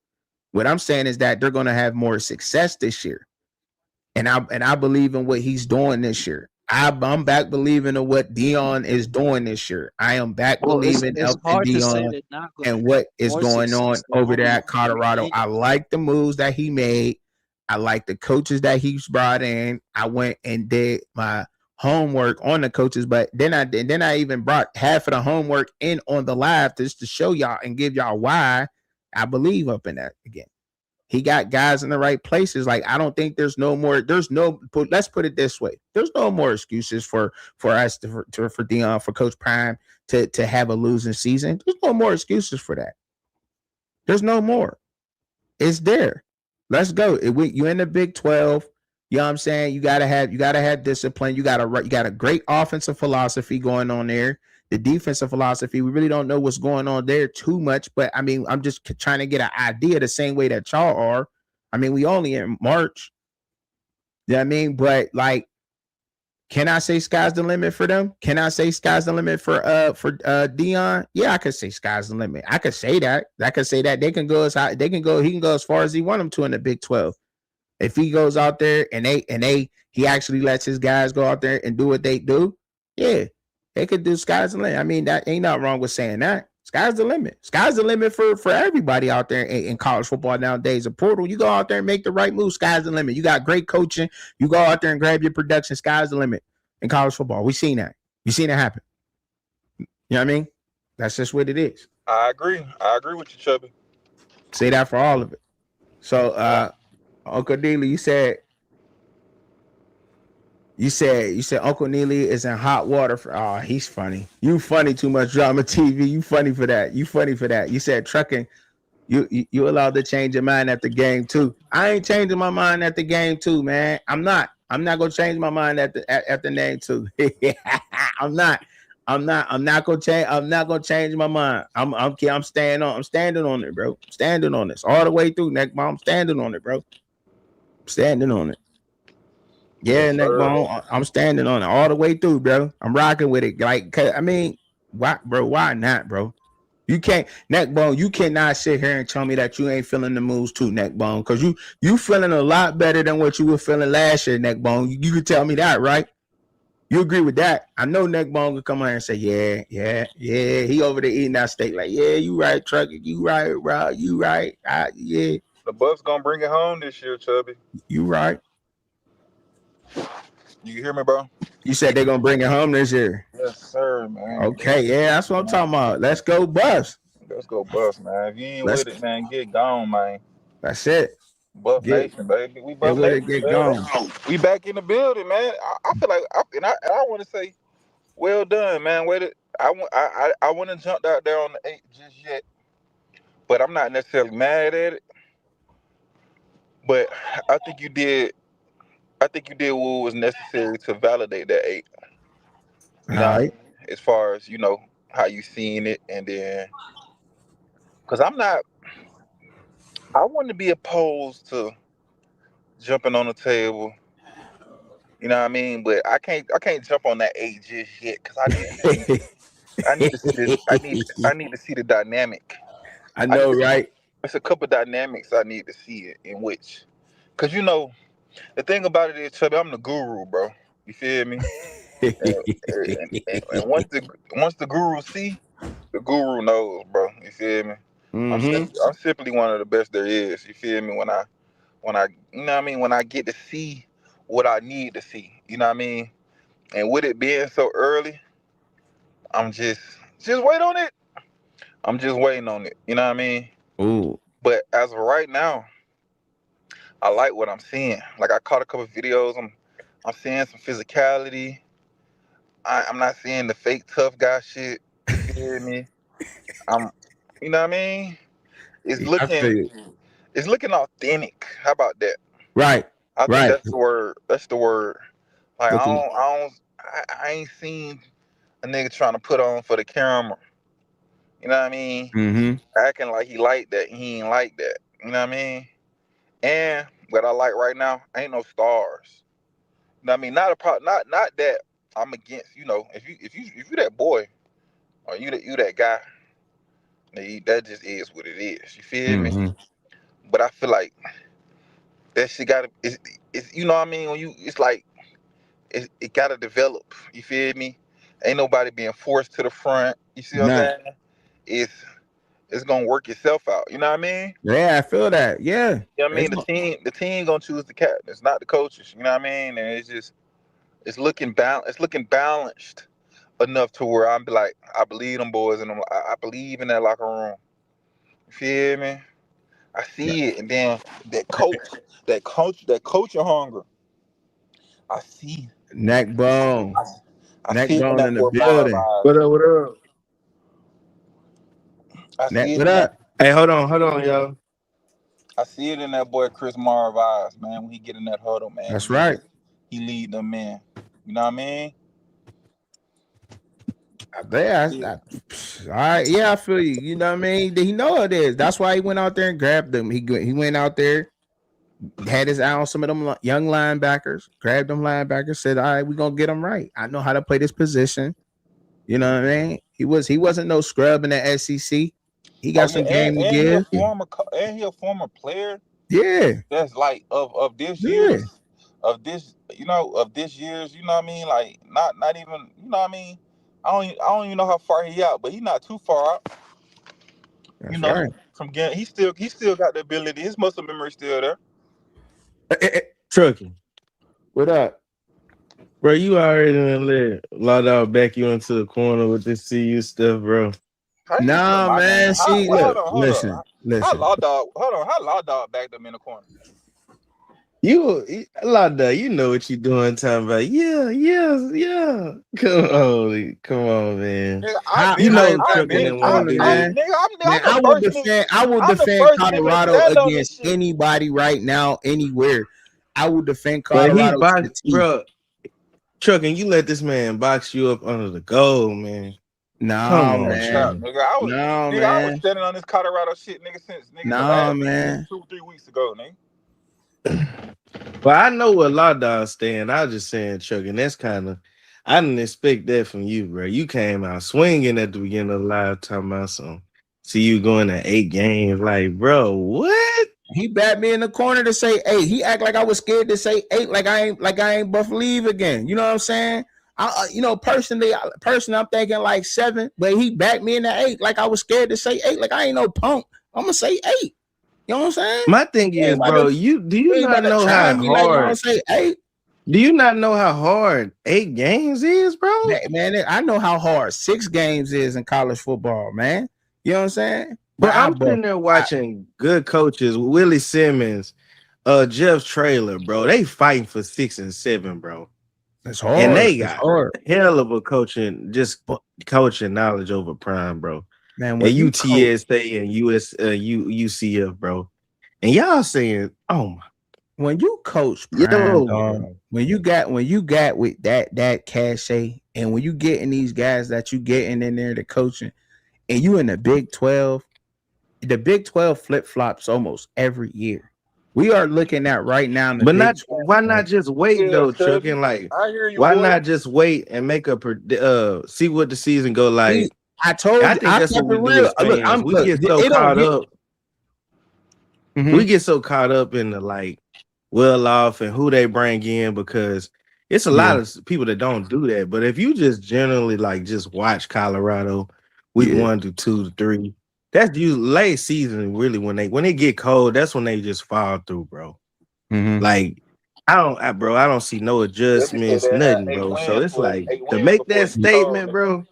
What I'm saying is that they're gonna have more success this year. And I believe in what he's doing this year. I'm back believing in what Dion is doing this year. I am back Well, believing it's in hard to say Dion they're not going to and have what is more going on success. They're over there only at Colorado. I like the moves that he made. I like the coaches that he's brought in. I went and did my homework on the coaches, but then I even brought half of the homework in on the live just to show y'all and give y'all why I believe up in that again. He got guys in the right places. Like I don't think there's no more. Let's put it this way. There's no more excuses for us for Dion for Coach Prime to have a losing season. There's no more excuses for that. There's no more. It's there. Let's go. You in the Big 12. You know what I'm saying? You gotta have discipline. You got a great offensive philosophy going on there. The defensive philosophy, we really don't know what's going on there too much, but I mean, I'm just trying to get an idea the same way that y'all are. I mean, we only in March. You know what I mean? But like, can I say sky's the limit for them? Can I say sky's the limit for Dion? Yeah, I could say sky's the limit. I could say that. I could say that they can go as high, he can go as far as he want them to in the Big 12. If he goes out there and he actually lets his guys go out there and do what they do, yeah, they could do sky's the limit. I mean, that ain't not wrong with saying that. Sky's the limit. Sky's the limit for everybody out there in college football nowadays. A portal, you go out there and make the right move. Sky's the limit. You got great coaching. You go out there and grab your production. Sky's the limit in college football. We seen that. You seen it happen. You know what I mean? That's just what it is. I agree. I agree with you, Chubby. Say that for all of it. So, Uncle Neely, you said Uncle Neely is in hot water for. Oh, he's funny. You funny too much drama TV. You funny for that. You said trucking. You allowed to change your mind at the game too. I ain't changing my mind at the game too, man. I'm not gonna change my mind at the name too. I'm not. I'm not gonna change. I'm not gonna change my mind. I'm standing on it, bro. I'm standing on this all the way through, neck bone. I'm standing on it, bro. I'm standing on it. Yeah, Yes, neck sir. bone. I'm standing on it all the way through, bro. I'm rocking with it. Like, I mean, why, bro? Why not, bro? You can't, neck bone. You cannot sit here and tell me that you ain't feeling the moves too, neck bone, because you feeling a lot better than what you were feeling last year, neck bone. You could tell me that, right? You agree with that? I know neck bone could come out and say, yeah. He over there eating that steak, like, yeah, you right, trucker, you right, bro, you right, yeah, The Bucks gonna bring it home this year, Chubby. you right. You hear me, bro? You said they're gonna bring it home this year. Yes, sir, man. Okay, yeah, that's what I'm talking about. Let's go, Buffs. Let's go, Bucks, man. If you ain't Let's. with it, man, get gone, man. That's it. Buff Get Nation, baby. We get Buff with it. Nation, Get man. gone. We back in the building, man. I feel like, I want to say, well done, man. I want to jump out there on the 8 just yet, but I'm not necessarily mad at it. But I think you did. I think you did what was necessary to validate that 8. All You know what I right. mean? As far as how you seen it, and then because I wouldn't be opposed to jumping on the table. You know what I mean? But I can't jump on that 8 just yet because I need to see this. I need to see the dynamic. I I need know, to see. right? It's a couple dynamics I need to see it in which, because the thing about it is, Chubby, I'm the guru, bro. You feel me? And once the guru see, the guru knows, bro. You feel me? Mm-hmm. I'm simply one of the best there is. You feel me? When I you know what I mean, when I get to see what I need to see. You know what I mean? And with it being so early, I'm just wait on it. I'm just waiting on it. You know what I mean? Ooh. But as of right now, I like what I'm seeing. Like I caught a couple of videos. I'm seeing some physicality. I'm not seeing the fake tough guy shit. You feel me? I'm, you know what I mean? It's I feel looking you. it's looking authentic. How about that? Right. I think Right. that's the word. That's the word. Like Looking. I ain't seen a nigga trying to put on for the camera. You know what I mean? Mm-hmm. Acting like he like that. He ain't like that. You know what I mean? And what I like right now ain't no stars. You know what I mean? Not that I'm against. You know, if you that boy or you that guy, that just is what it is. You feel me? Mm-hmm. But I feel like that shit gotta it's you know what I mean, when you it's like it gotta develop. You feel me? Ain't nobody being forced to the front. You see what I'm None. saying? It's it's gonna work itself out. You know what I mean? Yeah, I feel that. Yeah. You know what I It's mean? not, The team gonna choose the captain. It's not the coaches. You know what I mean? And it's just it's looking balanced enough to where I'm be like, I believe them boys and I believe in that locker room. You feel me? I see it, and then that coaching hunger. I see, neck bone. I, I Neck see it in bone that in the boy Marv building. What eyes. up? What up? I Neck, see it what in that. up? Hey, hold on, y'all. I see it in that boy Chris Marv eyes, man. When he get in that huddle, man, That's right. he lead them men. You know what I mean? There, Yeah. all right, yeah, I feel you. You know what I mean? He know it is. That's why he went out there and grabbed them. He went out there, had his eye on some of them young linebackers, grabbed them linebackers, said, "All right, we gonna get them right. I know how to play this position." You know what I mean? He wasn't no scrub in the SEC. He Oh got yeah, some game to and he a give. and he a former player. Yeah, That's like of this yeah, year's of this year's, you know what I mean? Like not even, you know what I mean? I don't even know how far he out, but he not too far out, you that's know, right. from getting he still got the ability. His muscle memory still there. Trucking. What up? Bro, you already done let Law Dog back you into the corner with this CU stuff, bro. How you say Nah, my name? man. See, look, Hold on. How listen. Law Dog how Law Dog backed up in the corner? Law Dog, you know what you doing, talking about. Yeah. Come on, man. Nigga, How You I know ain't back Trucking in the didn't want to corner, do I'm that. man. nigga, Man, I'm the first nigga. I will I'm the defend first nigga to Colorado stand on this against shit. anybody right now, anywhere. I will defend But he Colorado to the boxed, teeth. bro. Trucking, you let this man box you up under the goal, man. Come No, on, man. Crap, Trucking. No, I was man. standing on this Colorado shit, nigga, since nigga No, since man. 2 3 weeks ago, nigga. But I know what Law Dog stand. I was just saying, Trucking, that's kind of, I didn't expect that from you, bro. You came out swinging at the beginning of the live talking about something. See you going to 8 games. Like, bro, what? He backed me in the corner to say 8. He act like I was scared to say 8, like I ain't buff leave again. You know what I'm saying? You know, personally, I'm thinking like 7, but he backed me in the 8, like I was scared to say 8. Like I ain't no punk. I'm gonna say 8. You know what I'm saying? My thing He ain't is, about to, bro, do he you ain't not about to know try how me like I'm gonna hard say 8. do you not know how hard 8 games is, bro? Man, I know how hard 6 games is in college football, man. You know what I'm saying? But Bro, I I'm buff. sitting there watching good coaches, Willie Simmons, Jeff Traylor, bro. They fighting for 6 and 7, bro. It's And hard. they It's got hard. hell of a coaching knowledge over prime, bro. Man, At when you coach, UTSA and UCF, bro. And y'all saying, oh my, when you coach prime, yo, dog, bro. when you got with that cachet, and when you getting these guys that you getting in there to coaching, and you in the Big 12 flip flops almost every year. We are looking at right now in the But Big not 12. why not just wait Yeah, though, Chuck? Chubby. And like, I hear you, why boy. not just wait and make a see what the season go See, like? I told I you, think I that's kept what it we do real. as fans. We Look, get so it don't caught get. up. We Mhm. get so caught up in the like well off and who they bring in because it's a Yeah, lot of people that don't do that. But if you just generally like just watch Colorado week yeah. 1 to 2 to 3, that's usually late season really when they get cold. That's when they just fall through, bro. Mhm. Like I don't see no adjustments, nothing, bro. So it's like to make that statement, bro.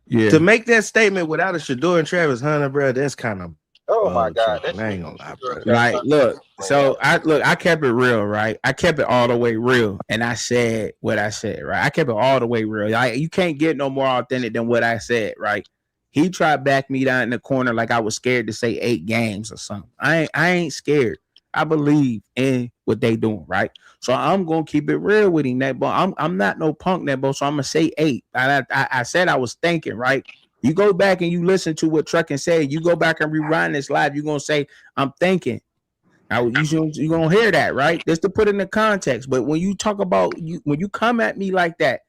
Yeah. To make that statement without a Shador and Travis Hunter, bro, that's kind of trucking. I ain't gonna lie, bro. Like, look, so I kept it real, right? I kept it all the way real, and I said what I said, right? I kept it all the way real. Like, you can't get no more authentic than what I said, right? He tried to back me down in the corner like I was scared to say 8 games or something. I ain't scared. I believe in what they doing, right? So I'm gonna keep it real with him, that boy. I'm not no punk, that boy. So I'm gonna say 8. I said I was thinking, right? You go back and you listen to what Truckin said. You go back and rewind this live. You're gonna say, I'm thinking. Now you're gonna hear that, right? Just to put it in the context. But when you talk about when you come at me like that,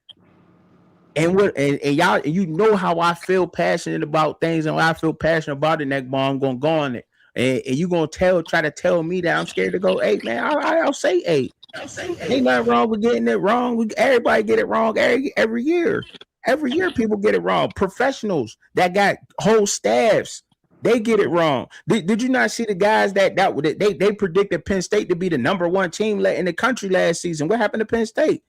and y'all, you know how I feel passionate about things, and I feel passionate about it, neck ball, I'm gonna go on it. And you gonna try to tell me that I'm scared to go 8, man. I'll say 8. Ain't nothing wrong with getting it wrong. Everybody get it wrong every year. Every year people get it wrong. Professionals that got whole staffs, they get it wrong. Did you not see the guys that they predicted Penn State to be the #1 team in the country last season? What happened to Penn State?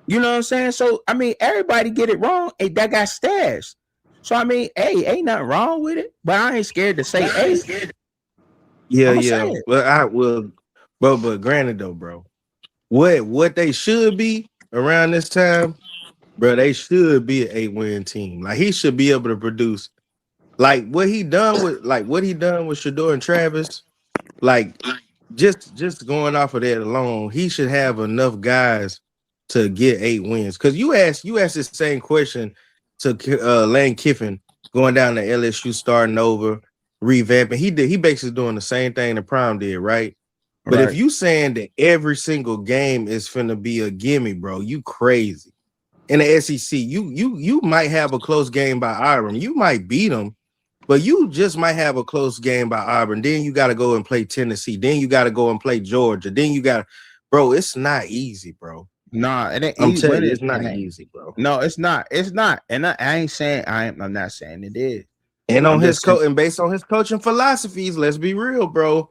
You know what I'm saying? So I mean, everybody get it wrong. Hey, that got staffs. So I mean, hey, ain't nothing wrong with it. But I ain't scared to say, hey, Yeah. Well, I will, bro. But granted, though, bro, what they should be around this time, bro, they should be an 8-win team. Like he should be able to produce, like what he done with Shador and Travis. Like just going off of that alone, he should have enough guys to get 8 wins. Because you asked the same question to Lane Kiffin going down to LSU, starting over, revamping. He basically doing the same thing the Prime did, right? But if you saying that every single game is finna be a gimme, bro, you crazy. In the SEC, you might have a close game by Auburn. You might beat them, but you just might have a close game by Auburn. Then you got to go and play Tennessee. Then you got to go and play Georgia. Then you got, bro, it's not easy, bro. Nah, it ain't. I'm telling you, it's not easy, bro. No, it's not. It's not. And I ain't saying I'm not saying it is. And on his and based on his coaching philosophies, let's be real, bro.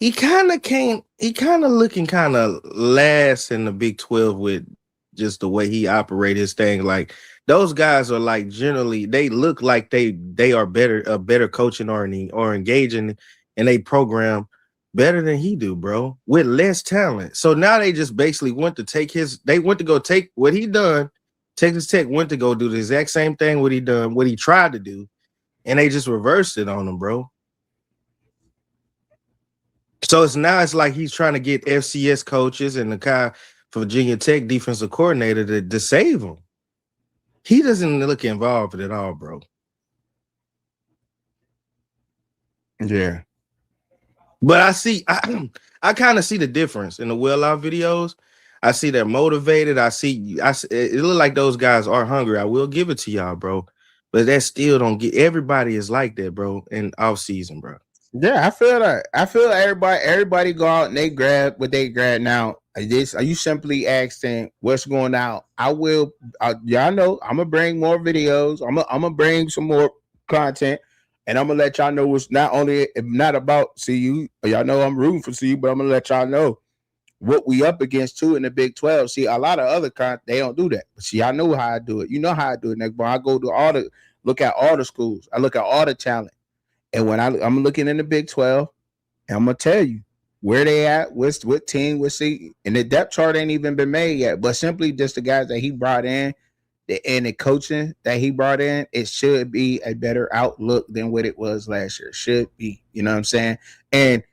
He kind of looking kind of last in the Big 12 with just the way he operates his thing. Like those guys are like generally they look like they are better coaching or engaging in a program better than he do, bro, with less talent. So now they just basically went to go take what he done. Texas Tech went to go do the exact same thing what he tried to do, and they just reversed it on him, bro. So it's like he's trying to get FCS coaches and the guy for Virginia Tech defensive coordinator to save him. He doesn't look involved at all, bro. Yeah. But I kind of see the difference in the Will Out videos. I see they're motivated. It look like those guys are hungry. I will give it to y'all, bro. But that still don't get everybody is like that, bro, in off season, bro. Yeah, I feel that. I feel everybody go out and they grab what they grab now. Are you simply asking what's going out? Y'all know I'm gonna bring more videos. I'm gonna bring some more content, and I'm gonna let y'all know what's not about CU. Y'all know I'm rooting for CU, but I'm gonna let y'all know what we up against too in the Big 12. See, a lot of other they don't do that. But see, I know how I do it. You know how I do it, next I go to look at all the schools. I look at all the talent. And when I'm looking in the Big 12, and I'm gonna tell you where they at, what team, what seat, and the depth chart ain't even been made yet. But simply just the guys that he brought in, and the coaching that he brought in, it should be a better outlook than what it was last year. Should be, you know what I'm saying? And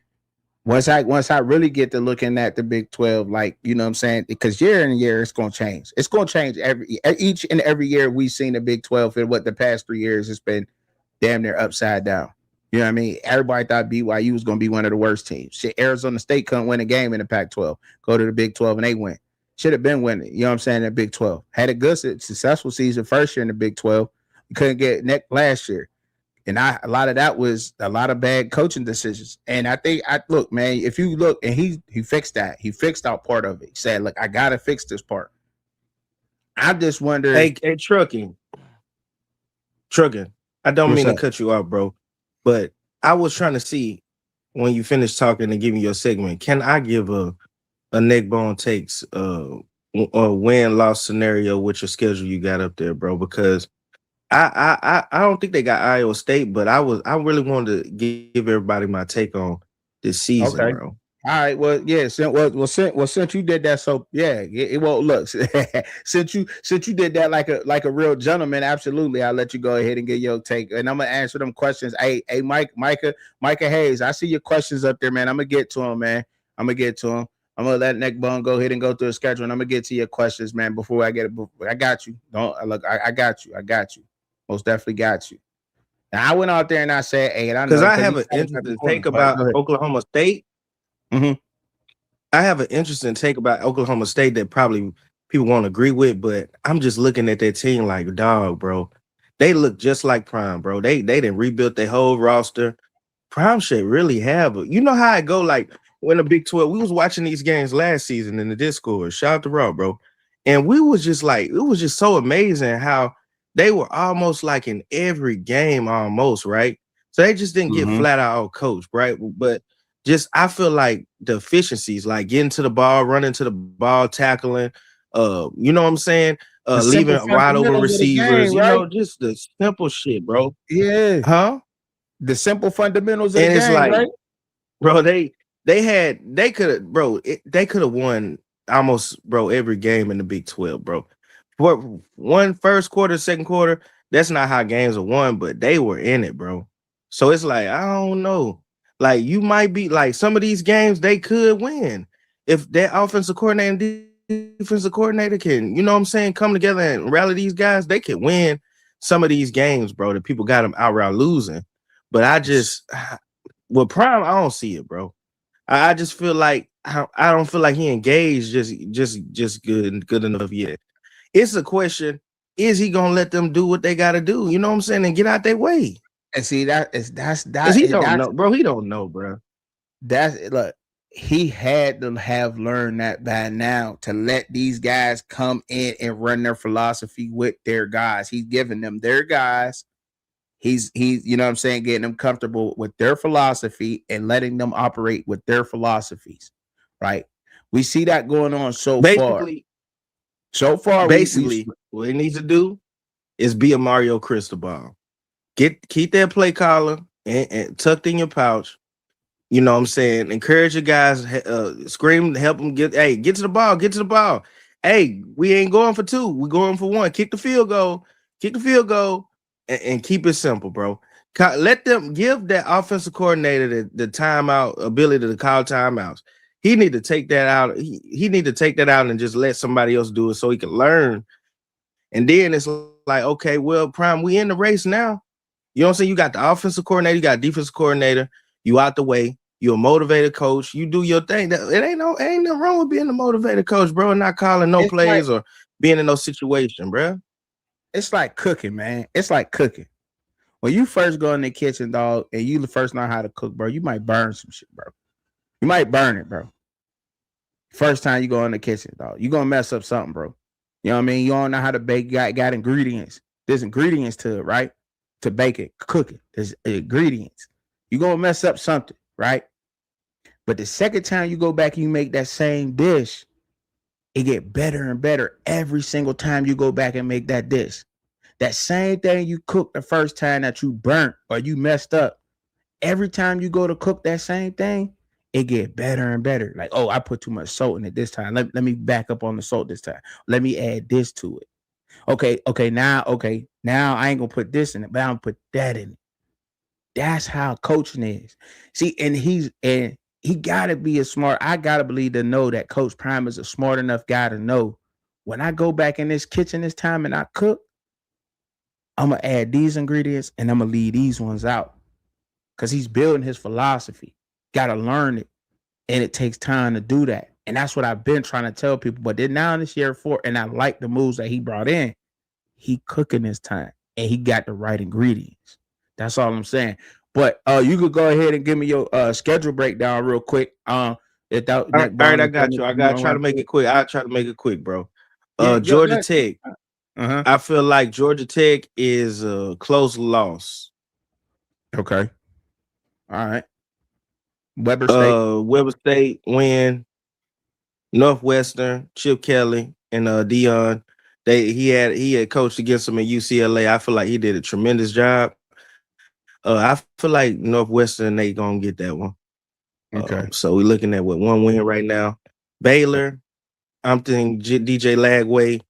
once I really get to looking at the Big 12, like, you know what I'm saying, because year in year it's gonna change. It's gonna change each and every year. We've seen the Big 12 in what the past 3 years it's been damn near upside down. You know what I mean? Everybody thought BYU was going to be one of the worst teams. Shit, Arizona State couldn't win a game in the Pac-12. Go to the Big 12 and they win. Should have been winning. You know what I'm saying? In the Big 12. Had a good, successful season first year in the Big 12. You couldn't get neck last year. And a lot of that was a lot of bad coaching decisions. And I think, look, man, if you look, and he fixed that. He fixed out part of it. He said, look, I got to fix this part. I just wonder. Hey, Truckin. I don't mean to cut you off, bro. But I was trying to see when you finish talking and giving your segment, can I give a a neck bone takes a win loss scenario with your schedule you got up there, bro. Because I don't think they got Iowa State, but I really wanted to give everybody my take on this season, Okay. bro. All right. Well, yeah. Since you did that, so yeah. Well, look. since you did that like a real gentleman, absolutely. I'll let you go ahead and get your take, and I'm gonna answer them questions. Hey, Micah Hayes. I see your questions up there, man. I'm gonna get to them, man. I'm gonna get to them. I'm gonna let Neckbone go ahead and go through the schedule, and I'm gonna get to your questions, man. Before I get it, I got you. Don't look. I got you. I got you. Most definitely got you. Now I went out there and I said, hey, and I Because know I because have you an said it right interesting before me. take But go about ahead. Oklahoma State. Mm-hmm. I have an interesting take about Oklahoma State that probably people won't agree with, but I'm just looking at that team like, dog, bro. They look just like Prime, bro. They didn't rebuild their whole roster. Prime should really have it. You know how I go, like when the Big 12, we was watching these games last season in the Discord. Shout out to Raw, bro. And we was just like, it was just so amazing how they were almost like in every game, almost, right? So they just didn't get Mm-hmm. flat out coached, right? But just I feel like the efficiencies, like getting to the ball, running to the ball, tackling, you know what I'm saying? The simple Leaving wide open fundamentals of the receivers, game, you right? know, just the simple shit, bro. Yeah. Huh? The simple fundamentals of the And it's game, like, right? bro, they could have, bro, they could have won almost, bro, every game in the Big 12, bro. For one first quarter, second quarter, that's not how games are won, but they were in it, bro. So it's like, I don't know. Like, you might be like some of these games they could win if that offensive coordinator and defensive coordinator can, you know what I'm saying, come together and rally these guys, they could win some of these games, bro. That people got them outright losing. But I just with Prime, I don't see it, bro. I just feel like I don't feel like he engaged just good enough yet. It's a question: is he gonna let them do what they got to do? You know what I'm saying, and get out their way? And see that is Cause he don't know, bro. He don't know, bro. that's look. He had to have learned that by now to let these guys come in and run their philosophy with their guys. He's giving them their guys. He's you know what I'm saying, getting them comfortable with their philosophy and letting them operate with their philosophies. Right. We see that going on so far. Basically, So far, we what he needs to do is be a Mario Cristobal. Keep that play collar and tucked in your pouch. You know what I'm saying? Encourage your guys, scream, help them get to the ball, get to the ball. Hey, we ain't going for two, we going for one. Kick the field goal, and keep it simple, bro. Let them give that offensive coordinator the timeout ability to call timeouts. He need to take that out. He need to take that out and just let somebody else do it so he can learn. And then it's like, okay, well, Prime, we in the race now. You know what I'm saying? You got the offensive coordinator, you got defensive coordinator, you out the way. You're a motivated coach. You do your thing. It ain't nothing wrong with being a motivated coach, bro, and not calling no it's like plays or being in no situation, bro. it's like cooking, man. It's like cooking. When you first go in the kitchen, dog, and you first know how to cook, bro, you might burn some shit, bro. You might burn it, bro. First time you go in the kitchen, dog, you gonna mess up something, bro. You know what I mean? You don't know how to bake. Got ingredients. There's ingredients to it, right? To bake it, cook it. There's ingredients. You gonna mess up something, right? But the second time you go back and you make that same dish, it get better and better every single time you go back and make that dish. That same thing you cooked the first time that you burnt or you messed up, every time you go to cook that same thing, it get better and better. Like, oh, I put too much salt in it this time. Let me back up on the salt this time. Let me add this to it. Okay, now I ain't gonna put this in it, but I'm gonna put that in it. That's how coaching is. See, and he gotta be a smart. I gotta believe to know that Coach Prime is a smart enough guy to know when I go back in this kitchen this time and I cook, I'm gonna add these ingredients and I'm gonna leave these ones out. Because he's building his philosophy. Gotta learn it. And it takes time to do that. And that's what I've been trying to tell people. But then now in this year four, and I like the moves that he brought in, he cooking this time and he got the right ingredients. That's all I'm saying. But you could go ahead and give me your schedule breakdown real quick. Without Nick All right, I Bone. got you. I gotta try to make it quick. I'll try to make it quick, bro. Yeah, go Georgia ahead. Tech. Uh-huh. I feel like Georgia Tech is a close loss. Okay. All right. Weber State. Weber State win. Northwestern, Chip Kelly, and Dion. He had coached against them at UCLA. I feel like he did a tremendous job. I feel like Northwestern they gonna get that one. Okay. So we're looking at what, 1 win right now. Baylor, I'm thinking DJ Lagway.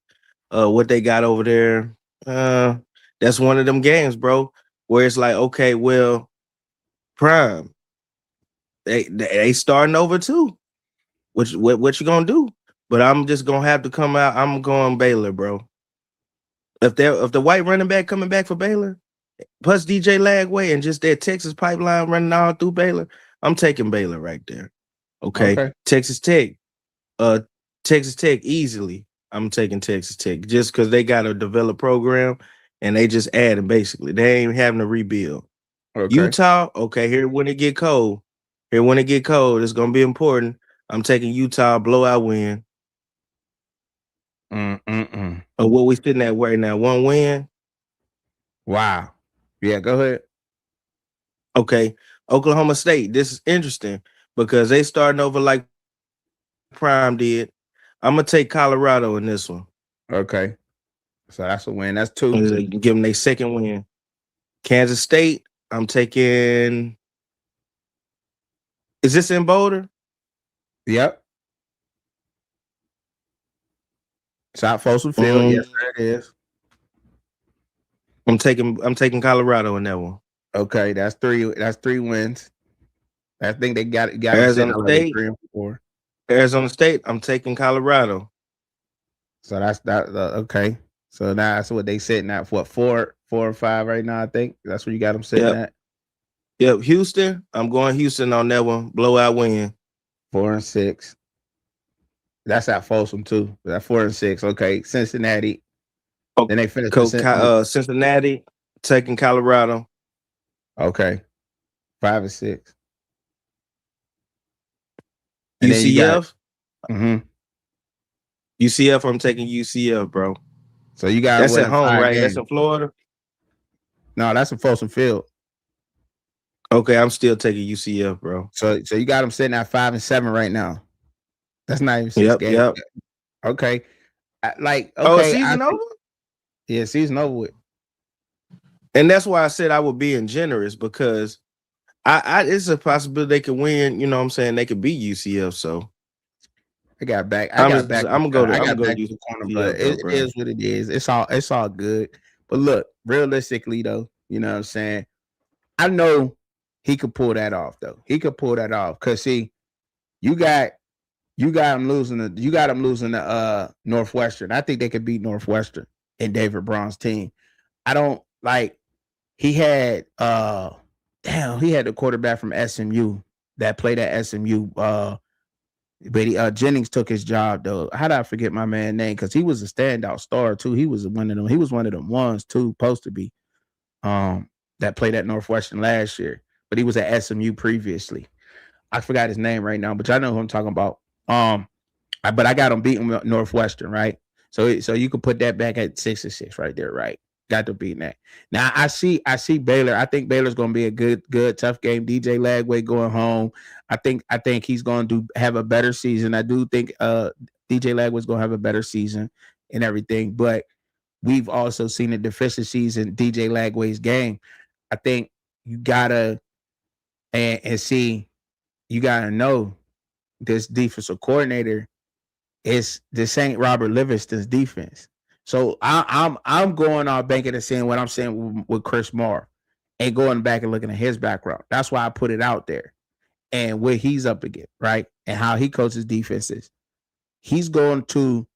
What they got over there. That's one of them games, bro, where it's like, okay, well, Prime, they starting over too. What you gonna do? But I'm just gonna have to come out. I'm going Baylor, bro. If the white running back coming back for Baylor, plus DJ Lagway and just that Texas pipeline running all through Baylor, I'm taking Baylor right there. Okay. Okay. Texas Tech. Texas Tech easily. I'm taking Texas Tech just because they got a developed program and they just adding basically. They ain't having to rebuild. Okay. Utah, okay, here when it get cold. Here when it get cold, it's gonna be important. I'm taking Utah blowout win. What we sitting at right now? 1 win. Wow. Yeah, go ahead. Okay. Oklahoma State. This is interesting because they starting over like Prime did. I'm gonna take Colorado in this one. Okay. So that's a win. That's 2. Give them their second win. Kansas State. I'm taking. Is this in Boulder? Yep. South Folsom Field. Yes, sir, it is. I'm taking Colorado in that one. Okay, that's 3. That's 3 wins. I think they got Arizona State. 3 and 4. Arizona State. I'm taking Colorado. So that's that. Okay. So now that's what they sitting at. What 4 or 5 right now? I think that's where you got them sitting at. Yep. Houston. I'm going Houston on that one. Blowout win. 4 and 6. That's at Folsom too. That 4 and 6. Okay. Cincinnati. Then they finished Cincinnati. Taking Colorado. Okay. 5 and 6. And UCF. Mm-hmm. UCF. I'm taking UCF, bro. So you got that's at home, right? Games. That's in Florida. No, that's in Folsom Field. Okay, I'm still taking UCF, bro. So you got them sitting at 5 and 7 right now. That's not even 6 games. Yep. Okay. Season over? Yeah, season over with. And that's why I said I was being generous because I it's a possibility they could win. You know what I'm saying? They could beat UCF. So I got back. I'm gonna go to the corner, but it is what it is. It's all good. But look, realistically though, you know what I'm saying? I know he could pull that off though. He could pull that off because see, you got him losing the Northwestern. I think they could beat Northwestern and David Braun's team. I don't like he had the quarterback from SMU that played at SMU. But Jennings took his job though. How did I forget my man's name? Because he was a standout star too. He was one of them. He was one of them ones too, supposed to be. That played at Northwestern last year, but he was at SMU previously. I forgot his name right now, but y'all know who I'm talking about. But I got him beating Northwestern, right? So you could put that back at 6 and 6 right there, right? Got to beat that. Now I see Baylor. I think Baylor's going to be a good tough game. DJ Lagway going home. I think he's going to have a better season. I do think DJ Lagway's going to have a better season and everything. But we've also seen the deficiencies in DJ Lagway's game. I think you gotta and see. You gotta know this defensive coordinator this ain't Robert Livingston's defense. So I'm going off banking and seeing what I'm saying with Chris Moore and going back and looking at his background. That's why I put it out there and what he's up against, right? And how he coaches defenses. He's going to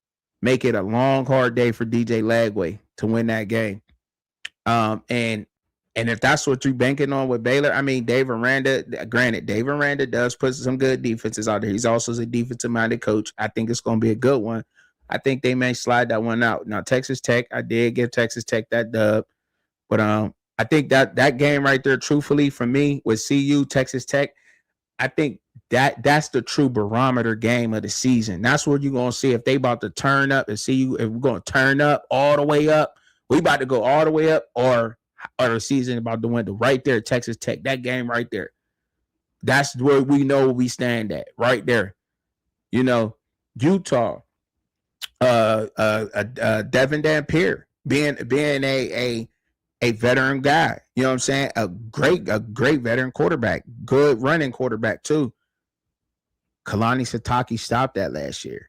make it a long, hard day for DJ Lagway to win that game. And if that's what you're banking on with Baylor, I mean, Dave Aranda does put some good defenses out there. He's also a defensive-minded coach. I think it's going to be a good one. I think they may slide that one out. Now, Texas Tech, I did give Texas Tech that dub. But I think that game right there, truthfully, for me, with CU, Texas Tech, I think that's the true barometer game of the season. That's what you're going to see if they about to turn up and CU, if we're going to turn up all the way up. We about to go all the way up or the season about to win right there, Texas Tech. That game right there. That's where we know we stand at, right there. You know, Utah, Devin Dampier being a veteran guy. You know what I'm saying? A great veteran quarterback, good running quarterback too. Kalani Sitake stopped that last year,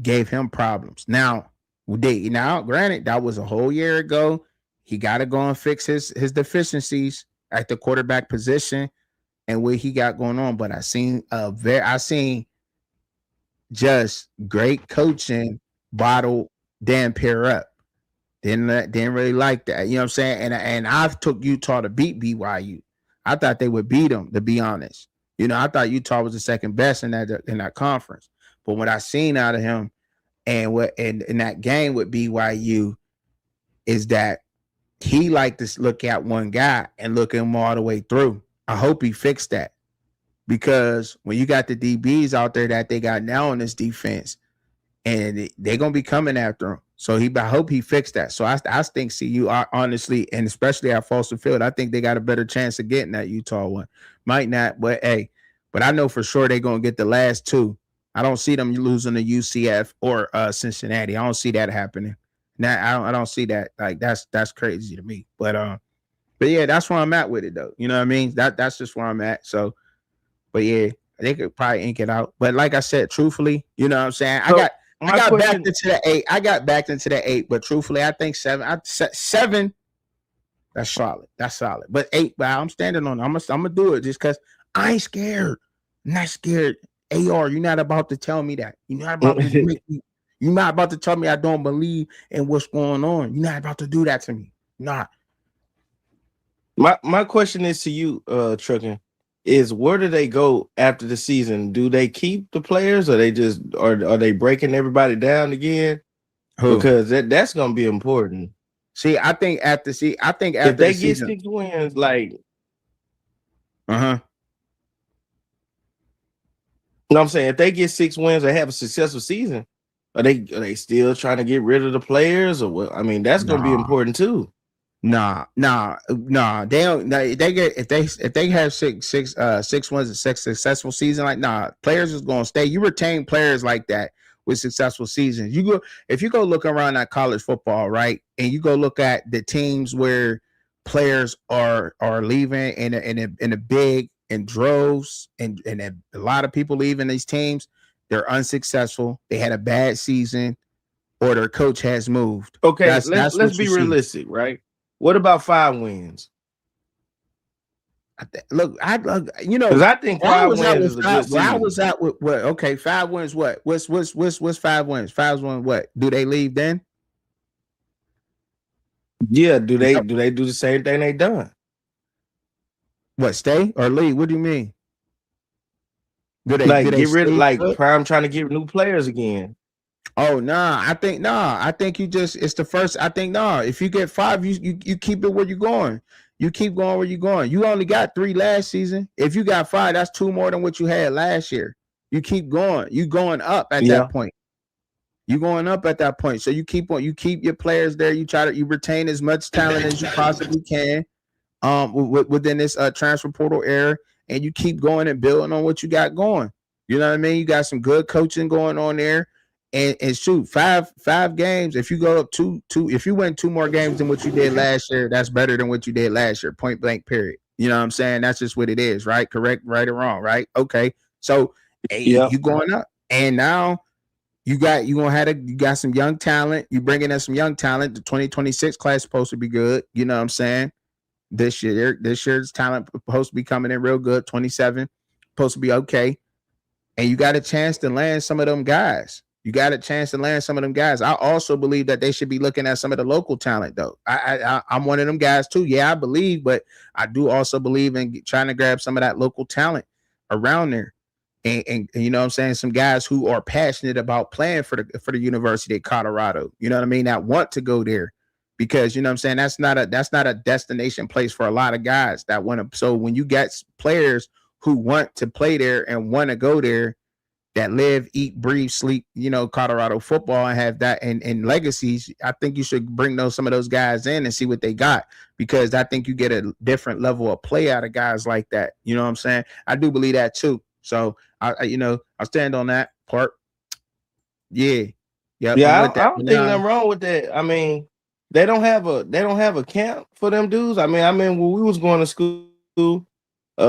gave him problems. Now, granted, that was a whole year ago. He got to go and fix his deficiencies at the quarterback position and what he got going on. But I seen just great coaching bottle Dampier up. Didn't really like that. You know what I'm saying? And I took Utah to beat BYU. I thought they would beat them, to be honest. You know, I thought Utah was the second best in that conference. But what I seen out of him and what in that game with BYU is that he liked to look at one guy and look him all the way through. I hope he fixed that. Because when you got the DBs out there that they got now on this defense, and they're gonna be coming after him. So I hope he fixed that. So I think CU honestly, and especially at Foster Field, I think they got a better chance of getting that Utah one. Might not, but hey, but I know for sure they're gonna get the last two. I don't see them losing to UCF or Cincinnati. I don't see that happening. Now I don't see that. Like that's crazy to me. But yeah, that's where I'm at with it though. You know what I mean? That's just where I'm at. So. But yeah, they could probably ink it out. But like I said, truthfully, you know what I'm saying? I got back into the 8. I got back into the 8, but truthfully, I think 7. 7, that's solid. That's solid. But 8, but I'm standing on it. I'm gonna do it just because I ain't scared. I'm not scared. AR, you're not about to tell me that. You're not about to you're not about to tell me I don't believe in what's going on. You're not about to do that to me. Not. My question is to you, Truckin, is where do they go after the season? Do they keep the players, or they just are they breaking everybody down again? Who? Because that's gonna be important. See, I think after if they get season, 6 wins, like no, I'm saying if they get 6 wins, they have a successful season. Are they still trying to get rid of the players, or what? I mean, that's gonna be important too. Nah. They don't. They get if they have 6 wins and 6 successful season. Like players is gonna stay. You retain players like that with successful seasons. If you go look around at college football, right, and you go look at the teams where players are leaving in a big in droves and a lot of people leaving these teams. They're unsuccessful. They had a bad season, or their coach has moved. Okay, let's be realistic, right? What about 5 wins? Look, because I think 5 wins is a good season. I was out with what? Okay, 5 wins. What? What's 5 wins? 5 wins. What? Do they leave then? Yeah. Do they do the same thing they done? What? Stay or leave? What do you mean? Do they get rid of Prime trying to get new players again? Oh I think you just it's the first. I think if you get 5, you keep it where you're going. You keep going where you're going. You only got 3 last season. If you got 5, that's 2 more than what you had last year. You keep going. You going up at that point. You going up at that point. So you keep your players there. You retain as much talent as you possibly can within this transfer portal era, and you keep going and building on what you got going. You know what I mean? You got some good coaching going on there. And shoot, 5 games. If you go up 2, if you win 2 more games than what you did last year, that's better than what you did last year. Point blank, period. You know what I'm saying? That's just what it is, right? Correct, right or wrong, right? Okay. So you going up, and now you got some young talent. You bringing in some young talent. The 2026 class is supposed to be good. You know what I'm saying? This year's talent supposed to be coming in real good. 27 supposed to be okay, and you got a chance to land some of them guys. I also believe that they should be looking at some of the local talent, though. I'm one of them guys too. Yeah, I believe, but I do also believe in trying to grab some of that local talent around there, and you know what I'm saying, some guys who are passionate about playing for the University of Colorado. You know what I mean? That want to go there, because you know what I'm saying, that's not a destination place for a lot of guys that want to. So when you get players who want to play there and want to go there, that live, eat, breathe, sleep, Colorado football, and have that and legacies, I think you should bring some of those guys in and see what they got, because I think you get a different level of play out of guys like that. You know what I'm saying? I do believe that too. So I stand on that part. Yeah. Yep. I'm Yeah, with I that don't one think now. nothing wrong with that. I mean, they don't have a camp for them dudes. I mean, when we was going to school,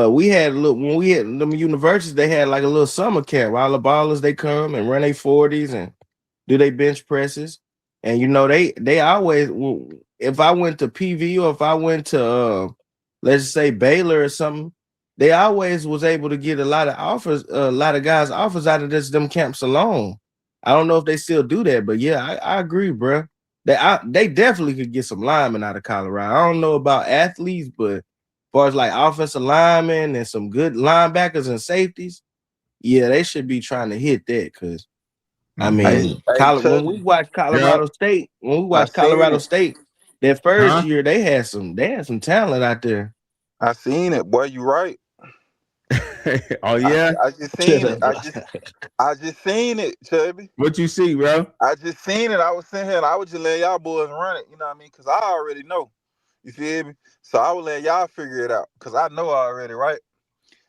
we had a little when we had them universities, they had like a little summer camp. All the ballers they come and run their 40s and do they bench presses. And they always if I went to PV or if I went to let's say Baylor or something, they always was able to get a lot of offers, a lot of guys offers out of them camps alone. I don't know if they still do that, but yeah, I agree, bro. They definitely could get some linemen out of Colorado. I don't know about athletes, but as far as like offensive linemen and some good linebackers and safeties, yeah, they should be trying to hit that because I Hey, Mm-hmm. mean, hey, When we Chubby, watched Yep. I seen Colorado it. State, that first Huh? year they had some talent out there. I seen it, boy. You right. Oh yeah. I just Shut seen it. up. I just seen it, Chubby. What you see, bro? I just seen it. I was sitting here and I was just letting y'all boys run it. You know what I mean? Cause I already know. You feel me? So I was letting y'all figure it out. Cause I know already, right?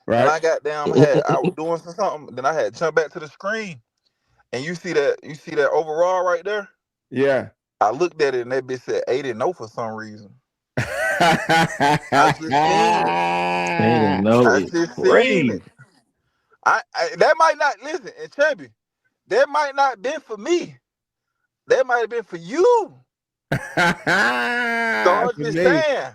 Then Right. I got down, I was doing something. Then I had to jump back to the screen. And you see that overall right there? Yeah. I looked at it and that bitch said 8-0 for some reason. I just seen it. They didn't know I it's just seen crazy. it. I that might not listen, and Chubby, that might not been for me. That might have been for you. So For I'm just me. saying.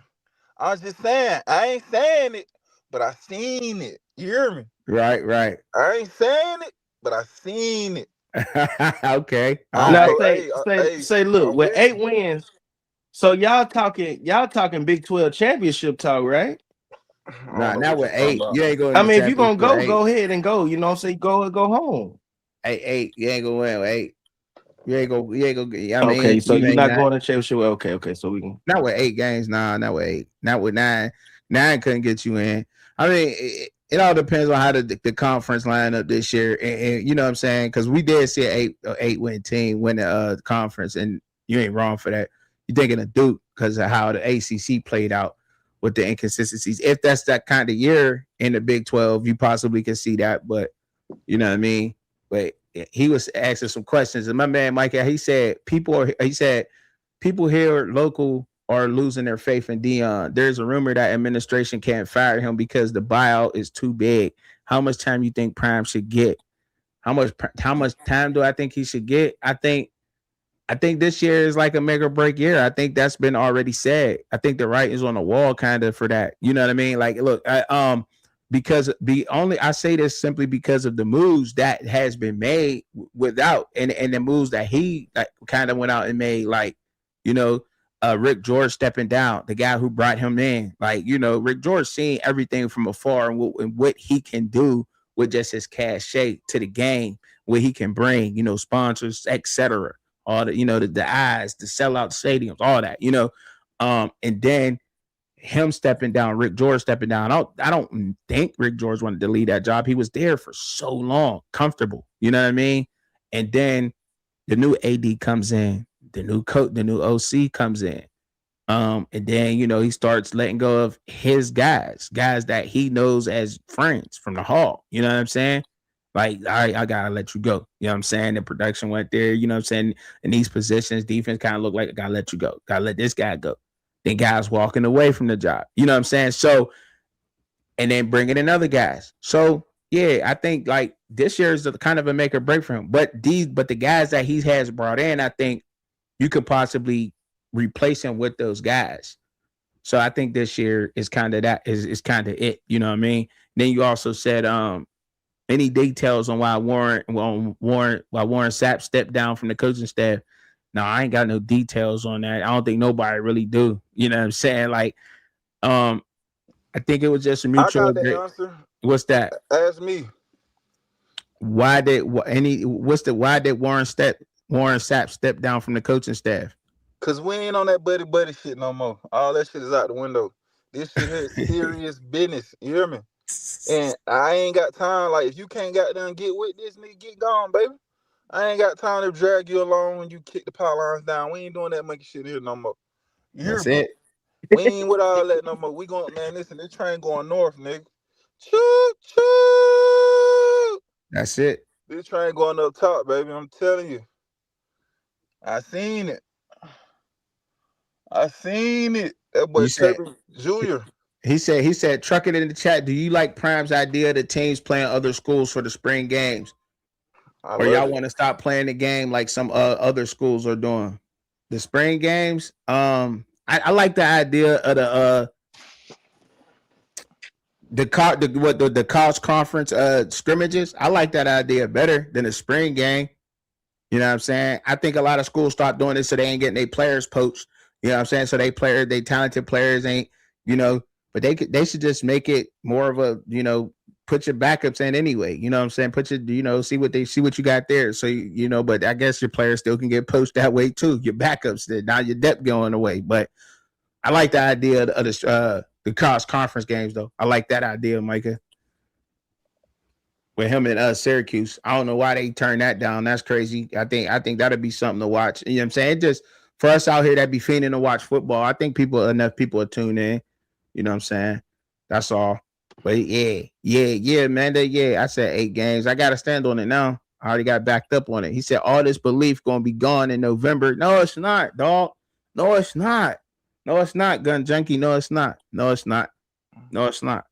I'm just saying. I ain't saying it, but I seen it. You hear me? Right, right. I ain't saying it, but I seen it. Okay. All Now right. So say look, I'm with with 8 wins, so y'all talking Big 12 championship talk, right? you. I don't Nah, know not what with you're talking eight. about. You ain't going I to mean, if you're championship gonna with eight. go ahead and go, say go home. Eight. You ain't gonna win with eight. You ain't go. I Okay, mean, so you you're ain't not not going to championship. Okay, so we can. not with 8 games. Nah, not with eight. Not with nine. Nine couldn't get you in. I mean, it all depends on how the conference line up this year, and you know what I'm saying? Because we did see an 8 win team win the conference, and you ain't wrong for that. You're thinking of Duke because of how the ACC played out with the inconsistencies. If that's that kind of year in the Big 12, you possibly can see that, but you know what I mean? But he was asking some questions, and my man Mike, he said people here local are losing their faith in Dion. There's a rumor that administration can't fire him because the buyout is too big. How much time you think Prime should get? How much time do I think he should get? I think this year is like a make or break year. I think that's been already said. I think the writing's on the wall kind of for that. You know what I mean? Like, look, because I say this simply because of the moves that has been made without and the moves that he like, kind of went out and made, like, you know, Rick George stepping down, the guy who brought him in. Like, Rick George seeing everything from afar and what he can do with just his cachet to the game, what he can bring, sponsors, etc, all the eyes, the sellout stadiums, all that, and then him stepping down, Rick George stepping down. I don't think Rick George wanted to leave that job. He was there for so long, comfortable. You know what I mean? And then the new AD comes in, the new coach, the new OC comes in. And then he starts letting go of his guys that he knows as friends from the hall. You know what I'm saying? Like, all right, I gotta let you go. You know what I'm saying? The production went there, you know what I'm saying? In these positions, defense kind of looked like I gotta let you go. Gotta let this guy go. Then guys walking away from the job. You know what I'm saying? So, and then bringing in other guys. So yeah, I think like this year is kind of a make or break for him. But the guys that he has brought in, I think you could possibly replace him with those guys. So I think this year is kind of that is kind of it. You know what I mean? Then you also said any details on why Warren Sapp stepped down from the coaching staff. No, I ain't got no details on that. I don't think nobody really do. You know what I'm saying? Like, um, I think it was just a I mutual got the agree. answer. What's that? Ask me. Why did Warren Sapp step down from the coaching staff? Cause we ain't on that buddy shit no more. All that shit is out the window. This shit here is serious business. You hear me? And I ain't got time. Like, if you can't get there and get with this nigga, get gone, baby. I ain't got time to drag you along when you kick the power lines down. We ain't doing that monkey shit here no more. You hear That's me? it. We ain't with all that no more. We going, man, listen, this train going north, nigga. Choo choo. That's it. This train going up top, baby. I'm telling you. I seen it. That boy You said Chubby Jr. he said truck it in the chat. Do you like Prime's idea that teams playing other schools for the spring games? I Or love y'all it. want to stop playing the game like some other schools are doing? The spring games. I like the idea of the college conference scrimmages. I like that idea better than the spring game. You know what I'm saying? I think a lot of schools start doing this so they ain't getting their players poached. You know what I'm saying? So they talented players ain't, but they should just make it more of a, put your backups in anyway. You know what I'm saying? Put your, see what you got there. So but I guess your players still can get poached that way too. Your backups, now your depth going away. But I like the idea of the college conference games though. I like that idea, Micah. With him in Syracuse. I don't know why they turned that down. That's crazy. I think that'd be something to watch. You know what I'm saying? It just for us out here that be fiending to watch football. I think enough people will tune in. You know what I'm saying? That's all. But yeah, man. I said 8 games. I gotta stand on it now. I already got backed up on it. He said all this belief gonna be gone in November. No, it's not, dog. No, it's not. No, it's not, Gun Junkie. No, it's not. No, it's not. No, it's not.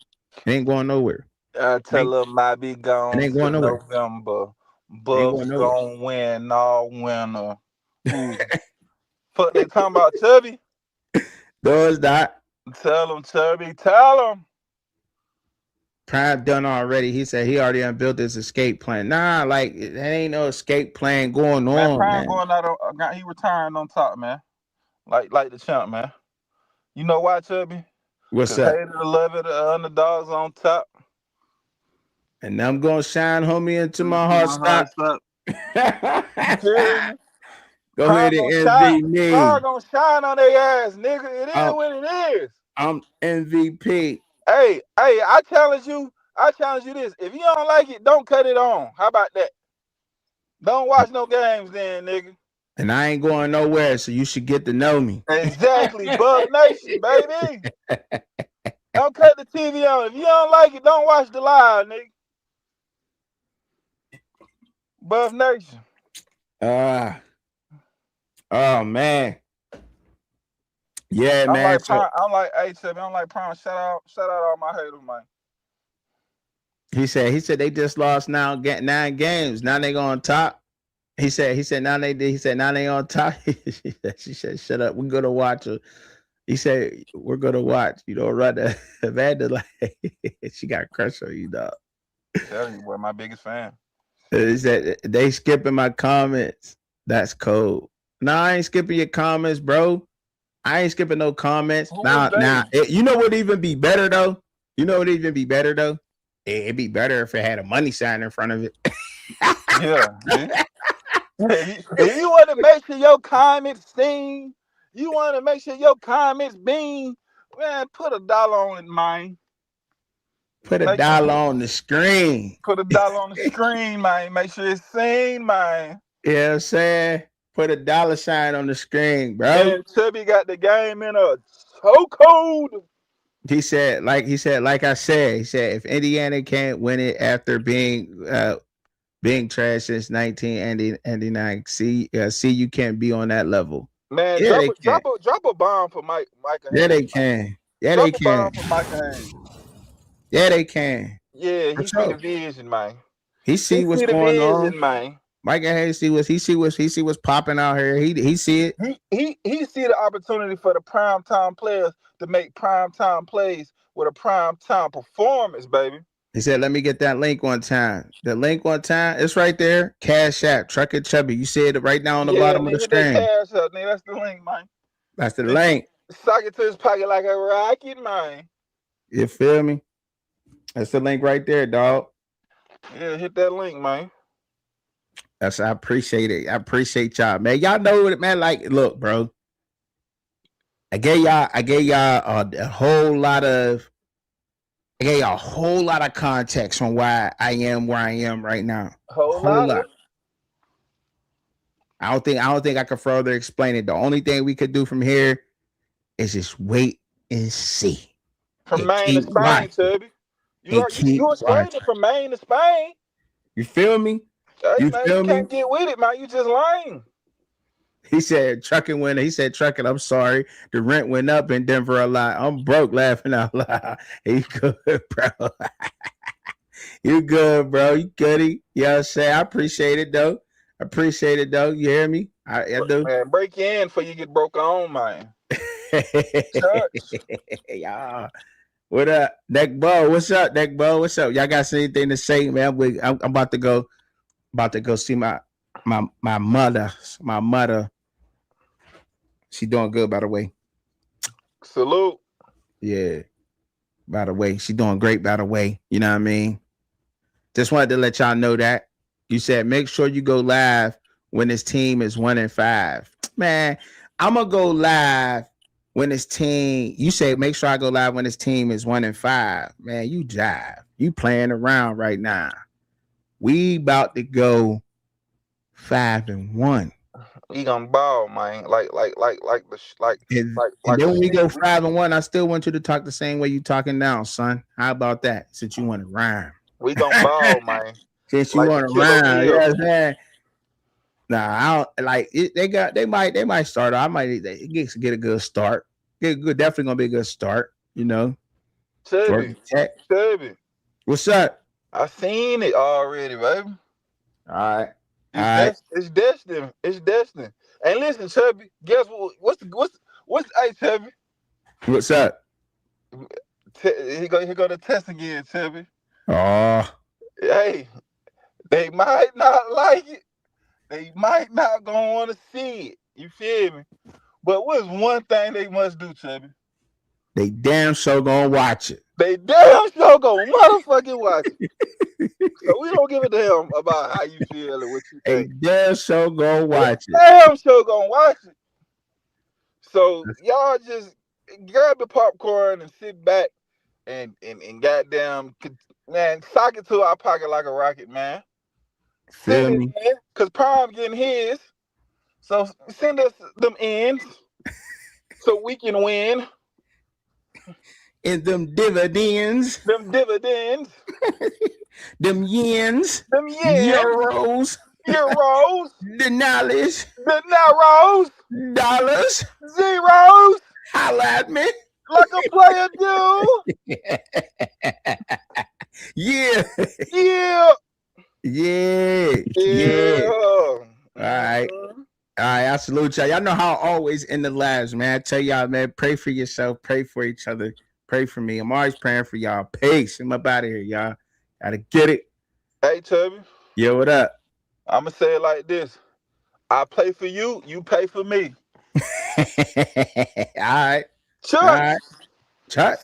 It ain't going nowhere. I tell them I be It gone ain't till going nowhere. November. It ain't Buffs going nowhere. gonna win all winter. Ooh. Fuck they talking about Chubby? No, it's not. Tell them, Chubby. Tell them. Prime done already. He said he already unbuilt his escape plan. Nah, like that ain't no escape plan going Man, on, Prime man. going out on, he retiring on top, man. Like the champ, man. You know why, Chubby? What's Because up? hated to love it, the underdogs on top. And I'm gonna shine homie into my heart stop. Go ahead and envy me. Prime gonna shine on their ass, nigga. It is what it is. I'm MVP. Hey, I challenge you this. If you don't like it, don't cut it on. How about that? Don't watch no games then, nigga. And I ain't going nowhere, so you should get to know me. Exactly, Buff Nation, baby. Don't cut the TV on. If you don't like it, don't watch the live, nigga. Buff Nation. Oh man. Yeah, man. I'm like, hey, Chubby, I'm like Prime. Shout out all my haters, man. He said they just lost 9 games. Now they go on top. He said now they on top. She said, shut up. We're gonna watch her. He said, we're gonna watch. Run the Amanda like she got a crush on you, dog. Tell you, boy, my biggest fan. He said they skipping my comments. That's cold. Nah, I ain't skipping your comments, bro. I ain't skipping no comments. Now, you know what even be better though? It'd be better if it had a money sign in front of it. Yeah. If you want to make sure your comments sing, you want to make sure your comments beam, man, put $1 on it, man. Put $1 on the screen. Put $1 on the screen, man. Make sure it's seen, man. You know what I'm saying? Put $1 sign on the screen, bro. And Chubby got the game in a chokehold. He said, like I said, if Indiana can't win it after being trash since 1999, see, you can't be on that level. Man, yeah, drop a bomb for Micah. Yeah, they can. Yeah, drop they can. Bomb for Micah Haynes. Yeah, they can. Yeah, he see the vision, man. He see what's going on, man. Micah Hayes see what's popping out here. He see it. He see the opportunity for the primetime players to make primetime plays with a primetime performance, baby. He said, let me get that link one time. The link one time, it's right there. Cash App, Truckin Chubbzy. You see it right now on the bottom of the screen. Cash App, nigga, that's the link, man. That's the link. Sock it to his pocket like a rocket, man. You feel me? That's the link right there, dog. Yeah, hit that link, man. I appreciate it. I appreciate y'all, man. Y'all know what it, man. Like, look, bro. I gave y'all a whole lot of context on why I am where I am right now. A whole lot. I don't think I can further explain it. The only thing we could do from here is just wait and see. From Maine to Spain, Tubby. You explained it from Maine to Spain. You feel me? Hey, You man, you feel me? can't get with it, man. You just lame. He said trucking went. He said trucking. I'm sorry, the rent went up in Denver a lot. I'm broke, laughing out loud. He good, bro. You good, bro. You goody. You know what I'm saying? I appreciate it though. I appreciate it though. You hear me? I do. Man, break in before you get broke on, man. Touch. Yeah. What up, Neck Bo? What's up, Neck Bo? What's up? Y'all got anything to say, man? I'm about to go. About to go see my mother. My mother. She doing good, by the way. Salute. Yeah. By the way, she doing great. By the way, you know what I mean. Just wanted to let y'all know that. You said make sure you go live when this team is 1-5. Man, I'm gonna go live when this team. You say make sure I go live when this team is 1-5. Man, you jive. You playing around right now. We about to go 5-1. We gonna ball, man. And then when we go 5-1, I still want you to talk the same way you talking now, son. How about that? Since you want to rhyme. We gonna ball, man. Since you want to rhyme, you know what I'm saying? Nah, I don't like it, they might start. I might get a good start. Definitely gonna be a good start, you know. Chubby. What's up? I seen it already, baby. All right. It's destined. It's destined. And listen, Chubby, guess what? What's hey Chubby? What's up? He go to test again, Chubby. Oh. Hey, they might not like it. They might not gonna want to see it. You feel me? But what's one thing they must do, Chubby? They damn sure gonna watch it. They damn sure gonna motherfucking watch it. So we don't give a damn about how you feel or what you think. They damn sure gonna watch it. Damn sure gonna watch it. So y'all just grab the popcorn and sit back and goddamn, man, sock it to our pocket like a rocket, man. Feel me? Because Prime getting his. So send us them ends so we can win. And them dividends. Them dividends. Them yens. Them yens. Euros. Denales. The narrows. Dollars. Zeros. Holla at me. Like a player do. Yeah. Yeah. Yeah. Yeah. All right. All right, I salute y'all. Y'all know how I always in the lives, man. I tell y'all, man, pray for yourself, pray for each other, pray for me. I'm always praying for y'all. Peace. I'm up out of here, y'all. Gotta get it. Hey, Chubby. Yo, what up? I'm going to say it like this. I play for you, you pay for me. All right. Chuck. All right. Chuck.